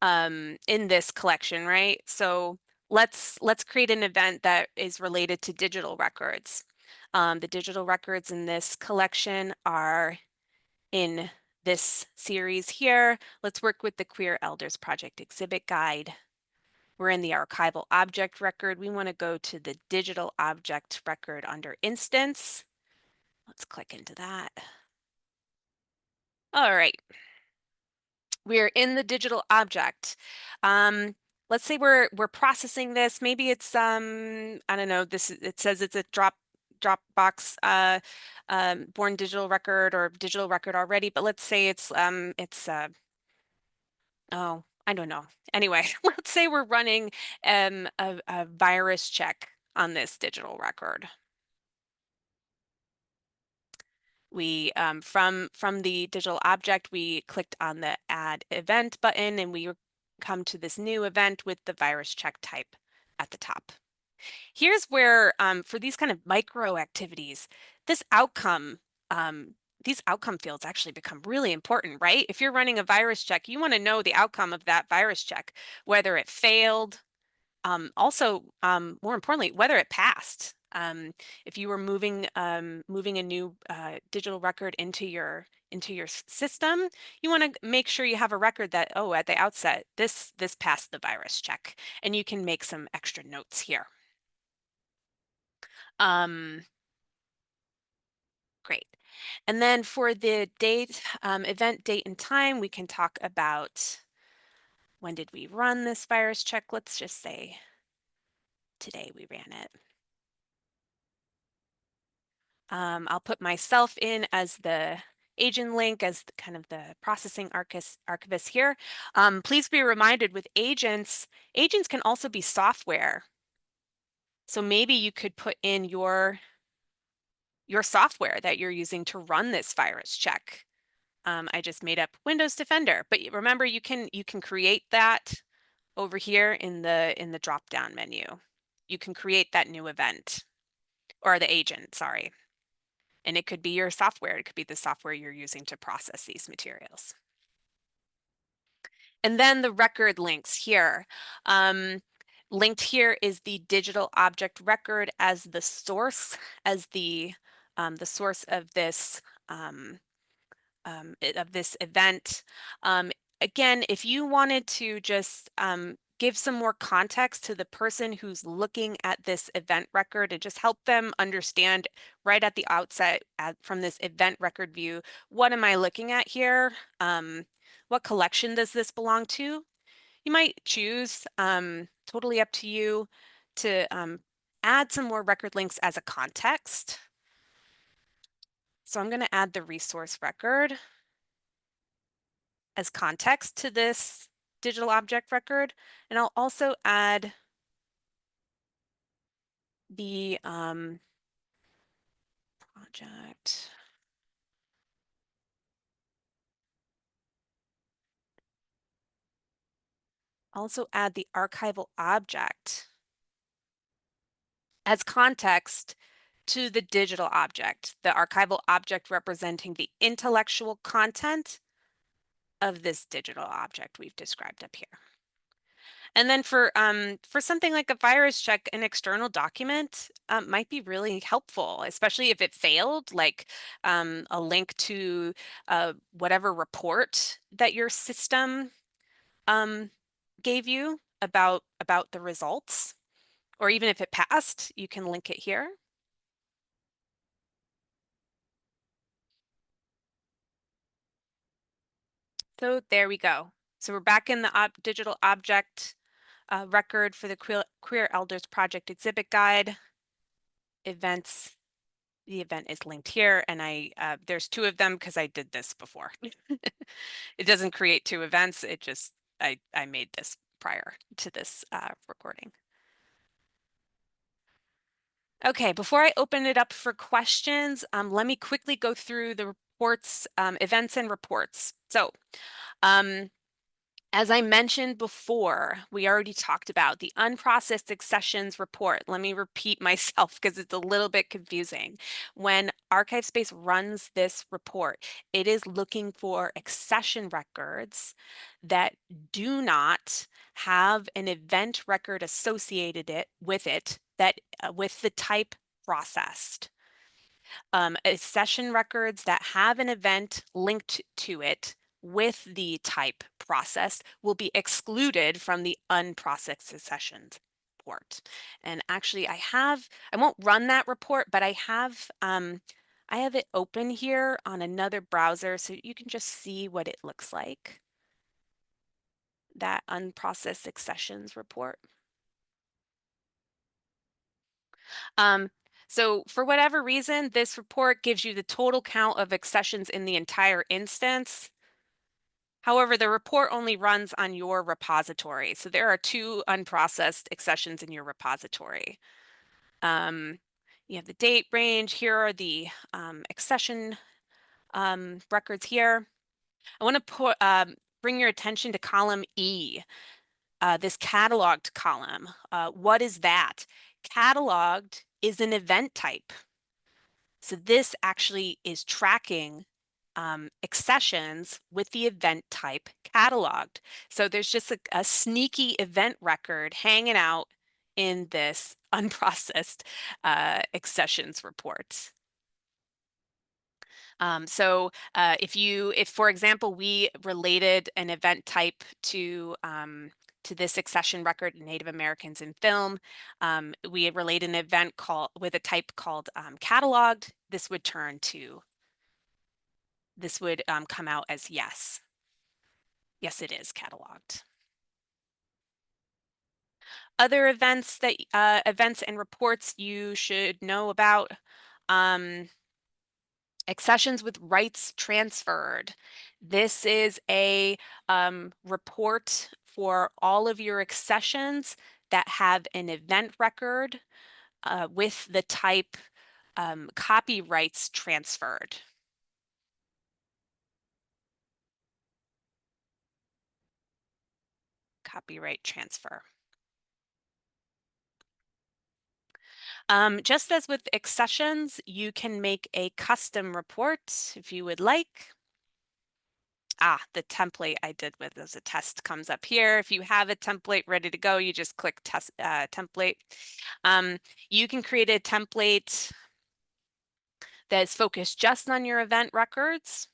collection, right? So let's create an event that is related to digital records. The digital records in this collection are in this series here. Let's work with the Queer Elders Project Exhibit Guide. We're in the archival object record. We want to go to the digital object record under instance. Let's click into that. All right. We're in the digital object. Let's say we're processing this. Maybe it's I don't know. It says it's a Dropbox born digital record or digital record already. But let's say it's oh I don't know. Anyway, let's say we're running a virus check on this digital record. We from the digital object, we clicked on the add event button and we come to this new event with the virus check type at the top. Here's where for these kind of micro activities, this outcome these outcome fields actually become really important, right? If you're running a virus check, you want to know the outcome of that virus check, whether it failed, also, more importantly, whether it passed. If you were moving a new digital record into your system, you want to make sure you have a record that, oh, at the outset, this passed the virus check, and you can make some extra notes here. Um, Great. And then for the date, event date and time, we can talk about when did we run this virus check? Let's just say today we ran it. I'll put myself in as the agent link, as kind of the processing archivist here. Please be reminded with agents, agents can also be software. So maybe you could put in your software that you're using to run this virus check. I just made up Windows Defender, but remember you can create that over here in the drop down menu. You can create that new event or the agent, sorry. And it could be your software. It could be the software you're using to process these materials. And then the record links here. Linked here is the digital object record as the source, as the source of this event. Again, if you wanted to just give some more context to the person who's looking at this event record and just help them understand right at the outset from this event record view, what am I looking at here? What collection does this belong to? You might choose, totally up to you, to add some more record links as a context. So I'm going to add the resource record as context to this digital object record. And I'll also add the project. Also add the archival object as context to the digital object, the archival object representing the intellectual content of this digital object we've described up here. And then for something like a virus check, an external document might be really helpful, especially if it failed, like a link to whatever report that your system gave you about the results, or even if it passed, you can link it here. So there we go. So we're back in the digital object record for the Queer Elders Project exhibit guide. Events, the event is linked here, and there's two of them because I did this before. It doesn't create two events, it just, I made this prior to this recording. Okay, before I open it up for questions, let me quickly go through the reports, events and reports. So, as I mentioned before, we already talked about the unprocessed accessions report. Let me repeat myself because it's a little bit confusing. When ArchivesSpace runs this report, it is looking for accession records that do not have an event record associated with it that with the type processed. Accession records that have an event linked to it with the type processed will be excluded from the unprocessed accessions report. And actually I won't run that report, but I have it open here on another browser so you can just see what it looks like. That unprocessed accessions report. So for whatever reason, this report gives you the total count of accessions in the entire instance. However, the report only runs on your repository. So there are 2 unprocessed accessions in your repository. You have the date range. Here are the accession records here. I want to bring your attention to column E, this cataloged column. What is that? Cataloged is an event type. So this actually is tracking accessions with the event type cataloged. So there's just a sneaky event record hanging out in this unprocessed accessions report. If for example, we related an event type to this accession record, Native Americans in film, we relate an event with a type called cataloged. This would come out as yes. Yes, it is cataloged. Other events and reports you should know about. Accessions with rights transferred. This is a report for all of your accessions that have an event record with the type copyrights transferred. Copyright transfer. Just as with accessions, you can make a custom report if you would like. The template I did with as a test comes up here. If you have a template ready to go, you just click test template. You can create a template that is focused just on your event records.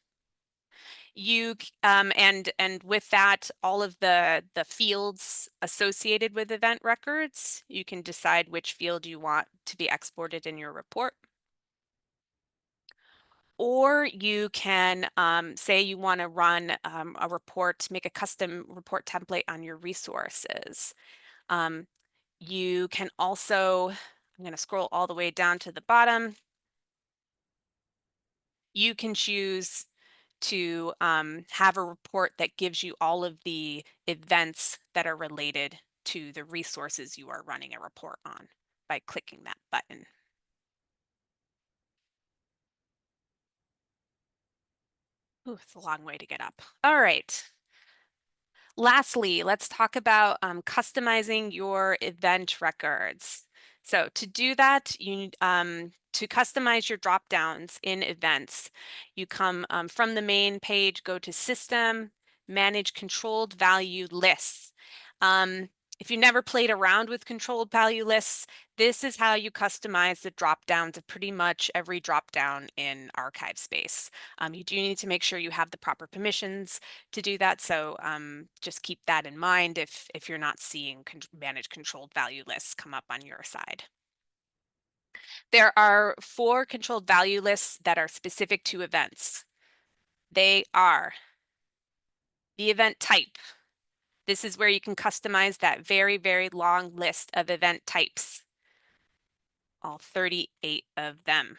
And with that, all of the fields associated with event records, you can decide which field you want to be exported in your report. Or you can say you want to run a report, make a custom report template on your resources. You can also, I'm going to scroll all the way down to the bottom. You can choose to have a report that gives you all of the events that are related to the resources you are running a report on by clicking that button. Ooh, it's a long way to get up. All right. Lastly, let's talk about customizing your event records. So to do that, to customize your dropdowns in events, you come from the main page, go to System, Manage Controlled Value Lists. If you never played around with controlled value lists, this is how you customize the dropdowns of pretty much every dropdown in ArchivesSpace. You do need to make sure you have the proper permissions to do that. So just keep that in mind if you're not seeing manage controlled value lists come up on your side. There are 4 controlled value lists that are specific to events. They are the event type. This is where you can customize that very, very long list of event types, all 38 of them.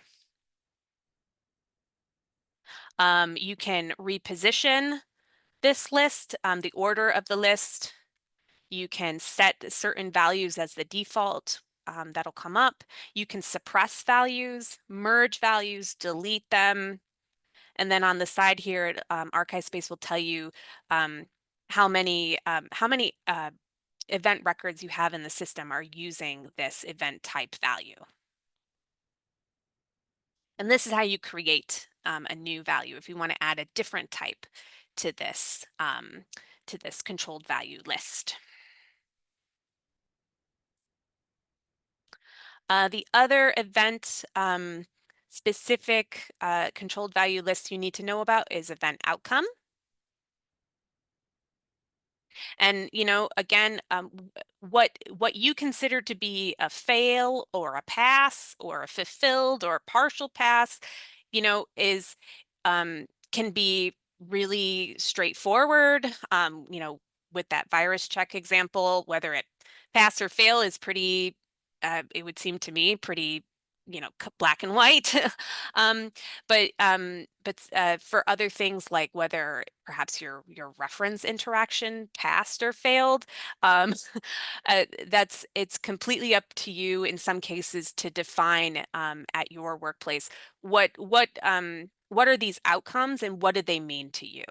You can reposition this list, the order of the list. You can set certain values as the default. That'll come up. You can suppress values, merge values, delete them. And then on the side here, ArchivesSpace will tell you how many event records you have in the system are using this event type value. And this is how you create a new value if you want to add a different type to this controlled value list. The other event specific controlled value list you need to know about is event outcome. And, again, what you consider to be a fail or a pass or a fulfilled or a partial pass, is can be really straightforward. With that virus check example, whether it pass or fail is pretty, it would seem to me pretty black and white. Um, but for other things like whether perhaps your reference interaction passed or failed, um, it's completely up to you in some cases to define at your workplace what are these outcomes and what do they mean to you?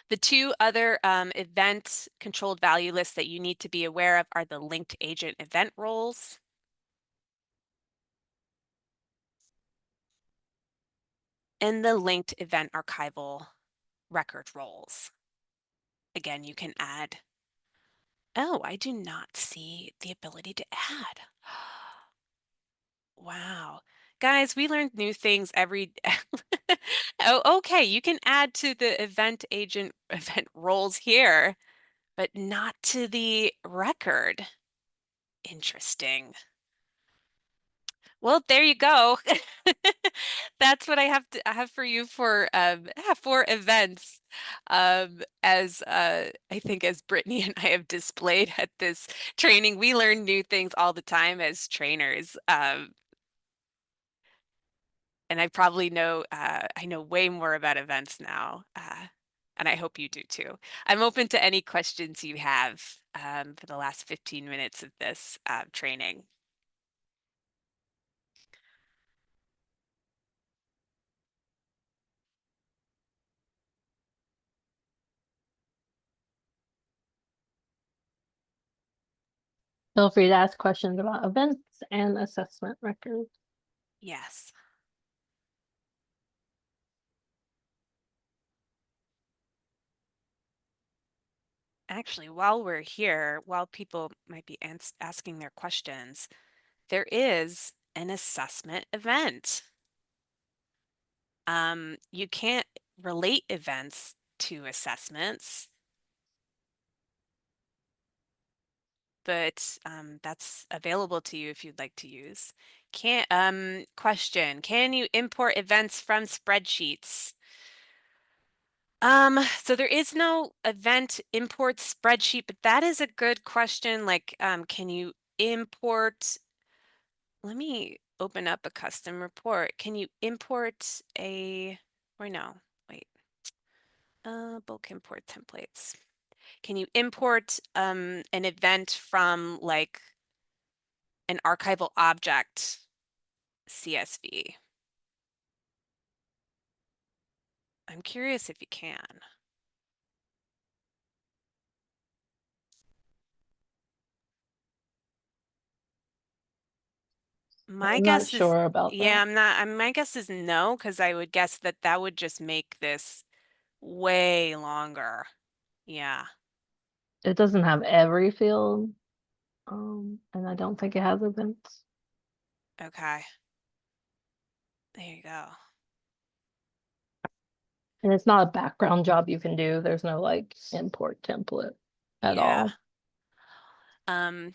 The two other event controlled value lists that you need to be aware of are the linked agent event roles and the linked event archival record roles. Again, you can add. Oh, I do not see the ability to add. Wow. Guys, we learned new things every Oh, okay, you can add to the event agent event roles here, but not to the record. Interesting. Well, there you go. That's what I have for you for events. As I think as Brittany and I have displayed at this training, we learn new things all the time as trainers. And I know way more about events now. And I hope you do too. I'm open to any questions you have for the last 15 minutes of this training. Feel free to ask questions about events and assessment records. Yes. Actually, while we're here, while people might be asking their questions, there is an assessment event. You can't relate events to assessments, but that's available to you if you'd like to use. Question, can you import events from spreadsheets? So there is no event import spreadsheet, but that is a good question. Like, can you import, let me open up a custom report. Can you import or no, wait, bulk import templates. Can you import an event from like an archival object CSV? I'm curious if you can. My I'm not guess is, sure about yeah, that. my guess is no, because I would guess that that would just make this way longer. Yeah, It doesn't have every field, and I don't think it has events. okay. There you go. And it's not a background job you can do. There's no like import template at Yeah. all. Um,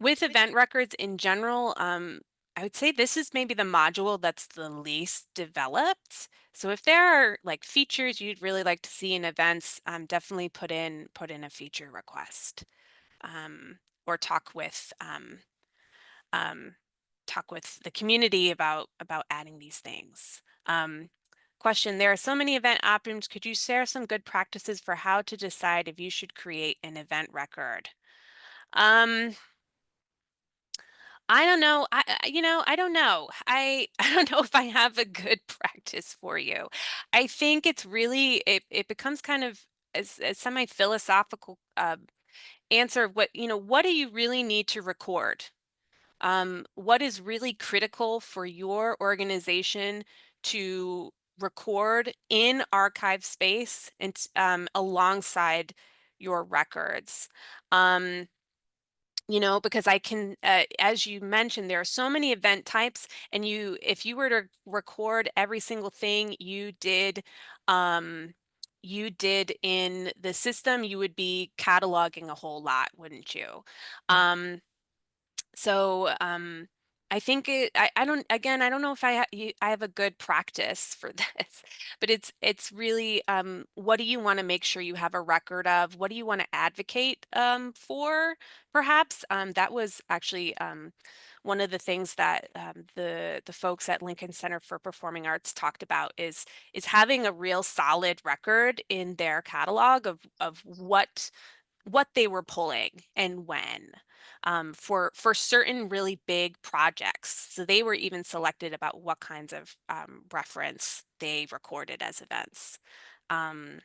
with event records in general, I would say this is maybe the module that's the least developed. So if there are like features you'd really like to see in events, definitely put in a feature request, or um, talk with the community about adding these things. Question, there are so many event options. Could you share some good practices for how to decide if you should create an event record? Um, I don't know. I don't know. I don't know if I have a good practice for you. I think it's really it becomes kind of a semi-philosophical answer of what do you really need to record? What is really critical for your organization to record in ArchivesSpace and alongside your records? Um, because I can, as you mentioned, there are so many event types, and if you were to record every single thing you did in the system, you would be cataloging a whole lot, wouldn't you? Um, so I think I don't, again, I don't know if I have a good practice for this, but it's really, what do you want to make sure you have a record of? What do you want to advocate for, perhaps? That was actually one of the things that the folks at Lincoln Center for Performing Arts talked about is having a real solid record in their catalog of what they were pulling and when, for certain really big projects. So they were even selected about what kinds of reference they recorded as events. Um,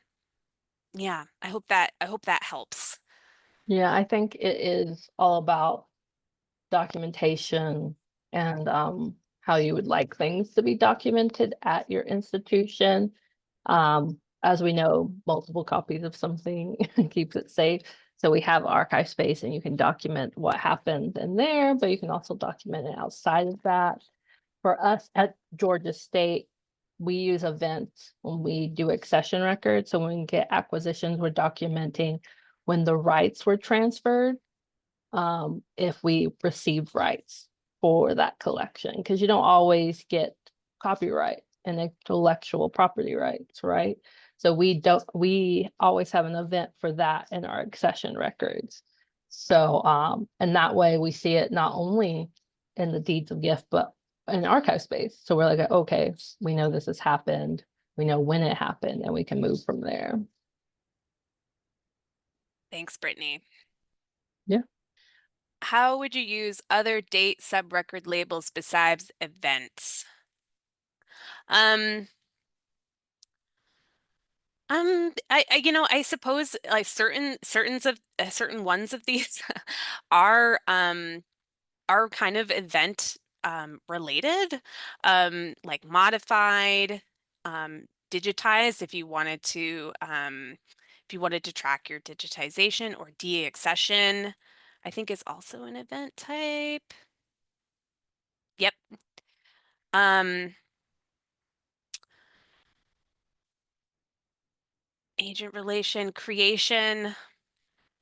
yeah, I hope that helps. Yeah, I think it is all about documentation and how you would like things to be documented at your institution. As we know, multiple copies of something keeps it safe. So we have ArchivesSpace and you can document what happened in there, but you can also document it outside of that. For us at Georgia State, we use events when we do accession records. So when we get acquisitions, we're documenting when the rights were transferred, if we receive rights for that collection, because you don't always get copyright and intellectual property rights, right? So we always have an event for that in our accession records. So, and that way we see it not only in the deeds of gift, but in ArchivesSpace. So we're like, okay, we know this has happened, we know when it happened, and we can move from there. Thanks, Brittany. Yeah. How would you use other date sub-record labels besides events? Um, I suppose like certain ones of these are are kind of event related, like modified, digitized if you wanted to track your digitization, or deaccession, I think is also an event type. Yep. Um, Agent relation creation,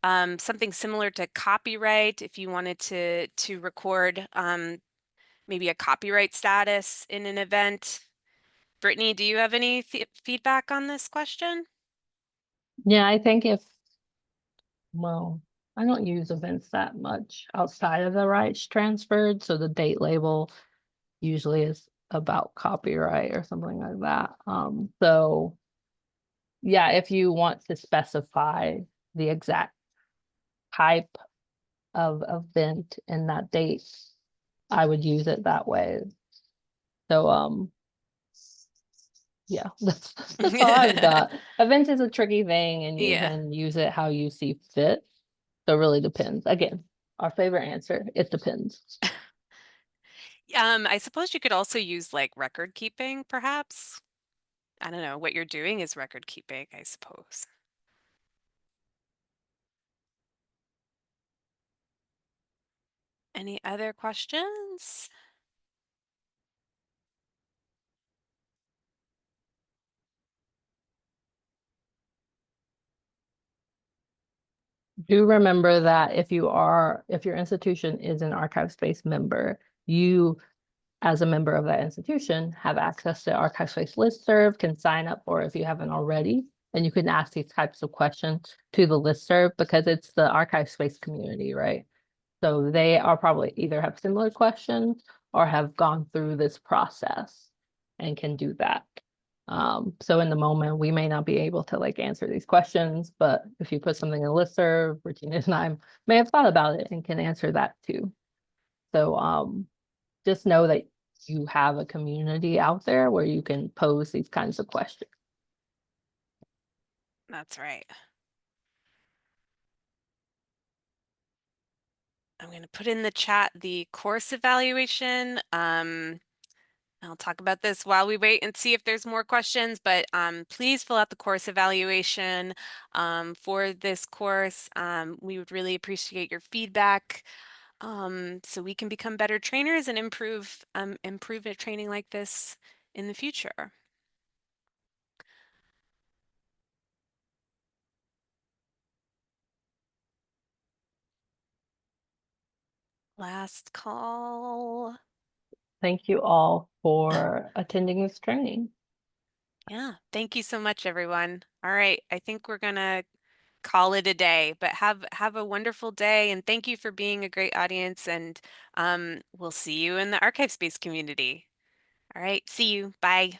something similar to copyright if you wanted to record maybe a copyright status in an event. Brittany, do you have any feedback on this question? Yeah, I think if well, I don't use events that much outside of the rights transferred, so the date label usually is about copyright or something like that. So yeah, if you want to specify the exact type of event in that date, I would use it that way. So yeah, that's all I've got. Event is a tricky thing and you Yeah. can use it how you see fit. So it really depends. Again, our favorite answer, it depends. I suppose you could also use like record keeping, perhaps. I don't know. What you're doing is record keeping, I suppose. Any other questions? Do remember that if your institution is an ArchivesSpace member, you, as a member of that institution, have access to ArchivesSpace listserv, can sign up, or if you haven't already, and you can ask these types of questions to the listserv because it's the ArchivesSpace community, right? So they are probably either have similar questions or have gone through this process and can do that. So in the moment, we may not be able to like answer these questions, but if you put something in a listserv, Regina and I may have thought about it and can answer that too. So just know that you have a community out there where you can pose these kinds of questions. That's right. I'm going to put in the chat the course evaluation. I'll talk about this while we wait and see if there's more questions, but please fill out the course evaluation for this course. We would really appreciate your feedback, so we can become better trainers and improve at training like this in the future. Last call. Thank you all for attending this training. Yeah, thank you so much, everyone. All right, I think we're gonna call it a day, but have a wonderful day and thank you for being a great audience and we'll see you in the archive space community. All right, see you. Bye.